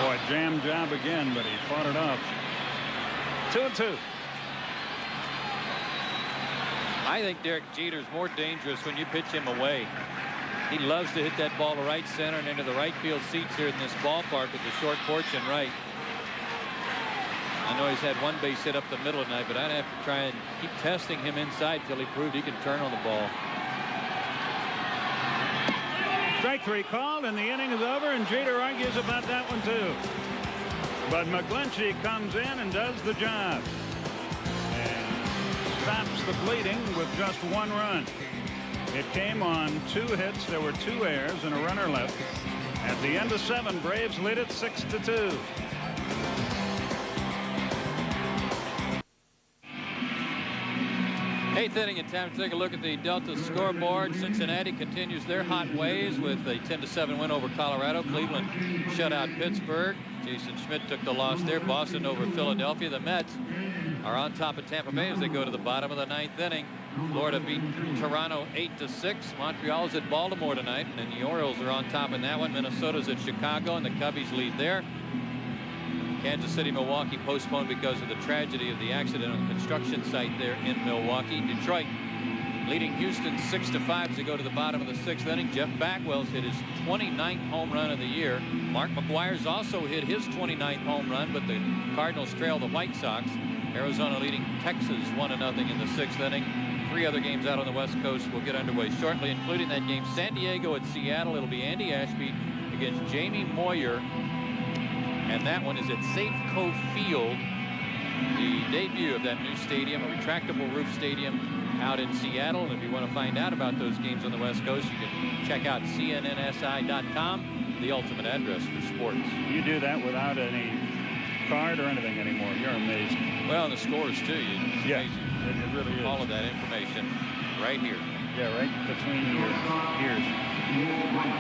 Oh, a jam job again, but he fought it off. 2 and 2. I think Derek Jeter's more dangerous when you pitch him away. He loves to hit that ball to right center and into the right field seats here in this ballpark with the short porch and right. I know he's had 1 base hit up the middle tonight, but I'd have to try and keep testing him inside till he proved he can turn on the ball. Strike 3 called, and the inning is over, and Jeter argues about that one too. But McGlinchey comes in and does the job and stops the bleeding with just 1 run. It came on 2 hits. There were 2 errors and a runner left. At the end of 7, Braves lead it 6-2. Eighth inning, and time to take a look at the Delta scoreboard. Cincinnati continues their hot ways with a 10-7 win over Colorado. Cleveland shut out Pittsburgh. Jason Schmidt took the loss there. Boston over Philadelphia. The Mets are on top of Tampa Bay as they go to the bottom of the 9th inning. Florida beat Toronto 8-6. Montreal's at Baltimore tonight, and the Orioles are on top in that one. Minnesota's at Chicago, and the Cubbies lead there. Kansas City, Milwaukee postponed because of the tragedy of the accident on the construction site there in Milwaukee. Detroit leading Houston 6-5 as they go to the bottom of the 6th inning. Jeff Bagwell's hit his 29th home run of the year. Mark McGwire's also hit his 29th home run, but the Cardinals trail the White Sox. Arizona leading Texas 1-0 in the 6th inning. 3 other games out on the West Coast will get underway shortly, including that game San Diego at Seattle. It'll be Andy Ashby against Jamie Moyer, and that one is at Safeco Field, the debut of that new stadium, a retractable roof stadium out in Seattle. And if you want to find out about those games on the West Coast, you can check out cnnsi.com, the ultimate address for sports. You do that without any card or anything anymore. You're amazing. Well, and the scores too. It's amazing. It really is. All of that information right here. Yeah, right between your ears.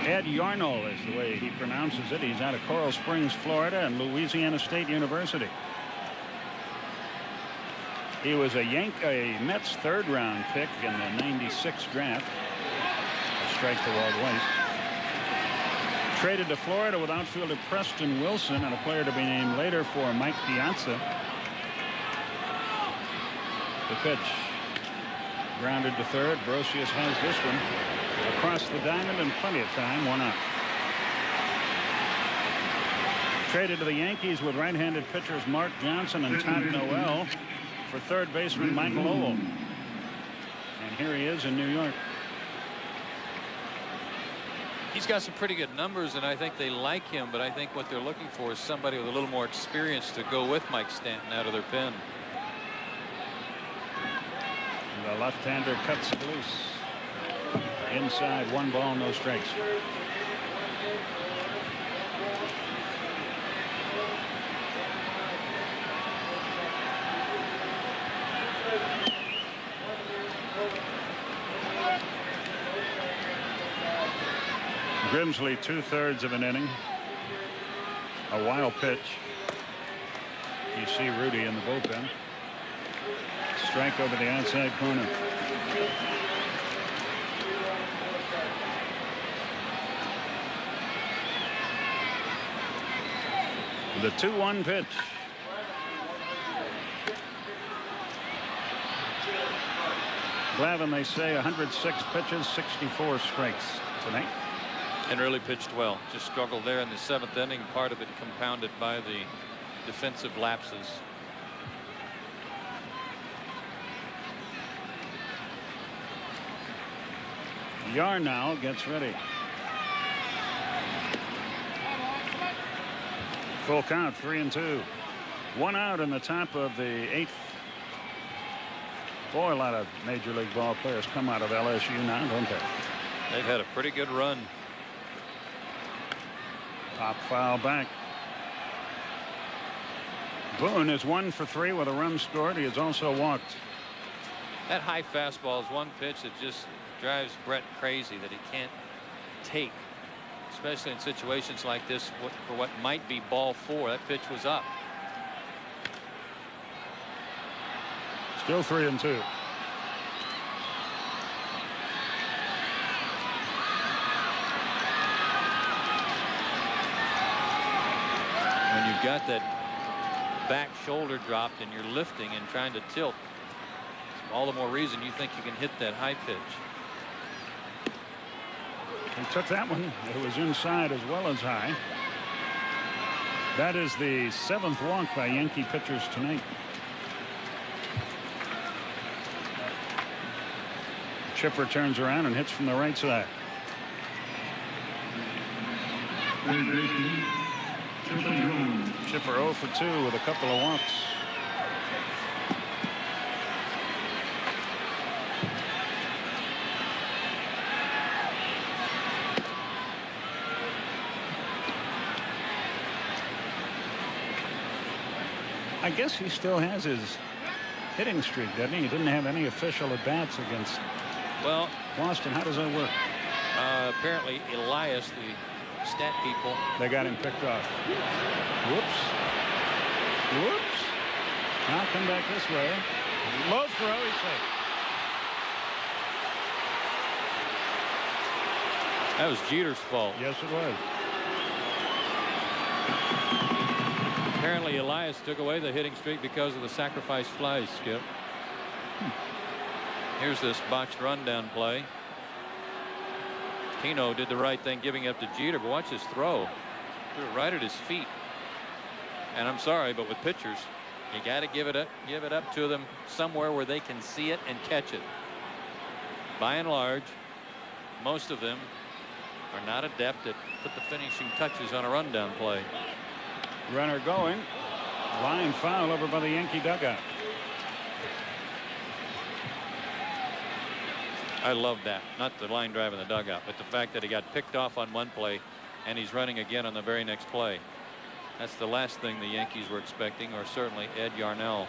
Ed Yarnall is the way he pronounces it. He's out of Coral Springs, Florida, and Louisiana State University. He was a Mets 3rd round pick in the '96 draft. A strike to Walt Weiss. Traded to Florida with outfielder Preston Wilson and a player to be named later for Mike Piazza. The pitch grounded to 3rd. Brosius has this one across the diamond in plenty of time. 1 out. Traded to the Yankees with right-handed pitchers Mark Johnson and Todd Noel for third baseman Mike Lowell. And here he is in New York. He's got some pretty good numbers, and I think they like him, but I think what they're looking for is somebody with a little more experience to go with Mike Stanton out of their pen. The left-hander cuts it loose. Inside, 1 ball, no strikes. Grimsley 2/3 of an inning. A wild pitch. You see Rudy in the bullpen. Strike over the outside corner. The 2-1 pitch. Glavine, they say 106 pitches, 64 strikes tonight. And really pitched well. Just struggled there in the 7th inning. Part of it compounded by the defensive lapses. Yarnow gets ready. Full count, 3-2. 1 out in the top of the 8th. Boy, a lot of Major League ball players come out of LSU now, don't they? They've had a pretty good run. Pop foul back. Boone is 1 for 3 with a run scored. He has also walked. That high fastball is one pitch that just drives Brett crazy that he can't take, especially in situations like this for what might be ball 4. That pitch was up. Still 3-2. When you've got that back shoulder dropped and you're lifting and trying to tilt, it's all the more reason you think you can hit that high pitch. He took that one. It was inside as well as high. That is the 7th walk by Yankee pitchers tonight. Chipper turns around and hits from the right side. Chipper 0 for 2 with a couple of walks. I guess he still has his hitting streak, doesn't he? He didn't have any official at-bats against Boston. How does that work? Apparently Elias, the stat people, they got him picked off. Whoops. Whoops. Now come back this way. Low throw, he's safe. that was Jeter's fault. Yes, it was. Apparently Elias took away the hitting streak because of the sacrifice flies, Skip. Here's this botched rundown play. Tino did the right thing giving up to Jeter, but watch his throw. Threw it right at his feet. And I'm sorry, but with pitchers, you got to give it up to them somewhere where they can see it and catch it. By and large, most of them are not adept at put the finishing touches on a rundown play. Runner going. Line foul over by the Yankee dugout. I love that. Not the line drive in the dugout, but the fact that he got picked off on one play and he's running again on the very next play. That's the last thing the Yankees were expecting, or certainly Ed Yarnell.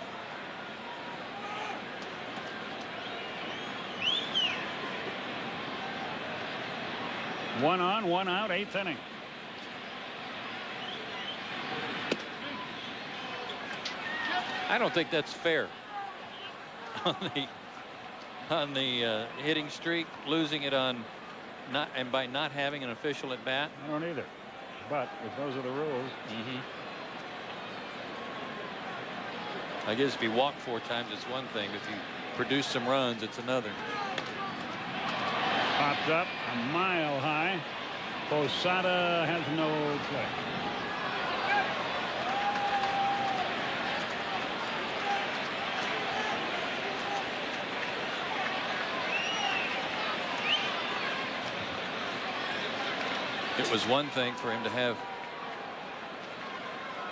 One on, 1 out, 8th inning. I don't think that's fair on the hitting streak, losing it on by not having an official at bat. I don't either. But if those are the rules. I guess if you walk 4 times, it's one thing. If you produce some runs, it's another. Popped up a mile high. Posada has no play. It was one thing for him to have,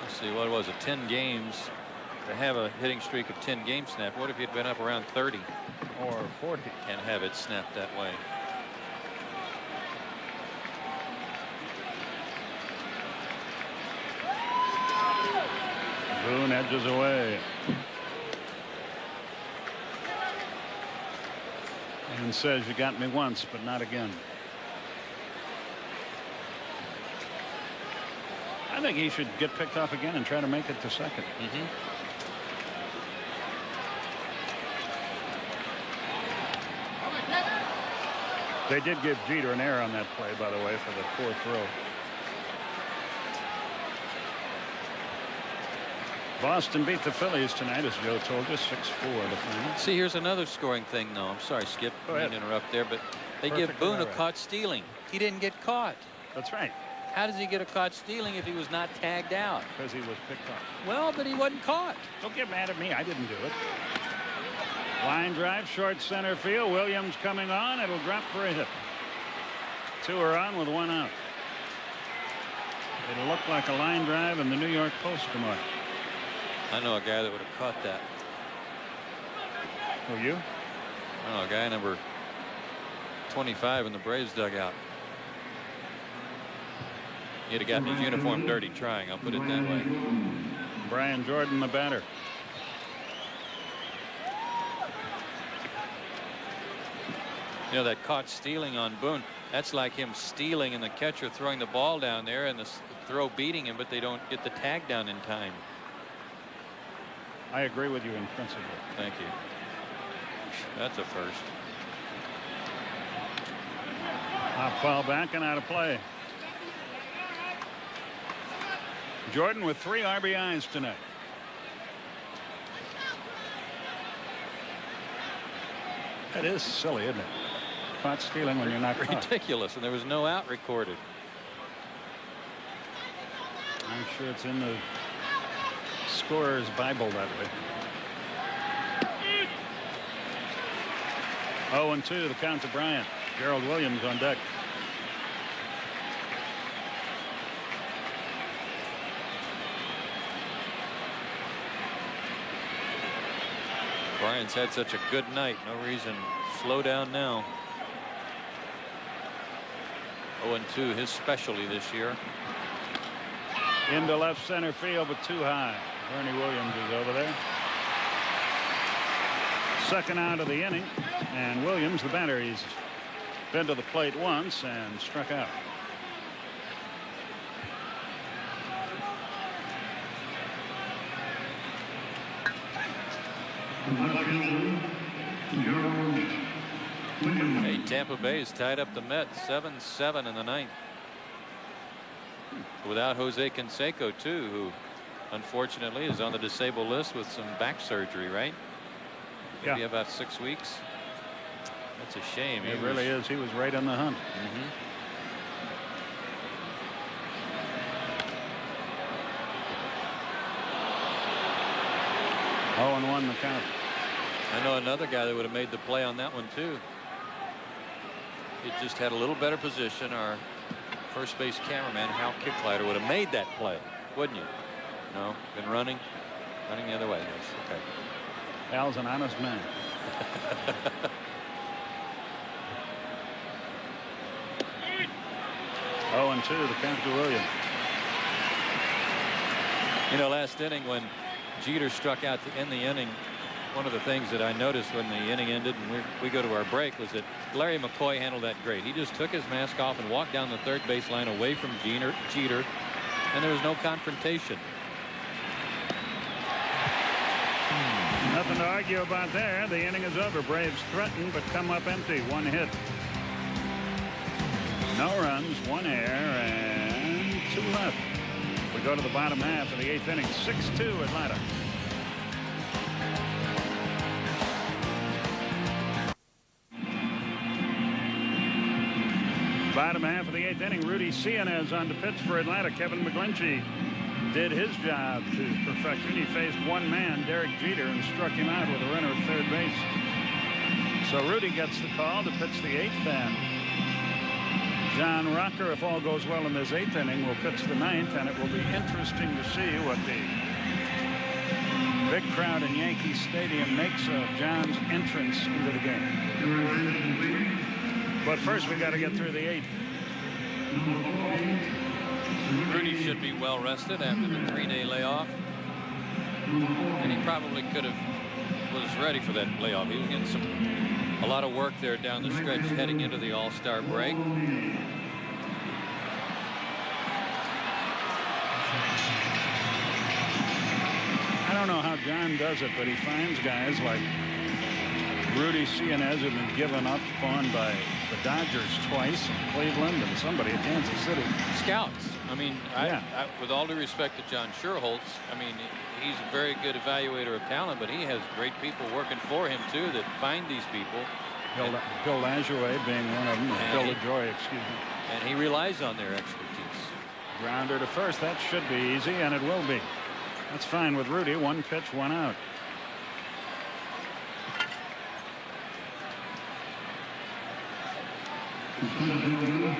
let's see, what was it, 10 games, to have a hitting streak of 10 games snapped. What if he'd been up around 30 or 40 and have it snapped that way? Boone edges away and says, you got me once, but not again. I think he should get picked off again and try to make it to second. They did give Jeter an error on that play, by the way, for the fourth throw. Boston beat the Phillies tonight, as Joe told us, 6-4 the final. See, here's another scoring thing, though. I'm sorry, Skip. I didn't interrupt there, but they give Boone a caught stealing. He didn't get caught. That's right. How does he get a caught stealing if he was not tagged out? Because he was picked off. Well, but he wasn't caught. Don't get mad at me. I didn't do it. Line drive, short center field. Williams coming on. It'll drop for a hit. 2 are on with 1 out. It'll look like a line drive in the New York Post tomorrow. I know a guy that would have caught that. Who, you? Oh, a guy number 25 in the Braves dugout. He'd have gotten his uniform dirty trying, I'll put it that way. Brian Jordan, the batter. You know, that caught stealing on Boone, that's like him stealing and the catcher throwing the ball down there and the throw beating him, but they don't get the tag down in time. I agree with you in principle. Thank you. That's a first. Hop foul back and out of play. Jordan with 3 RBIs tonight. That is silly, isn't it? Caught stealing when you're not caught. Ridiculous, and there was no out recorded. I'm sure it's in the scorer's Bible that way. 0-2 the count to Bryant. Gerald Williams on deck. Bryant's had such a good night. No reason to slow down now. 0-2, his specialty this year. Into left center field, but too high. Bernie Williams is over there. Second out of the inning, and Williams, the batter, he's been to the plate once and struck out. Hey, Tampa Bay has tied up the Mets 7-7 in the ninth. Without Jose Canseco, too, who unfortunately is on the disabled list with some back surgery, right? Maybe about 6 weeks. That's a shame. It really is. He was right on the hunt. 0-1 the count. I know another guy that would have made the play on that one, too. It just had a little better position. Our first base cameraman, Hal Kicklighter, would have made that play, wouldn't you? No, been running the other way. Yes, okay. Hal's an honest man. Oh, and 2 the count to Williams. You know, last inning when Jeter struck out to end the inning, one of the things that I noticed when the inning ended and we go to our break was that Larry McCoy handled that great. He just took his mask off and walked down the third base line away from Jeter, and there was no confrontation. Nothing to argue about there. The inning is over. Braves threaten but come up empty. 1 hit. No runs, 1 error, and 2 left. We go to the bottom half of the 8th inning. 6-2 Atlanta. Bottom half of the 8th inning. Rudy Cianez on to pitch for Atlanta. Kevin McGlinchey did his job to perfection. He faced one man, Derek Jeter, and struck him out with a runner at third base. So Rudy gets the call to pitch the 8th, and John Rocker, if all goes well in this 8th inning, will pitch the 9th, and it will be interesting to see what the big crowd in Yankee Stadium makes of John's entrance into the game. But first, we got to get through the 8th. Rudy should be well rested after the 3-day layoff, and he probably was ready for that layoff. He was getting a lot of work there down the stretch heading into the All-Star break. I don't know how John does it, but he finds guys like Rudy Cianez who've been given up on by the Dodgers twice, Cleveland, and somebody at Kansas City. Scouts. I mean, with all due respect to John Sherholtz, I mean, he's a very good evaluator of talent, but he has great people working for him too that find these people. Bill Lajoie being one of them, Bill LaJoy, excuse me. And he relies on their expertise. Grounder to first. That should be easy, and it will be. That's fine with Rudy. 1 pitch, 1 out.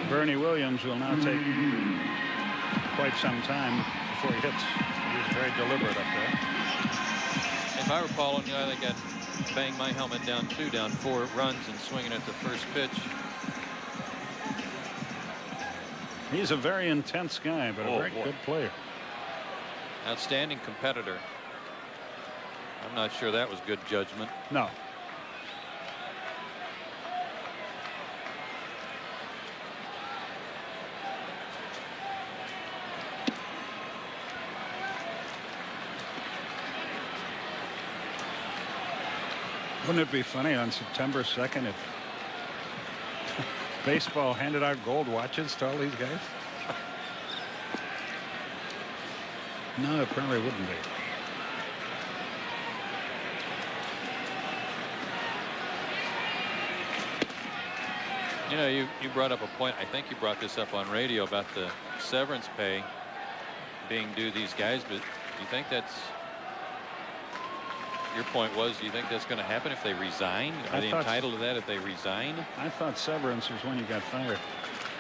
Bernie Williams will now take quite some time before he hits. He's very deliberate up there. If I were Paul, I think I'd bang my helmet down 2, down 4 runs and swinging at the first pitch. He's a very intense guy, but a very good player. Outstanding competitor. I'm not sure that was good judgment. No. Wouldn't it be funny on September 2nd if baseball handed out gold watches to all these guys? No, it probably wouldn't be. You know, you brought up a point. I think you brought this up on radio about the severance pay being due these guys, but do you think that's your point was, do you think that's going to happen if they resign? Are they entitled to that if they resign? I thought severance was when you got fired.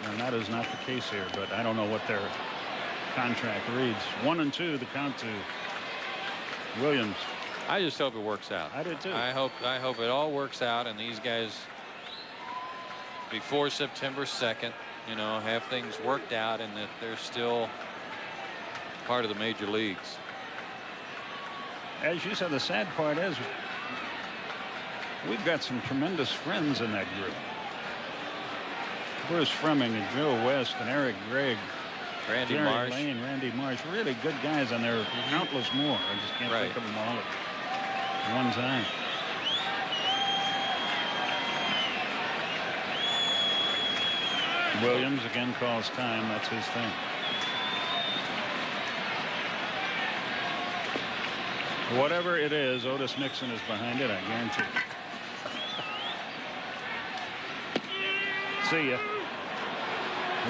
And that is not the case here, but I don't know what their contract reads. 1 and 2, the count to Williams. I just hope it works out. I did too. I hope it all works out, and these guys before September 2nd, you know, have things worked out and that they're still part of the major leagues. As you said, the sad part is we've got some tremendous friends in that group. Bruce Fremming and Joe West and Eric Gregg, Randy Jerry Marsh. Lane, Randy Marsh, really good guys, and there are countless more. I just can't think of them all at one time. Williams again calls time. That's his thing. Whatever it is, Otis Nixon is behind it, I guarantee. See ya.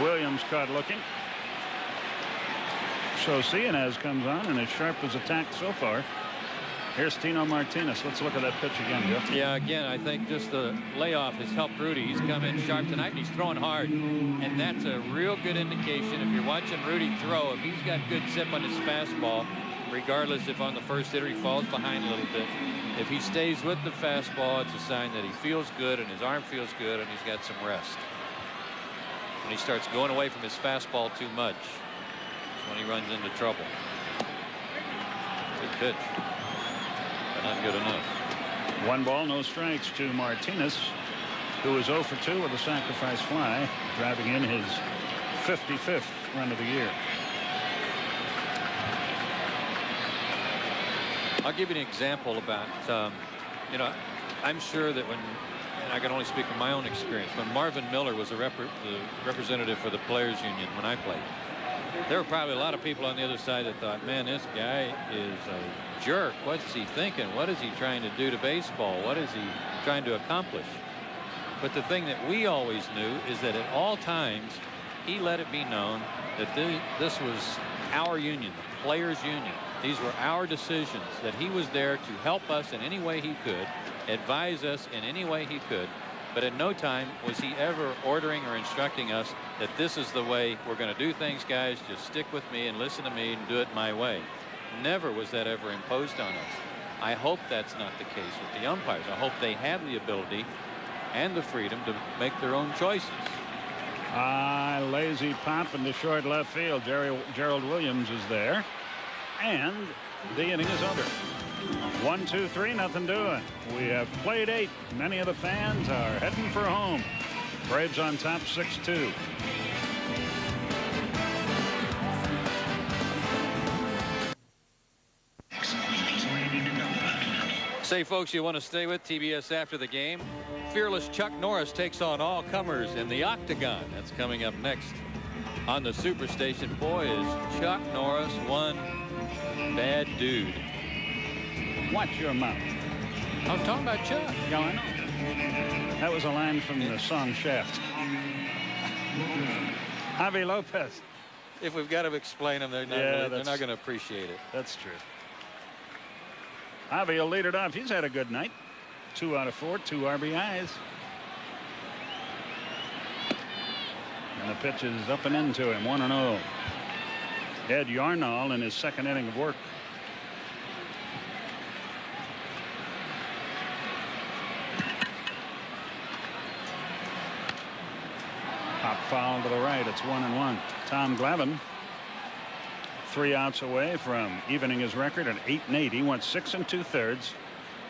Williams caught looking. So Cianez comes on, and as sharp as attacked so far. Here's Tino Martinez. Let's look at that pitch again, Jeff. Yeah, again, I think just the layoff has helped Rudy. He's come in sharp tonight, and he's throwing hard. And that's a real good indication. If you're watching Rudy throw, if he's got good zip on his fastball, regardless if on the first hitter he falls behind a little bit, if he stays with the fastball, it's a sign that he feels good and his arm feels good and he's got some rest. When he starts going away from his fastball too much, that's when he runs into trouble. Good pitch, but not good enough. 1 ball, no strikes to Martinez, who is 0 for 2 with a sacrifice fly, driving in his 55th run of the year. I'll give you an example about, you know, I'm sure that when, and I can only speak from my own experience, when Marvin Miller was the representative for the Players Union when I played, there were probably a lot of people on the other side that thought, man, this guy is a jerk. What's he thinking? What is he trying to do to baseball? What is he trying to accomplish? But the thing that we always knew is that at all times, he let it be known that this was our union, the Players Union. These were our decisions, that he was there to help us in any way he could, advise us in any way he could, But at no time was he ever ordering or instructing us that this is the way we're going to do things, guys. Just stick with me and listen to me and do it my way. Never was that ever imposed on us. I hope that's not the case with the umpires. I hope they have the ability and the freedom to make their own choices. Lazy pop into short left field. Gerald Williams is there. And the inning is over. 1, 2, 3, nothing doing. We have played 8. Many of the fans are heading for home. Braves on top 6-2. Say, folks, you want to stay with TBS after the game? Fearless Chuck Norris takes on all comers in the Octagon. That's coming up next on the Superstation. Boy, is Chuck Norris one bad dude. Watch your mouth. I was talking about Chuck. Yeah, I know. That was a line from the song Shaft. Javi Lopez. If we've got to explain them, they're not going to appreciate it. That's true. Javi will lead it off. He's had a good night. 2 out of 4, 2 RBIs. And the pitch is up and into him. 1-0. Ed Yarnall in his second inning of work. Pop foul to the right. It's 1-1. Tom Glavine, 3 outs away from evening his record at 8-8. He went 6 2/3,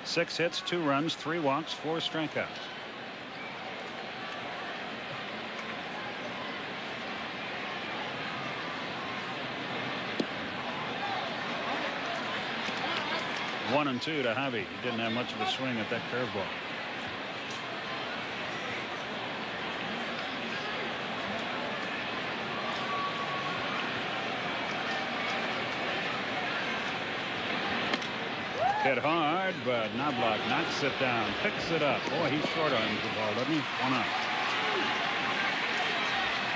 6 hits, 2 runs, 3 walks, 4 strikeouts. One and 2 to Javi. He didn't have much of a swing at that curveball. Hit hard, but Knobloch knocks it down, picks it up. Boy, he short arms the ball, doesn't he? 1 out.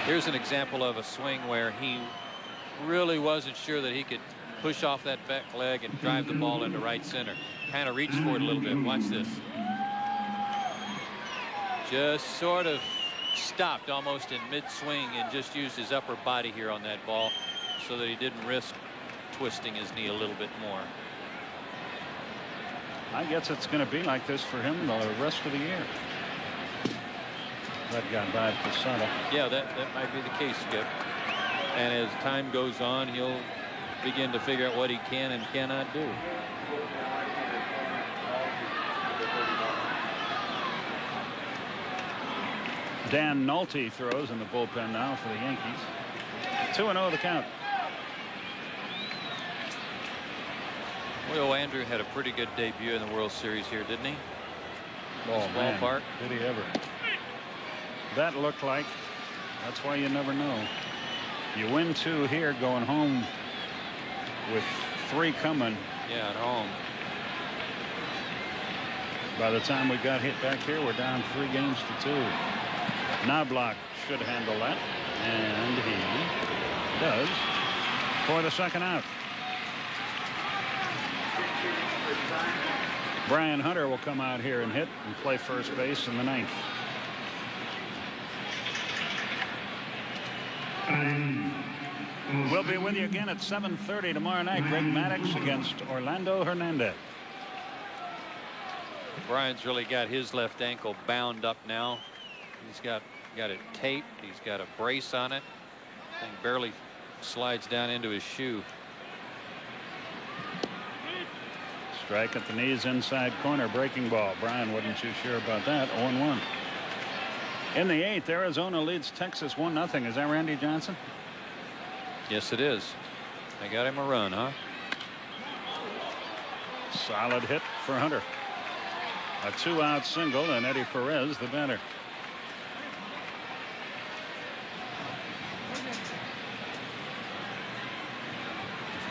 Here's an example of a swing where he really wasn't sure that he could push off that back leg and drive the ball into right center. Kind of reached for it a little bit. Watch this. Just sort of stopped almost in mid-swing and just used his upper body here on that ball so that he didn't risk twisting his knee a little bit more. I guess it's going to be like this for him the rest of the year. That got by Posada. Yeah, that might be the case, Skip. And as time goes on, he'll begin to figure out what he can and cannot do. Dan Nolte throws in the bullpen now for the Yankees. 2-0 the count. Will Andrew had a pretty good debut in the World Series here, didn't he? Oh, man, ballpark. did he ever? That looked like. That's why you never know. You win 2 here, going home with 3 coming. Yeah, at home. By the time we got hit back here, we're down 3 games to 2. Knobloch should handle that, and he does for the second out. Brian Hunter will come out here and hit and play first base in the 9th. We'll be with you again at 7:30 tomorrow night. Greg Maddux against Orlando Hernandez. Brian's really got his left ankle bound up now. He's got it taped. He's got a brace on it. Thing barely slides down into his shoe. Strike at the knees, inside corner, breaking ball. Brian wasn't too sure about that. 0-1. In the 8th, Arizona leads Texas 1-0. Is that Randy Johnson? Yes, it is. They got him a run, huh? Solid hit for Hunter. A 2-out single, and Eddie Perez the batter.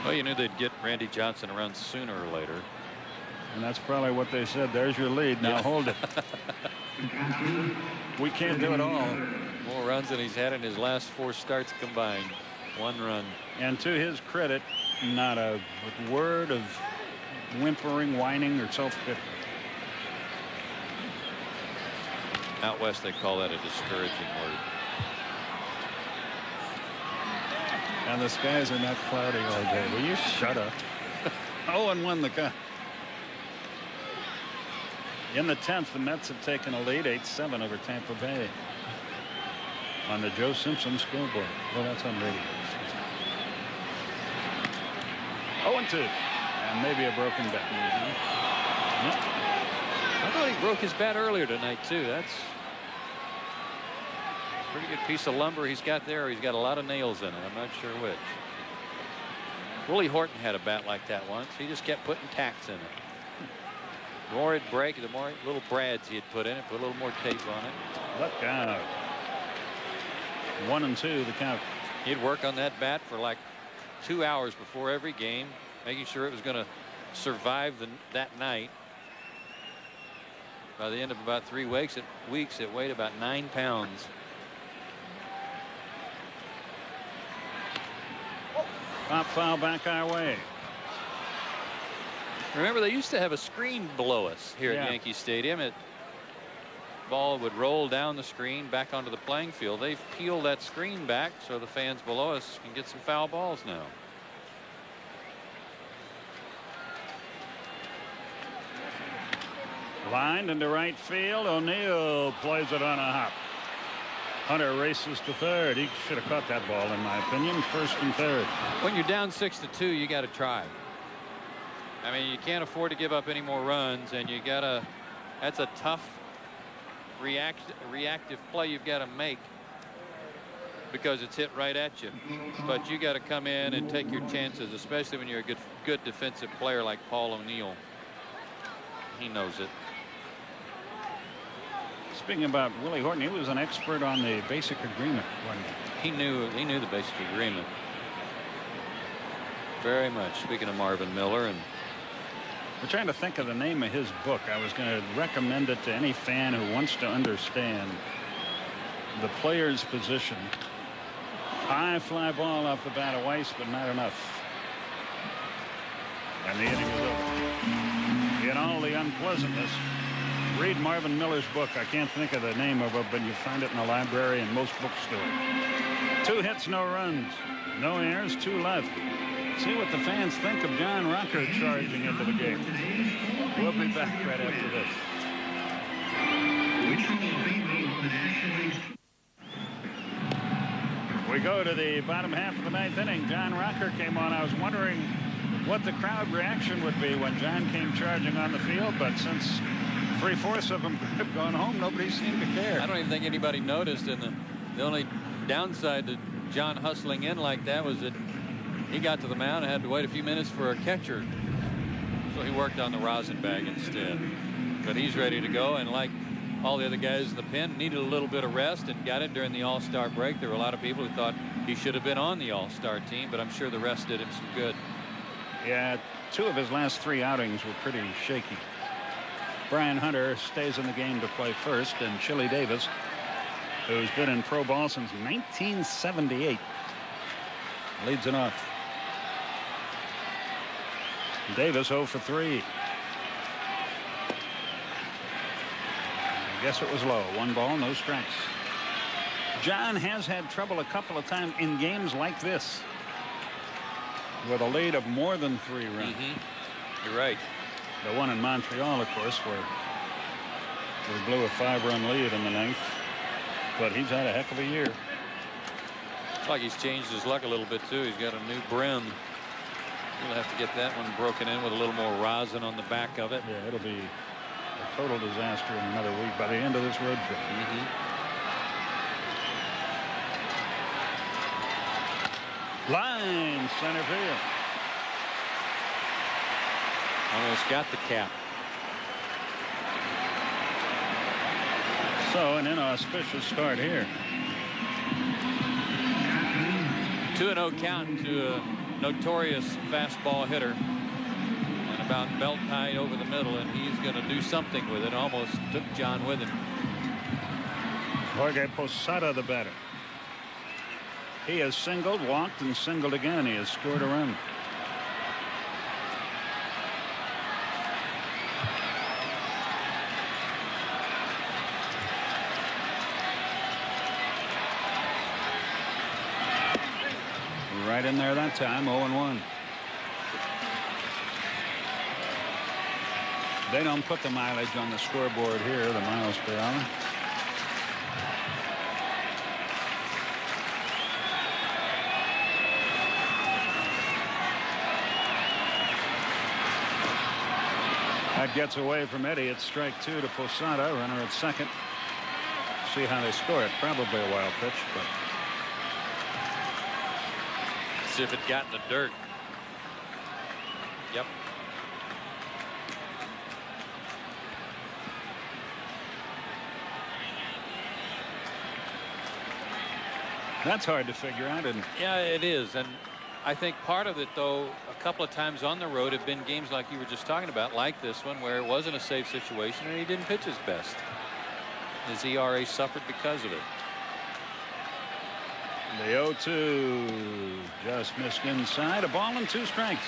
Well, you knew they'd get Randy Johnson around sooner or later. And that's probably what they said. There's your lead. Now hold it. We can't do it all. More runs than he's had in his last 4 starts combined. 1 run. And to his credit, not a word of whimpering, whining, or self-pity. Out west, they call that a discouraging word. And the skies are not cloudy all day. Will you shut up? 0-1 the count. In the 10th, the Mets have taken a lead 8-7 over Tampa Bay on the Joe Simpson scoreboard. Well, that's on radio. 0-2, and maybe a broken bat. Yep. I thought he broke his bat earlier tonight too. That's a pretty good piece of lumber he's got there. He's got a lot of nails in it. I'm not sure which. Willie Horton had a bat like that once. He just kept putting tacks in it. The more it'd break, the more little brads he'd put in it, put a little more tape on it. Look out. 1-2 the count. He'd work on that bat for like 2 hours before every game, making sure it was going to survive that night. By the end of about 3 weeks, it weighed about 9 pounds. Pop foul back our way. Remember, they used to have a screen below us here at Yankee Stadium. Ball would roll down the screen back onto the playing field. They've peeled that screen back so the fans below us can get some foul balls now. Lined into right field. O'Neill plays it on a hop. Hunter races to third. He should have caught that ball, in my opinion. First and third. When you're down 6-2, you got to try. I mean, you can't afford to give up any more runs, and you got to. That's a tough reactive play you've got to make because it's hit right at you. But you got to come in and take your chances, especially when you're a good defensive player like Paul O'Neill. He knows it. Speaking about Willie Horton, he was an expert on the basic agreement. He knew the basic agreement very much. Speaking of Marvin Miller, and we're trying to think of the name of his book. I was going to recommend it to any fan who wants to understand the player's position. High fly ball off the bat of Weiss, but not enough. And the inning is over. In all the unpleasantness, read Marvin Miller's book. I can't think of the name of it, but you find it in the library and most bookstores. 2 hits, no runs, no errors, 2 left. See what the fans think of John Rocker charging into the game. We'll be back right after this. We go to the bottom half of the 9th inning. John Rocker came on. I was wondering what the crowd reaction would be when John came charging on the field, but since 3/4 of them have gone home, nobody seemed to care. I don't even think anybody noticed, and the only downside to John hustling in like that was that he got to the mound and had to wait a few minutes for a catcher, so he worked on the rosin bag instead. But he's ready to go, and like all the other guys in the pen, needed a little bit of rest and got it during the All-Star break. There were a lot of people who thought he should have been on the All-Star team, but I'm sure the rest did him some good. Yeah, 2 of his last 3 outings were pretty shaky. Brian Hunter stays in the game to play first, and Chili Davis, who's been in pro ball since 1978, leads it off. Davis 0 for 3. I guess it was low. 1 ball, no strikes. John has had trouble a couple of times in games like this with a lead of more than 3 runs. You're right. The one in Montreal, of course, where we blew a 5-run lead in the 9th. But he's had a heck of a year. It's like he's changed his luck a little bit too. He's got a new brim. He'll have to get that one broken in with a little more rosin on the back of it. Yeah, it'll be a total disaster in another week by the end of this road trip. Line center field. Almost got the cap. So an inauspicious start here. 2-0 count to a notorious fastball hitter, and about belt tied over the middle, and he's going to do something with it. Almost took John with him. Jorge Posada, the batter. He has singled, walked, and singled again. He has scored a run. Right in there that time. 0-1. They don't put the mileage on the scoreboard here, the miles per hour. That gets away from Eddie. It's strike 2 to Posada. Runner at second. See how they score it. Probably a wild pitch, but See if it got in the dirt. Yep. that's hard to figure out. And Yeah, it is. And I think part of it, though, a couple of times on the road have been games like you were just talking about, like this one, where it wasn't a safe situation and he didn't pitch his best. His ERA suffered because of it. the 0-2 just missed inside. A ball and 2 strikes.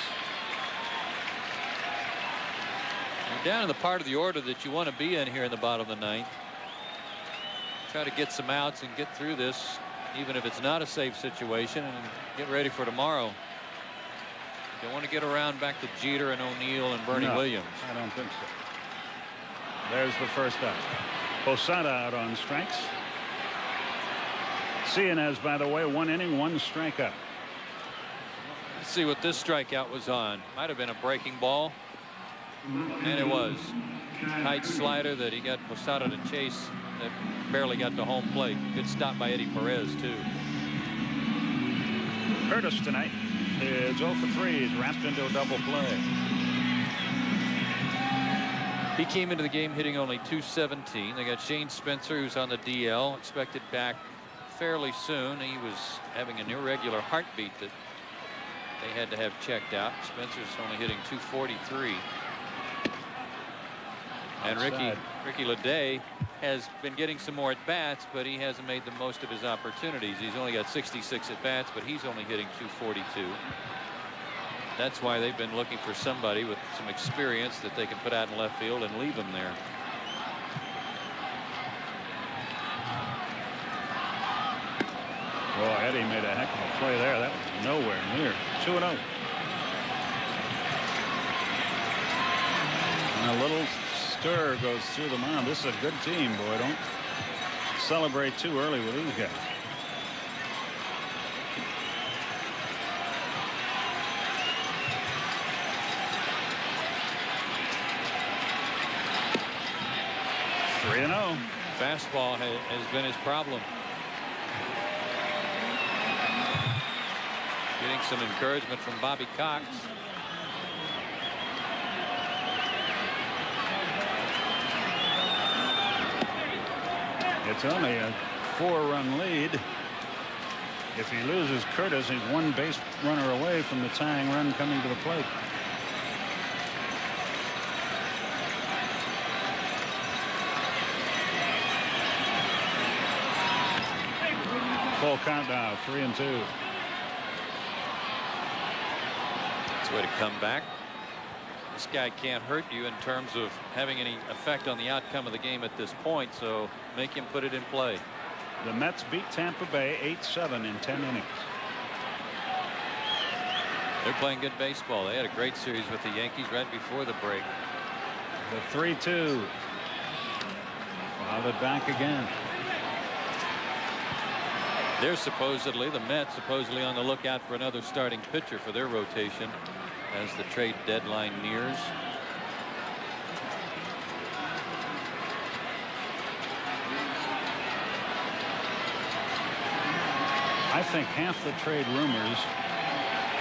You're down in the part of the order that you want to be in here in the bottom of the 9th. Try to get some outs and get through this, even if it's not a safe situation, and get ready for tomorrow. You don't want to get around back to Jeter and O'Neill and Bernie No, Williams. I don't think so. There's the first out. Posada out on strikes. Cianez, by the way, 1 inning, 1 strikeout. Let's see what this strikeout was on. Might have been a breaking ball, and it was. Tight slider that he got Posada to chase that barely got to home plate. Good stop by Eddie Perez, too. Curtis tonight is 0 for 3. He's wrapped into a double play. He came into the game hitting only .217. They got Shane Spencer, who's on the DL, expected back fairly soon. He was having an irregular heartbeat that they had to have checked out. Spencer's only hitting .243. And Ricky Leday has been getting some more at bats, but he hasn't made the most of his opportunities. He's only got 66 at bats, but he's only hitting .242. That's why they've been looking for somebody with some experience that they can put out in left field and leave him there. Well, Eddie made a heck of a play there. That was nowhere near. 2-0. And a little stir goes through the mound. This is a good team, boy. Don't celebrate too early with these guys. Fastball has been his problem. Getting some encouragement from Bobby Cox. It's only a 4-run lead. If he loses Curtis, he's 1 base runner away from the tying run coming to the plate. Full count now, 3-2. It's a way to come back. This guy can't hurt you in terms of having any effect on the outcome of the game at this point, so make him put it in play. The Mets beat Tampa Bay 8-7 in 10 innings. They're playing good baseball. They had a great series with the Yankees right before the break. The 3-2. Fouled it back again. They're supposedly, the Mets supposedly, on the lookout for another starting pitcher for their rotation as the trade deadline nears. I think half the trade rumors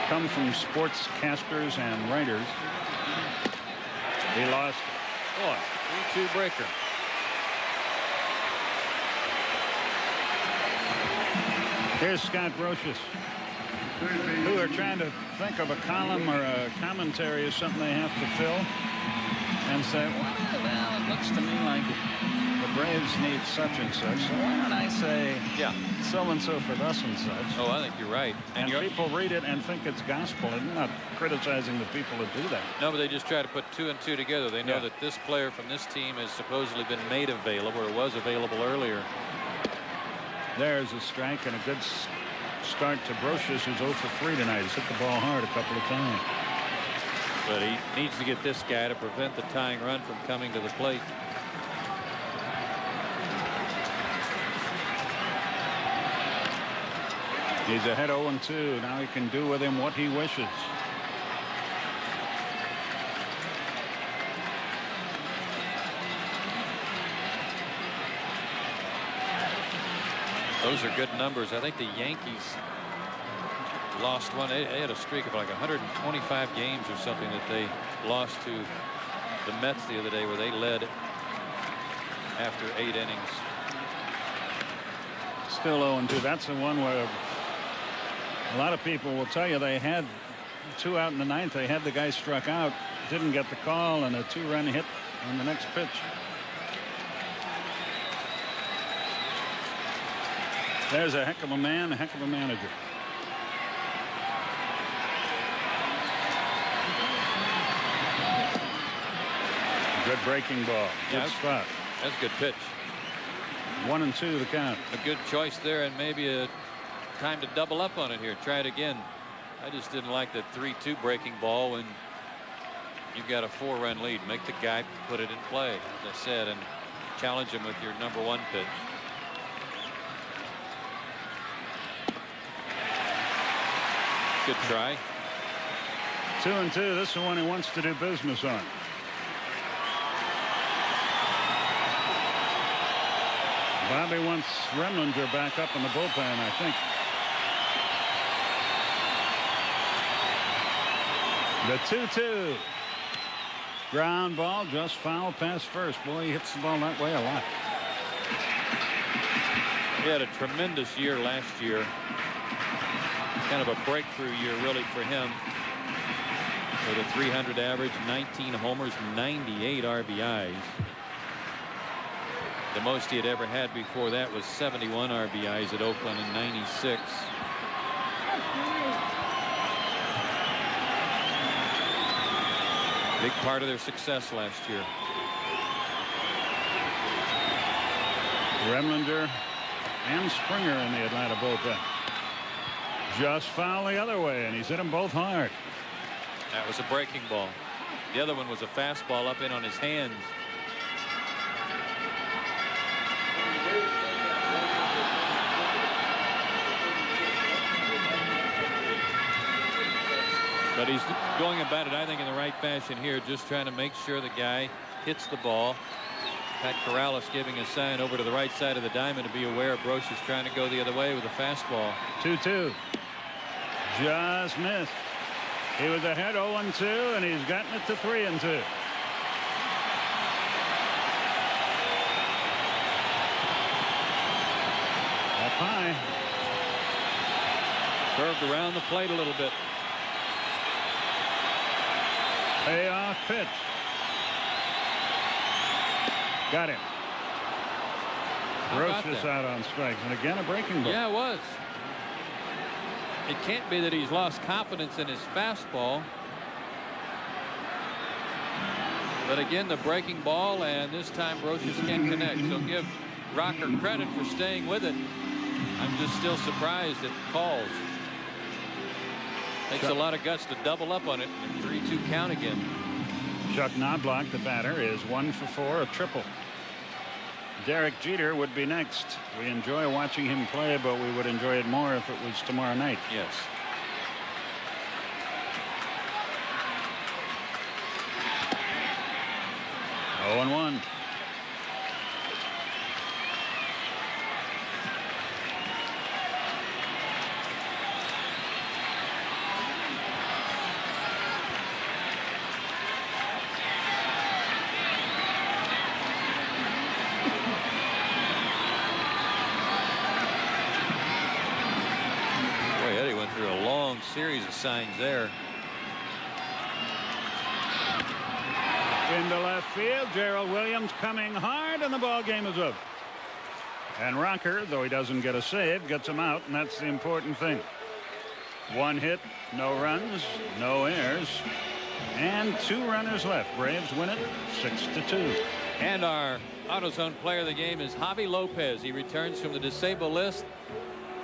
come from sportscasters and writers. He lost. Boy, 3-2 breaker. Here's Scott Brocious, who are trying to think of a column or a commentary or something they have to fill and say, well, it looks to me like the Braves need such and such, so why don't I say so-and-so for thus and such. Oh, I think you're right. And people read it and think it's gospel. I'm not criticizing the people that do that. No, but they just try to put 2 and 2 together. They know that this player from this team has supposedly been made available or was available earlier. There's a strike and a good start to Brocious, who's 0 for 3 tonight. He's hit the ball hard a couple of times. But he needs to get this guy to prevent the tying run from coming to the plate. He's ahead 0-2. Now he can do with him what he wishes. Those are good numbers. I think the Yankees lost one. They had a streak of like 125 games or something that they lost to the Mets the other day, where they led after 8 innings. Still 0-2. That's the one where a lot of people will tell you they had 2 out in the 9th. They had the guy struck out, didn't get the call, and a 2-run hit on the next pitch. There's a heck of a man, a heck of a manager. Good breaking ball. Good spot. That's a good pitch. 1-2 the count. A good choice there, and maybe a time to double up on it here. Try it again. I just didn't like the 3-2 breaking ball when you've got a 4-run lead. Make the guy put it in play, as I said, and challenge him with your number 1 pitch. Good try. 2-2. This is the one he wants to do business on. Bobby wants Remlinger back up in the bullpen, I think. The 2-2. Ground ball, just foul past first. Boy, he hits the ball that way a lot. He had a tremendous year last year. Kind of a breakthrough year, really, for him. With a 300 average, 19 homers, 98 RBIs. The most he had ever had before that was 71 RBIs at Oakland in '96. Big part of their success last year. Remlinger and Springer in the Atlanta bullpen. Just foul the other way, and he's hit them both hard. That was a breaking ball. The other one was a fastball up in on his hands. But he's going about it, I think, in the right fashion here, just trying to make sure the guy hits the ball. Pat Corrales giving a sign over to the right side of the diamond to be aware Brocious trying to go the other way with a fastball. 2-2. Just missed. He was ahead 0-2, and he's gotten it to 3-2. Up high. Curved around the plate a little bit. Payoff pitch. Got him. Brocious out on strikes, and again a breaking ball. Yeah, it was. It can't be that he's lost confidence in his fastball. But again, the breaking ball, and this time Brocious can't connect. So give Rocker credit for staying with it. I'm just still surprised at calls. Takes a lot of guts to double up on it. 3-2 count again. Chuck Knobloch, the batter, is 1 for 4, a triple. Derek Jeter would be next. We enjoy watching him play, but we would enjoy it more if it was tomorrow night. Yes. Oh, 0-1. Series of signs there. Into left field, Gerald Williams coming hard, and the ball game is over. And Rocker, though he doesn't get a save, gets him out, and that's the important thing. 1 hit, no runs, no errors, and 2 runners left. Braves win it 6-2. And our AutoZone player of the game is Javi Lopez. He returns from the disabled list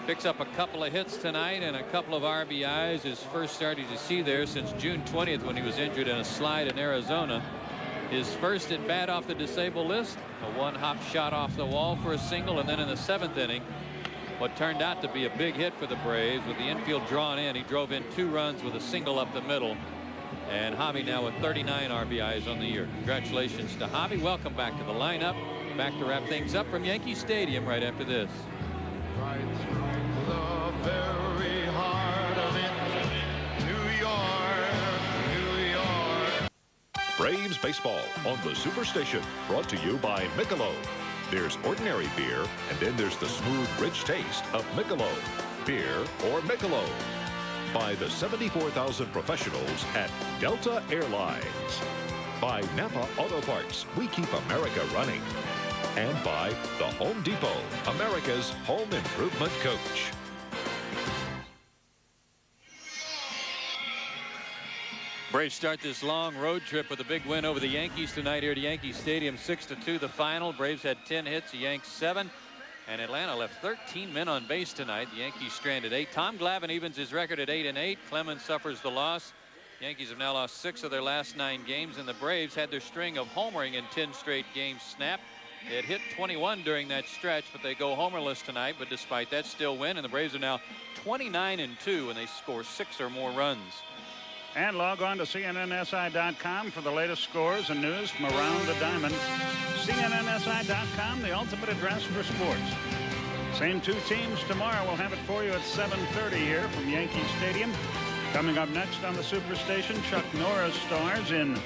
Picks up a couple of hits tonight and a couple of RBIs. His first start you see there since June 20th when he was injured in a slide in Arizona. His first at bat off the disabled list, a one-hop shot off the wall for a single, and then in the 7th inning, what turned out to be a big hit for the Braves with the infield drawn in. He drove in 2 runs with a single up the middle. And Javi now with 39 RBIs on the year. Congratulations to Javi. Welcome back to the lineup. Back to wrap things up from Yankee Stadium right after this. Right through the very heart of it, New York, New York. Braves baseball on the Superstation, brought to you by Michelob. There's ordinary beer, and then there's the smooth, rich taste of Michelob. Beer or Michelob. By the 74,000 professionals at Delta Airlines. By Napa Auto Parts, we keep America running. And by the Home Depot, America's home improvement coach. Braves start this long road trip with a big win over the Yankees tonight here at Yankee Stadium. 6-2 the final. Braves had 10 hits, the Yanks 7. And Atlanta left 13 men on base tonight. The Yankees stranded 8. Tom Glavine evens his record at 8-8. Clemens suffers the loss. Yankees have now lost 6 of their last 9 games, and the Braves had their string of homering in 10 straight games snapped. They had hit 21 during that stretch, but they go homerless tonight. But despite that, still win, and the Braves are now 29-2, and they score 6 or more runs. And log on to CNNSI.com for the latest scores and news from around the diamond. CNNSI.com, the ultimate address for sports. Same 2 teams tomorrow. We'll have it for you at 7:30 here from Yankee Stadium. Coming up next on the Superstation, Chuck Norris stars in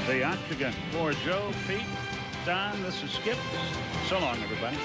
The Octagon. For Joe, Pete, Don, this is Skip. So long, everybody.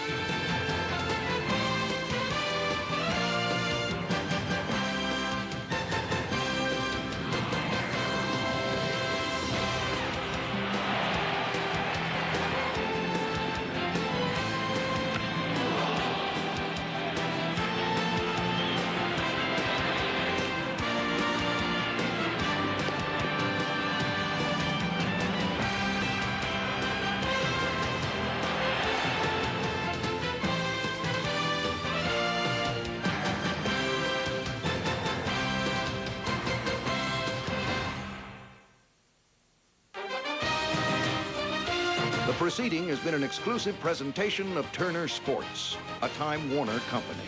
The proceeding has been an exclusive presentation of Turner Sports, a Time Warner company.